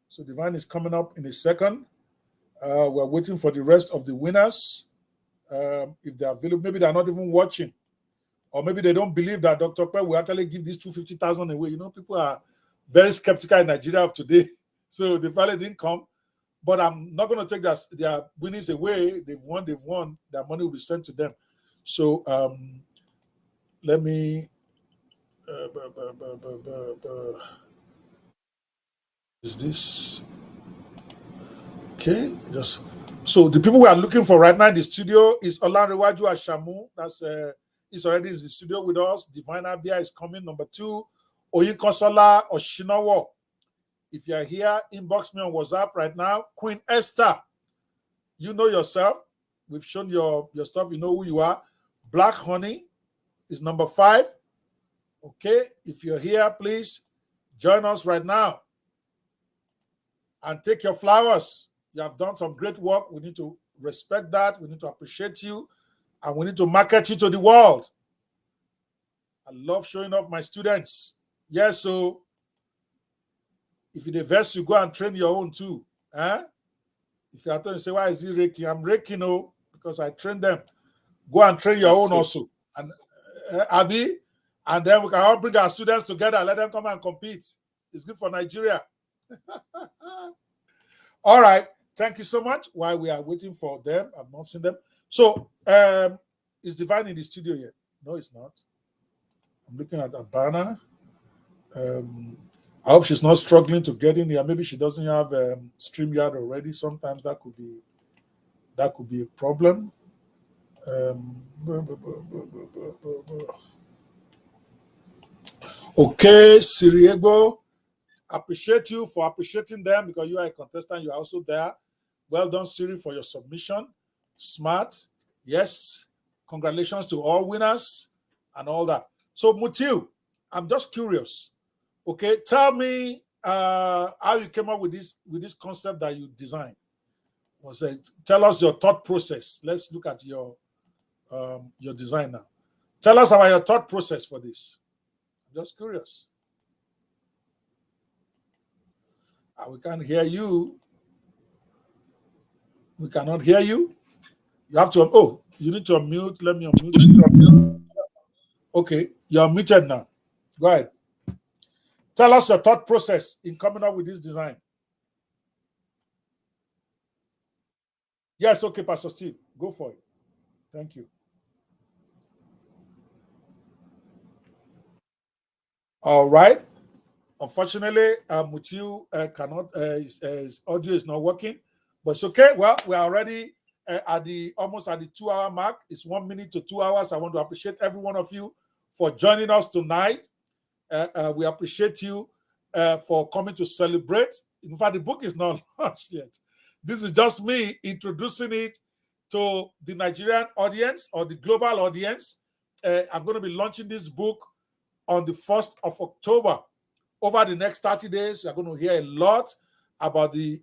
So Divine is coming up in a second. We're waiting for the rest of the winners. If they're available, maybe they're not even watching. Or maybe they don't believe that Dr. Kwe will actually give these 250,000 away. You know, people are very skeptical in Nigeria of today. So they probably didn't come. But I'm not going to take their winnings away. They've won. Their money will be sent to them. So let me... is this... Okay, just... So the people we are looking for right now in the studio is Olanrewaju Ashamu. That's he's already in the studio with us. Divine Abia is coming. Number 2, Oyinkansola Oshinawo. If you're here, inbox me on WhatsApp right now. Queen Esther, you know yourself. We've shown your stuff. You know who you are. Black Honey is number 5. Okay, if you're here, please join us right now and take your flowers. You have done some great work. We need to respect that. We need to appreciate you, and we need to market you to the world. I love showing off my students. Yes, so if you're the best, you go and train your own too. If you're to say, why is he raking? I'm raking, because I train them. Go and train your own also. And Abby, and then we can all bring our students together, let them come and compete. It's good for Nigeria. All right. Thank you so much. While we are waiting for them, I've not seen them. So, is Divine in the studio yet? No, it's not. I'm looking at a banner. I hope she's not struggling to get in here. Maybe she doesn't have StreamYard already. Sometimes that could be a problem. Okay, Siriego, appreciate you for appreciating them because you are a contestant. You are also there. Well done, Siri, for your submission. Smart. Yes. Congratulations to all winners and all that. So, Mutiu, I'm just curious. Okay, tell me how you came up with this concept that you designed. Tell us your thought process. Let's look at your design now. Tell us about your thought process for this. I'm just curious. We can't hear you. We cannot hear you. You have to. You need to unmute. Let me unmute. Okay, you're muted now. Go ahead. Tell us your thought process in coming up with this design. Yes, okay, Pastor Steve. Go for it. Thank you. All right. Unfortunately, Mutiu cannot, his audio is not working, but it's okay. Well, we are already almost at the 2-hour mark. It's 1 minute to 2 hours. I want to appreciate every one of you for joining us tonight. We appreciate you for coming to celebrate. In fact, the book is not launched yet. This is just me introducing it to the Nigerian audience or the global audience. I'm going to be launching this book on the 1st of October. Over the next 30 days, you're going to hear a lot about the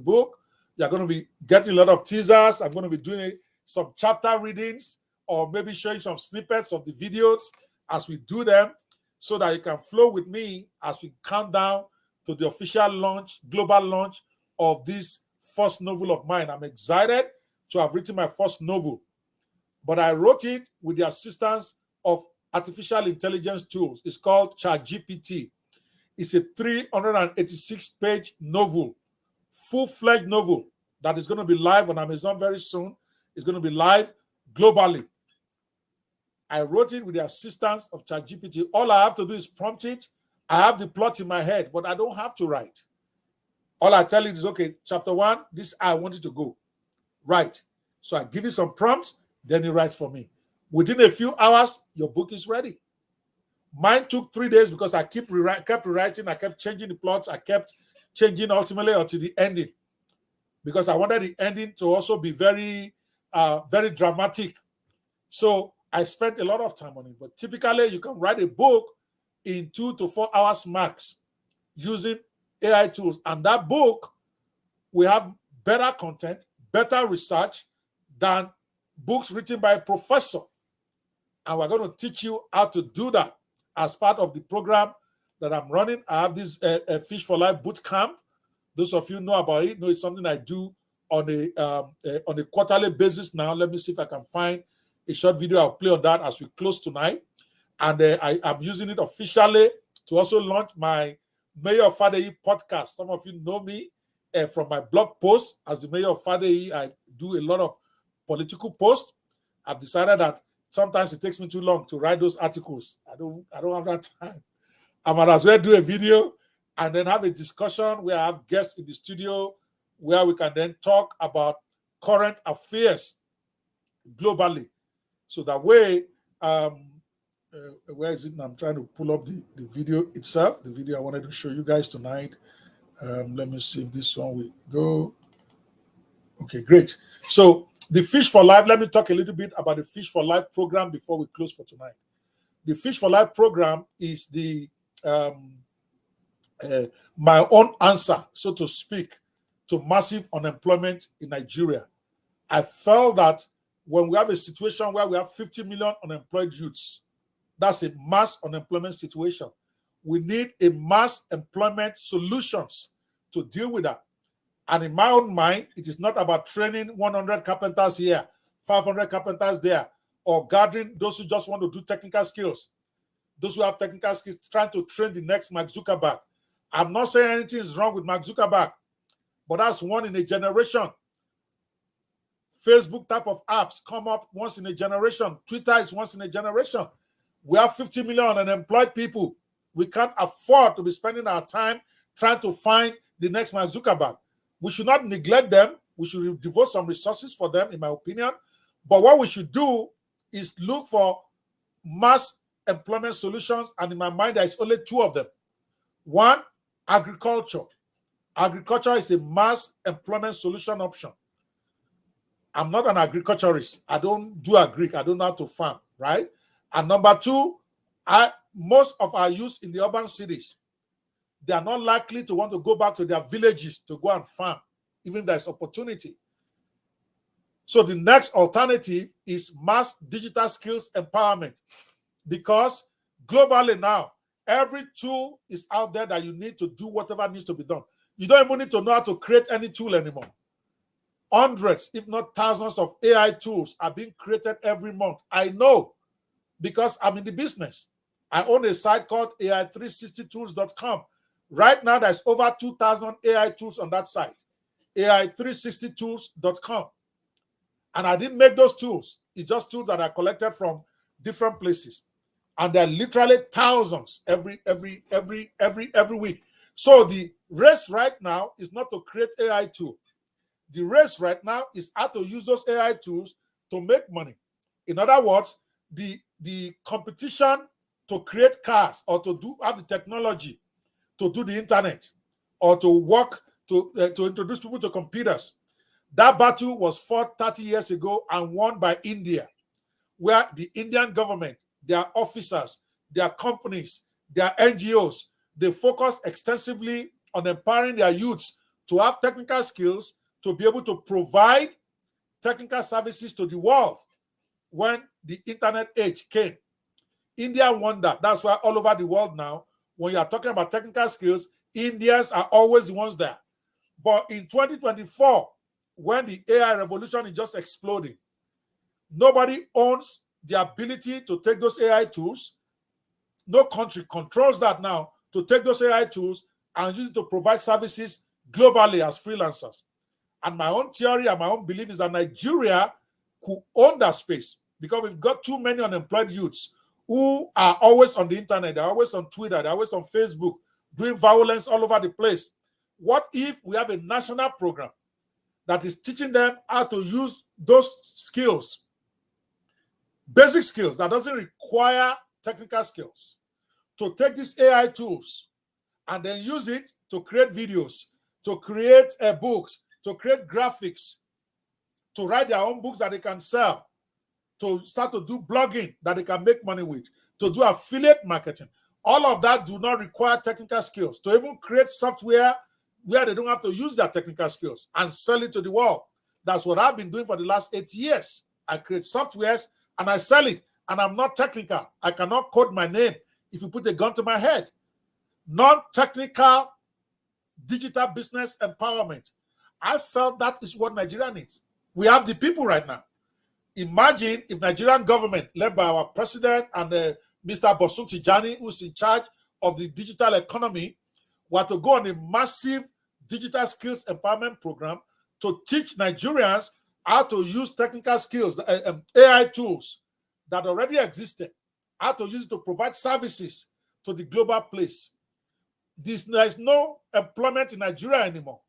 book. You're going to be getting a lot of teasers. I'm going to be doing some chapter readings or maybe showing some snippets of the videos as we do them. so that you can flow with me as we count down to the official launch, global launch of this first novel of mine. I'm excited to have written my first novel, but I wrote it with the assistance of artificial intelligence tools. It's called ChatGPT. It's a 386-page novel, full-fledged novel that is going to be live on Amazon very soon. It's going to be live globally. I wrote it with the assistance of ChatGPT. All I have to do is prompt it. I have the plot in my head, but I don't have to write. All I tell it is, okay, chapter 1, this I want it to go. Write. So I give it some prompts, then it writes for me. Within a few hours, your book is ready. Mine took 3 days because I kept rewriting, I kept changing the plots, I kept changing ultimately until the ending, because I wanted the ending to also be very, very dramatic. So I spent a lot of time on it. But typically, you can write a book in 2 to 4 hours max using AI tools. And that book will have better content, better research than books written by a professor. And we're going to teach you how to do that as part of the program that I'm running. I have this Fish for Life boot camp. Those of you know about it, know it's something I do on a quarterly basis now. Let me see if I can find a short video. I'll play on that as we close tonight. And I'm using it officially to also launch my Mayor of Fadeyi podcast. Some of you know me from my blog posts. As the Mayor of Fadeyi, I do a lot of political posts. I've decided that sometimes it takes me too long to write those articles. I don't have that time. I might as well do a video and then have a discussion where I have guests in the studio where we can then talk about current affairs globally. So that way, where is it? I'm trying to pull up the video itself, the video I wanted to show you guys tonight. Let me see if this one will go. Okay, great. So the Fish for Life, let me talk a little bit about the Fish for Life program before we close for tonight. The Fish for Life program is the my own answer, so to speak, to massive unemployment in Nigeria. I felt that when we have a situation where we have 50 million unemployed youths, that's a mass unemployment situation. We need a mass employment solutions to deal with that. And in my own mind, it is not about training 100 carpenters here, 500 carpenters there, or gathering those who just want to do technical skills. Those who have technical skills, trying to train the next Mark Zuckerberg. I'm not saying anything is wrong with Mark Zuckerberg, but that's one in a generation. Facebook type of apps come up once in a generation. Twitter is once in a generation. We have 50 million unemployed people. We can't afford to be spending our time trying to find the next Mark Zuckerberg. We should not neglect them. We should devote some resources for them, in my opinion. But what we should do is look for mass employment solutions. And in my mind, there is only 2 of them. One, agriculture. Agriculture is a mass employment solution option. I'm not an agriculturist. I don't do agric. I don't know how to farm, right? And number 2, most of our youth in the urban cities, they are not likely to want to go back to their villages to go and farm, even if there's opportunity. So the next alternative is mass digital skills empowerment, because globally now, every tool is out there that you need to do whatever needs to be done. You don't even need to know how to create any tool anymore. Hundreds, if not thousands of AI tools are being created every month. I know because I'm in the business. I own a site called AI360tools.com. Right now, there's over 2,000 AI tools on that site, AI360tools.com. And I didn't make those tools. It's just tools that are collected from different places. And there are literally thousands every week. So the race right now is not to create AI tool. The race right now is how to use those AI tools to make money. In other words, the competition to create cars or to have the technology to do the internet or to work to introduce people to computers. That battle was fought 30 years ago and won by India, where the Indian government, their officers, their companies, their NGOs, they focus extensively on empowering their youths to have technical skills to be able to provide technical services to the world when the internet age came. India won that. That's why all over the world now, when you are talking about technical skills, Indians are always the ones there. But in 2024, when the AI revolution is just exploding, nobody owns the ability to take those AI tools. No country controls that now, to take those AI tools and use it to provide services globally as freelancers. And my own theory and my own belief is that Nigeria could own that space, because we've got too many unemployed youths who are always on the internet, they're always on Twitter, they're always on Facebook, doing violence all over the place. What if we have a national program that is teaching them how to use those skills, basic skills that doesn't require technical skills, to take these AI tools and then use it to create videos, to create books, to create graphics, to write their own books that they can sell, to start to do blogging that they can make money with, to do affiliate marketing. All of that do not require technical skills. To even create software where they don't have to use their technical skills and sell it to the world. That's what I've been doing for the last 8 years. I create softwares and I sell it, and I'm not technical. I cannot code my name if you put a gun to my head. Non-technical digital business empowerment. I felt that is what Nigeria needs. We have the people right now. Imagine if Nigerian government, led by our president and Mr. Bosun Tijani, who's in charge of the digital economy, were to go on a massive digital skills empowerment program to teach Nigerians how to use technical skills, AI tools that already existed, how to use it to provide services to the global place. There is no employment in Nigeria anymore.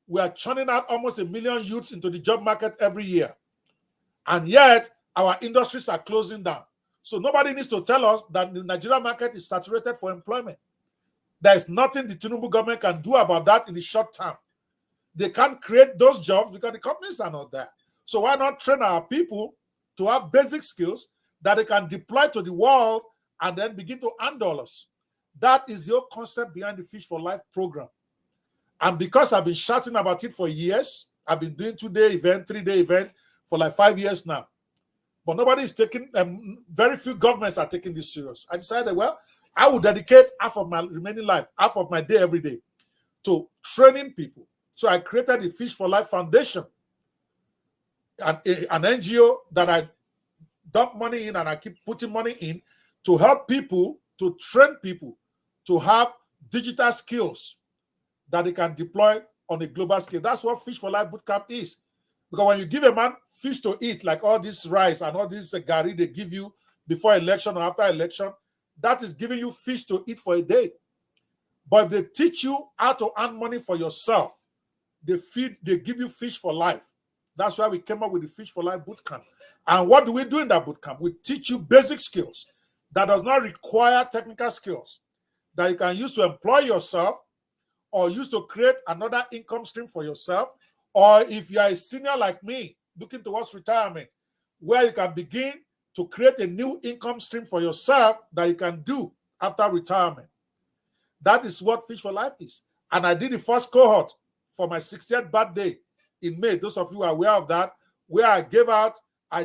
We are churning out almost 1 million youths into the job market every year. And yet, our industries are closing down. So nobody needs to tell us that the Nigerian market is saturated for employment. There is nothing the Tinubu government can do about that in the short term. They can't create those jobs because the companies are not there. So why not train our people to have basic skills that they can deploy to the world and then begin to earn dollars? That is the whole concept behind the Fish for Life program. And because I've been shouting about it for years, I've been doing 2-day event, 3-day event for like 5 years now. But nobody is taking, very few governments are taking this serious. I decided, well, I will dedicate half of my remaining life, half of my day every day, to training people. So I created the Fish for Life Foundation, an NGO that I dump money in and I keep putting money in to help people, to train people to have digital skills that they can deploy on a global scale. That's what Fish for Life Bootcamp is. Because when you give a man fish to eat, like all this rice and all this gari they give you before election or after election, that is giving you fish to eat for a day. But if they teach you how to earn money for yourself, they give you fish for life. That's why we came up with the Fish for Life Bootcamp. And what do we do in that bootcamp? We teach you basic skills that does not require technical skills that you can use to employ yourself or use to create another income stream for yourself. Or if you are a senior like me, looking towards retirement, where you can begin to create a new income stream for yourself that you can do after retirement. That is what Fish for Life is. And I did the first cohort for my 60th birthday in May. Those of you are aware of that, where I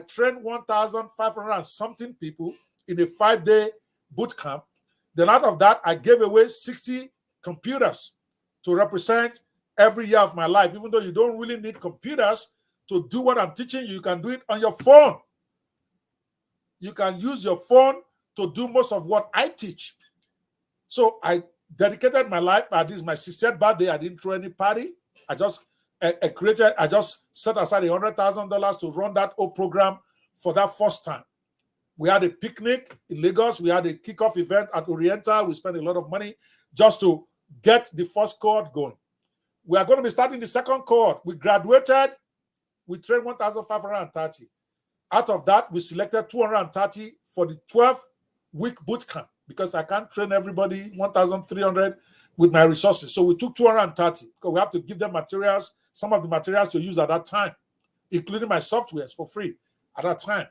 trained 1,500 and something people in a 5-day boot camp. Then out of that, I gave away 60 computers to represent every year of my life. Even though you don't really need computers to do what I'm teaching you, you can do it on your phone. You can use your phone to do most of what I teach. So I dedicated my life. This is my 60th birthday. I didn't throw any party. I just set aside $100,000 to run that whole program for that first time. We had a picnic in Lagos. We had a kickoff event at Oriental. We spent a lot of money just to get the first cohort going. We are going to be starting the second cohort. We graduated. We trained 1,530. Out of that, we selected 230 for the 12-week boot camp because I can't train everybody 1,300 with my resources. So we took 230 because we have to give them materials, some of the materials to use at that time, including my softwares for free at that time.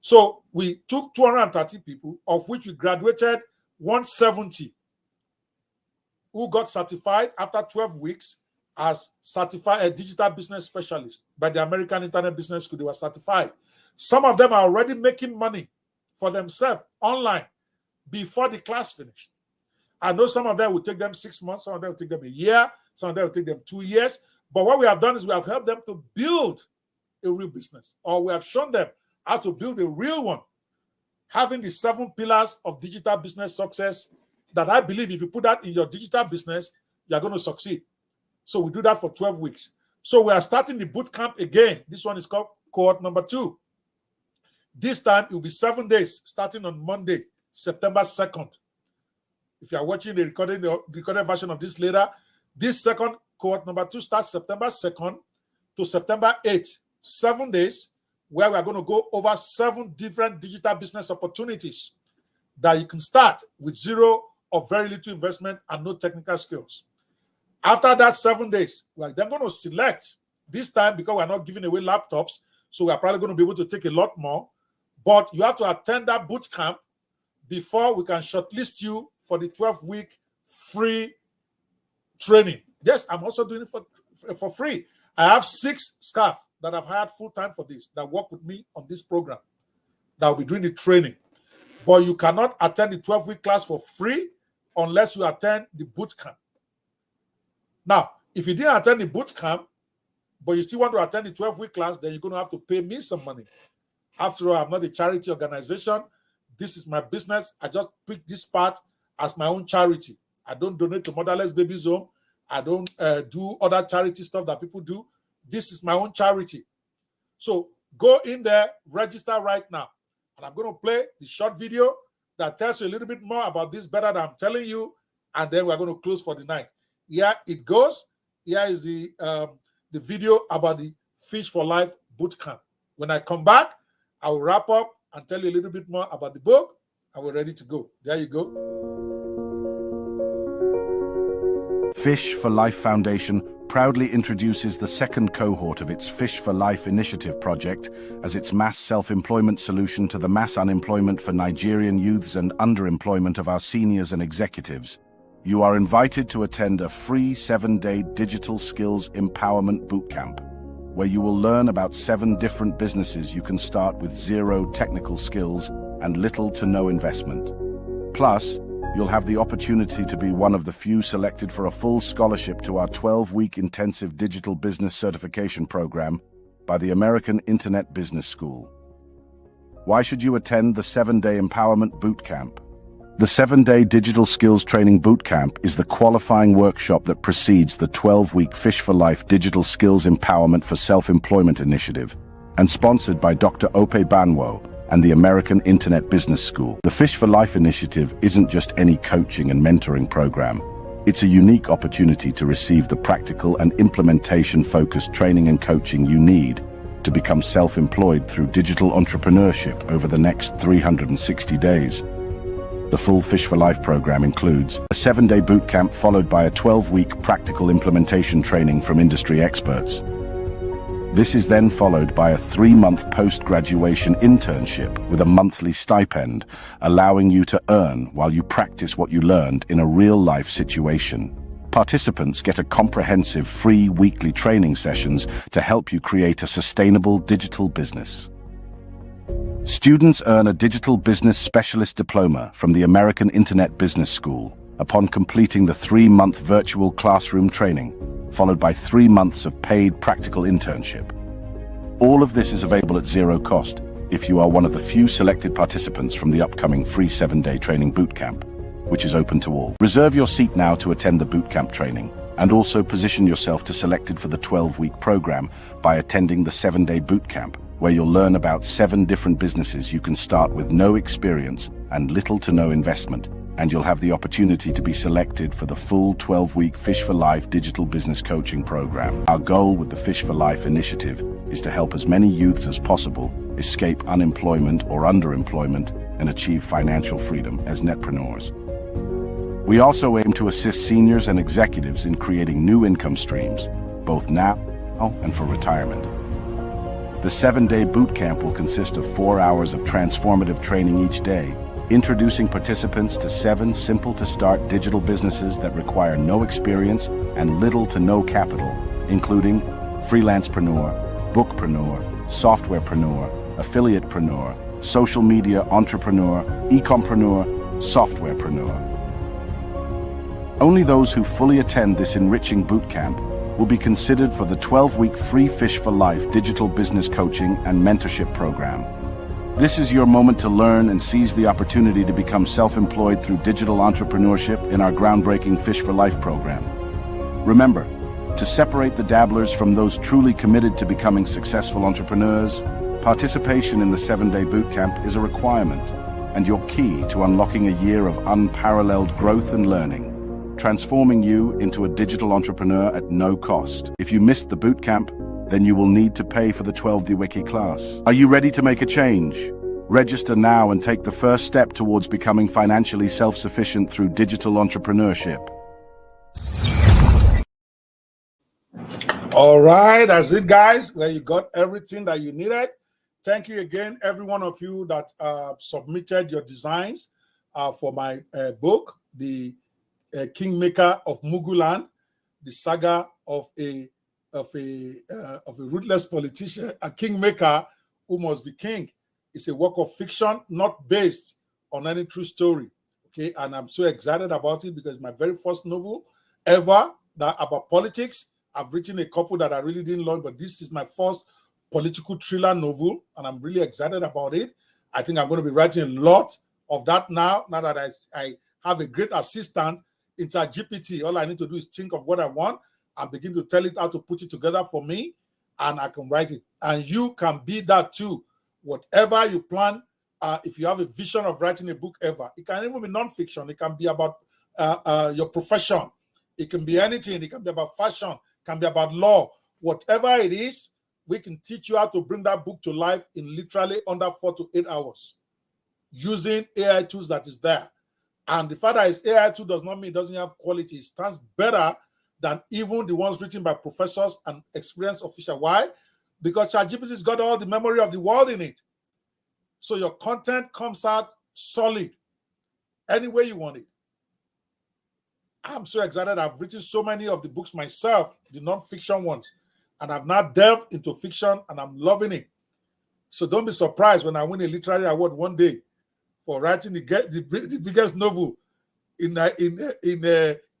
So we took 230 people, of which we graduated 170 who got certified after 12 weeks as certified digital business specialists by the American Internet Business School. They were certified. Some of them are already making money for themselves online before the class finished. I know some of them will take them 6 months, some of them will take them a year, some of them will take them 2 years. But what we have done is we have helped them to build a real business, or we have shown them how to build a real one, having the 7 pillars of digital business success that I believe if you put that in your digital business, you're going to succeed. So we do that for 12 weeks. So we are starting the boot camp again. This one is called cohort number 2. This time it will be 7 days, starting on Monday, September 2nd. If you are watching the recorded version of this later, this second cohort number 2 starts September 2nd to September 8th. 7 days where we are going to go over 7 different digital business opportunities that you can start with 0 or very little investment and no technical skills. After that 7 days, we are then going to select this time, because we're not giving away laptops, so we are probably going to be able to take a lot more. But you have to attend that boot camp before we can shortlist you for the 12-week free training. Yes, I'm also doing it for free. I have 6 staff that I've hired full-time for this, that work with me on this program, that will be doing the training. But you cannot attend the 12-week class for free unless you attend the boot camp. Now, if you didn't attend the boot camp, but you still want to attend the 12-week class, then you're going to have to pay me some money. After all, I'm not a charity organization. This is my business. I just pick this part as my own charity. I don't donate to Motherless Babies Home. I don't do other charity stuff that people do. This is my own charity. So go in there, register right now. And I'm going to play the short video that tells you a little bit more about this better than I'm telling you. And then we're going to close for the night. Here it goes. Here is the video about the Fish for Life Bootcamp. When I come back, I will wrap up and tell you a little bit more about the book, and we're ready to go. There you go. Fish for Life Foundation proudly introduces the second cohort of its Fish for Life initiative project as its mass self-employment solution to the mass unemployment for Nigerian youths and underemployment of our seniors and executives. You are invited to attend a free 7-day digital skills empowerment bootcamp, where you will learn about 7 different businesses you can start with 0 technical skills and little to no investment. Plus, you'll have the opportunity to be one of the few selected for a full scholarship to our 12-week intensive digital business certification program by the American Internet Business School. Why should you attend the 7-day empowerment bootcamp? The 7-day digital skills training bootcamp is the qualifying workshop that precedes the 12-week Fish for Life digital skills empowerment for self-employment initiative, and sponsored by Dr. Ope Banwo and the American Internet Business School. The Fish for Life initiative isn't just any coaching and mentoring program. It's a unique opportunity to receive the practical and implementation-focused training and coaching you need to become self-employed through digital entrepreneurship over the next 360 days. The full Fish for Life program includes a 7-day bootcamp followed by a 12-week practical implementation training from industry experts. This is then followed by a 3-month post-graduation internship with a monthly stipend, allowing you to earn while you practice what you learned in a real-life situation. Participants get a comprehensive free weekly training sessions to help you create a sustainable digital business. Students earn a Digital Business Specialist Diploma from the American Internet Business School upon completing the 3-month virtual classroom training, followed by 3 months of paid practical internship. All of this is available at 0 cost if you are one of the few selected participants from the upcoming free 7-day training bootcamp, which is open to all. Reserve your seat now to attend the bootcamp training, and also position yourself to selected for the 12-week program by attending the 7-day bootcamp, where you'll learn about 7 different businesses you can start with no experience and little to no investment, and you'll have the opportunity to be selected for the full 12-week Fish for Life digital business coaching program. Our goal with the Fish for Life initiative is to help as many youths as possible escape unemployment or underemployment and achieve financial freedom as netpreneurs. We also aim to assist seniors and executives in creating new income streams, both now and for retirement. The 7-day bootcamp will consist of 4 hours of transformative training each day, introducing participants to 7 simple-to-start digital businesses that require no experience and little to no capital, including freelancepreneur, bookpreneur, softwarepreneur, affiliatepreneur, social media entrepreneur, e-compreneur, softwarepreneur. Only those who fully attend this enriching bootcamp will be considered for the 12-week free Fish for Life digital business coaching and mentorship program. This is your moment to learn and seize the opportunity to become self-employed through digital entrepreneurship in our groundbreaking Fish for Life program. Remember, to separate the dabblers from those truly committed to becoming successful entrepreneurs, participation in the 7-day bootcamp is a requirement and your key to unlocking a year of unparalleled growth and learning, transforming you into a digital entrepreneur at no cost. If you missed the bootcamp, then you will need to pay for the 12-day wiki class. Are you ready to make a change? Register now and take the first step towards becoming financially self-sufficient through digital entrepreneurship. All right, that's it, guys. Well, you got everything that you needed. Thank you again, every one of you that submitted your designs for my book, the Kingmaker of Muguland, the saga of a ruthless politician, a kingmaker who must be king. It's a work of fiction, not based on any true story. Okay, and I'm so excited about it because it's my very first novel ever that about politics. I've written a couple that I really didn't learn, but this is my first political thriller novel, and I'm really excited about it. I think I'm going to be writing a lot of that now that I have a great assistant in ChatGPT. All I need to do is think of what I want and begin to tell it how to put it together for me, and I can write it. And you can be that too. Whatever you plan, if you have a vision of writing a book ever, it can even be non-fiction. It can be about your profession. It can be anything. It can be about fashion. It can be about law. Whatever it is, we can teach you how to bring that book to life in literally under 4 to 8 hours using AI tools that is there. And the fact that it's AI tool does not mean it doesn't have quality. It stands better than even the ones written by professors and experienced officials. Why? Because ChatGPT's got all the memory of the world in it. So your content comes out solid any way you want it. I'm so excited. I've written so many of the books myself, the non-fiction ones, and I've now delved into fiction, and I'm loving it. So don't be surprised when I win a literary award one day for writing the biggest novel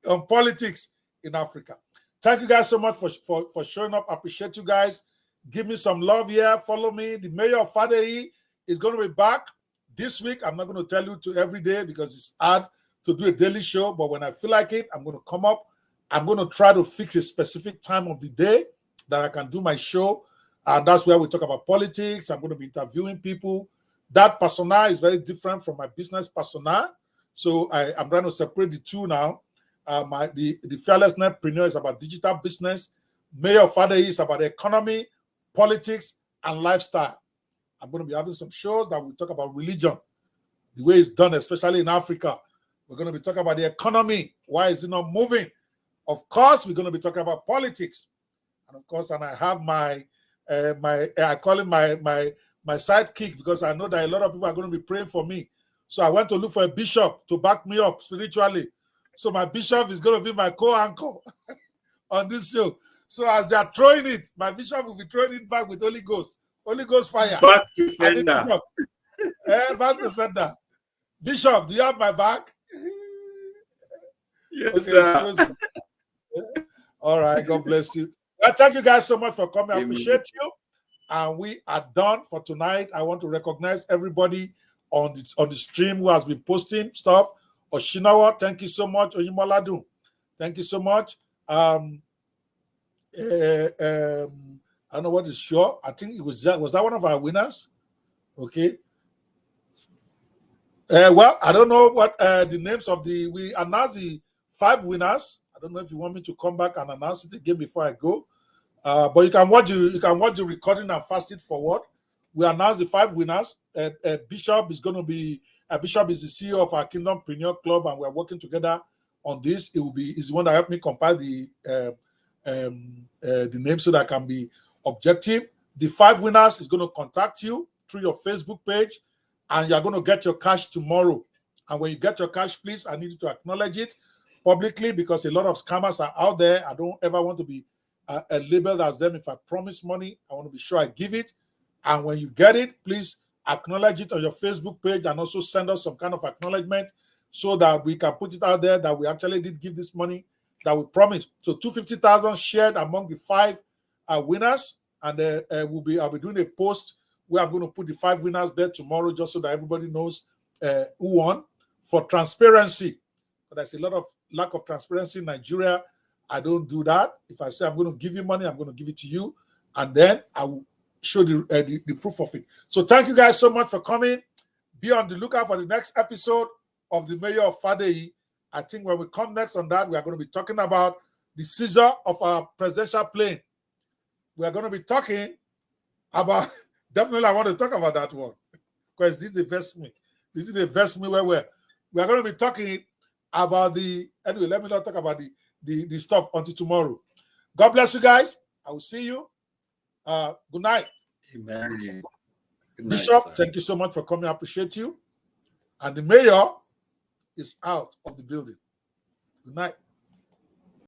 on politics in Africa. Thank you guys so much for showing up. I appreciate you guys. Give me some love here. Follow me. The mayor of Fadehi is going to be back this week. I'm not going to tell you to every day because it's hard to do a daily show, but when I feel like it, I'm going to come up. I'm going to try to fix a specific time of the day that I can do my show, and that's where we talk about politics. I'm going to be interviewing people. That persona is very different from my business persona, so I'm trying to separate the two now. The Fearless Netpreneur is about digital business. Mayor of Fadehi is about the economy, politics, and lifestyle. I'm going to be having some shows that will talk about religion, the way it's done, especially in Africa. We're going to be talking about the economy. Why is it not moving? Of course, we're going to be talking about politics. And of course, and I have I call it my sidekick, because I know that a lot of people are going to be praying for me. So I went to look for a bishop to back me up spiritually. So my bishop is going to be my co-anchor on this show. So as they are throwing it, my bishop will be throwing it back with Holy Ghost fire. Back to sender. Back to sender. Bishop, do you have my back? Yes, okay, sir. All right, God bless you. Thank you guys so much for coming. I appreciate you. And we are done for tonight. I want to recognize everybody on the stream who has been posting stuff. Oshinawa, thank you so much. Oyimoladun, thank you so much. I don't know what is sure. I think it was that one of our winners? Okay. Well, I don't know what the names of we announced the 5 winners. I don't know if you want me to come back and announce it again before I go. But you can watch the recording and fast it forward. We announced the 5 winners. Bishop is going to be Bishop is the CEO of our Kingdompreneur Club, and we're working together on this. He's the one that helped me compile the name so that I can be objective. The 5 winners is going to contact you through your Facebook page, and you're going to get your cash tomorrow. And when you get your cash, please, I need you to acknowledge it publicly, because a lot of scammers are out there. I don't ever want to be labeled as them. If I promise money, I want to be sure I give it. And when you get it, please acknowledge it on your Facebook page and also send us some kind of acknowledgement so that we can put it out there that we actually did give this money that we promised. So 250,000 shared among the 5 winners, and I'll be doing a post where I'm going to put the 5 winners there tomorrow just so that everybody knows who won. For transparency, but there's a lot of lack of transparency in Nigeria. I don't do that. If I say I'm going to give you money, I'm going to give it to you, and then I will show the proof of it. So thank you guys so much for coming. Be on the lookout for the next episode of the Mayor of Fadei. I think when we come next on that, we are going to be talking about the seizure of our presidential plane. We are going to be talking about, definitely I want to talk about that one, because this is the best me. This is the best me where we are going to be talking about anyway, let me not talk about the stuff until tomorrow. God bless you guys. I will see you. Good night. Amen. Good night, Bishop, sir. thank you so much for coming. I appreciate you. And the mayor is out of the building. Good night.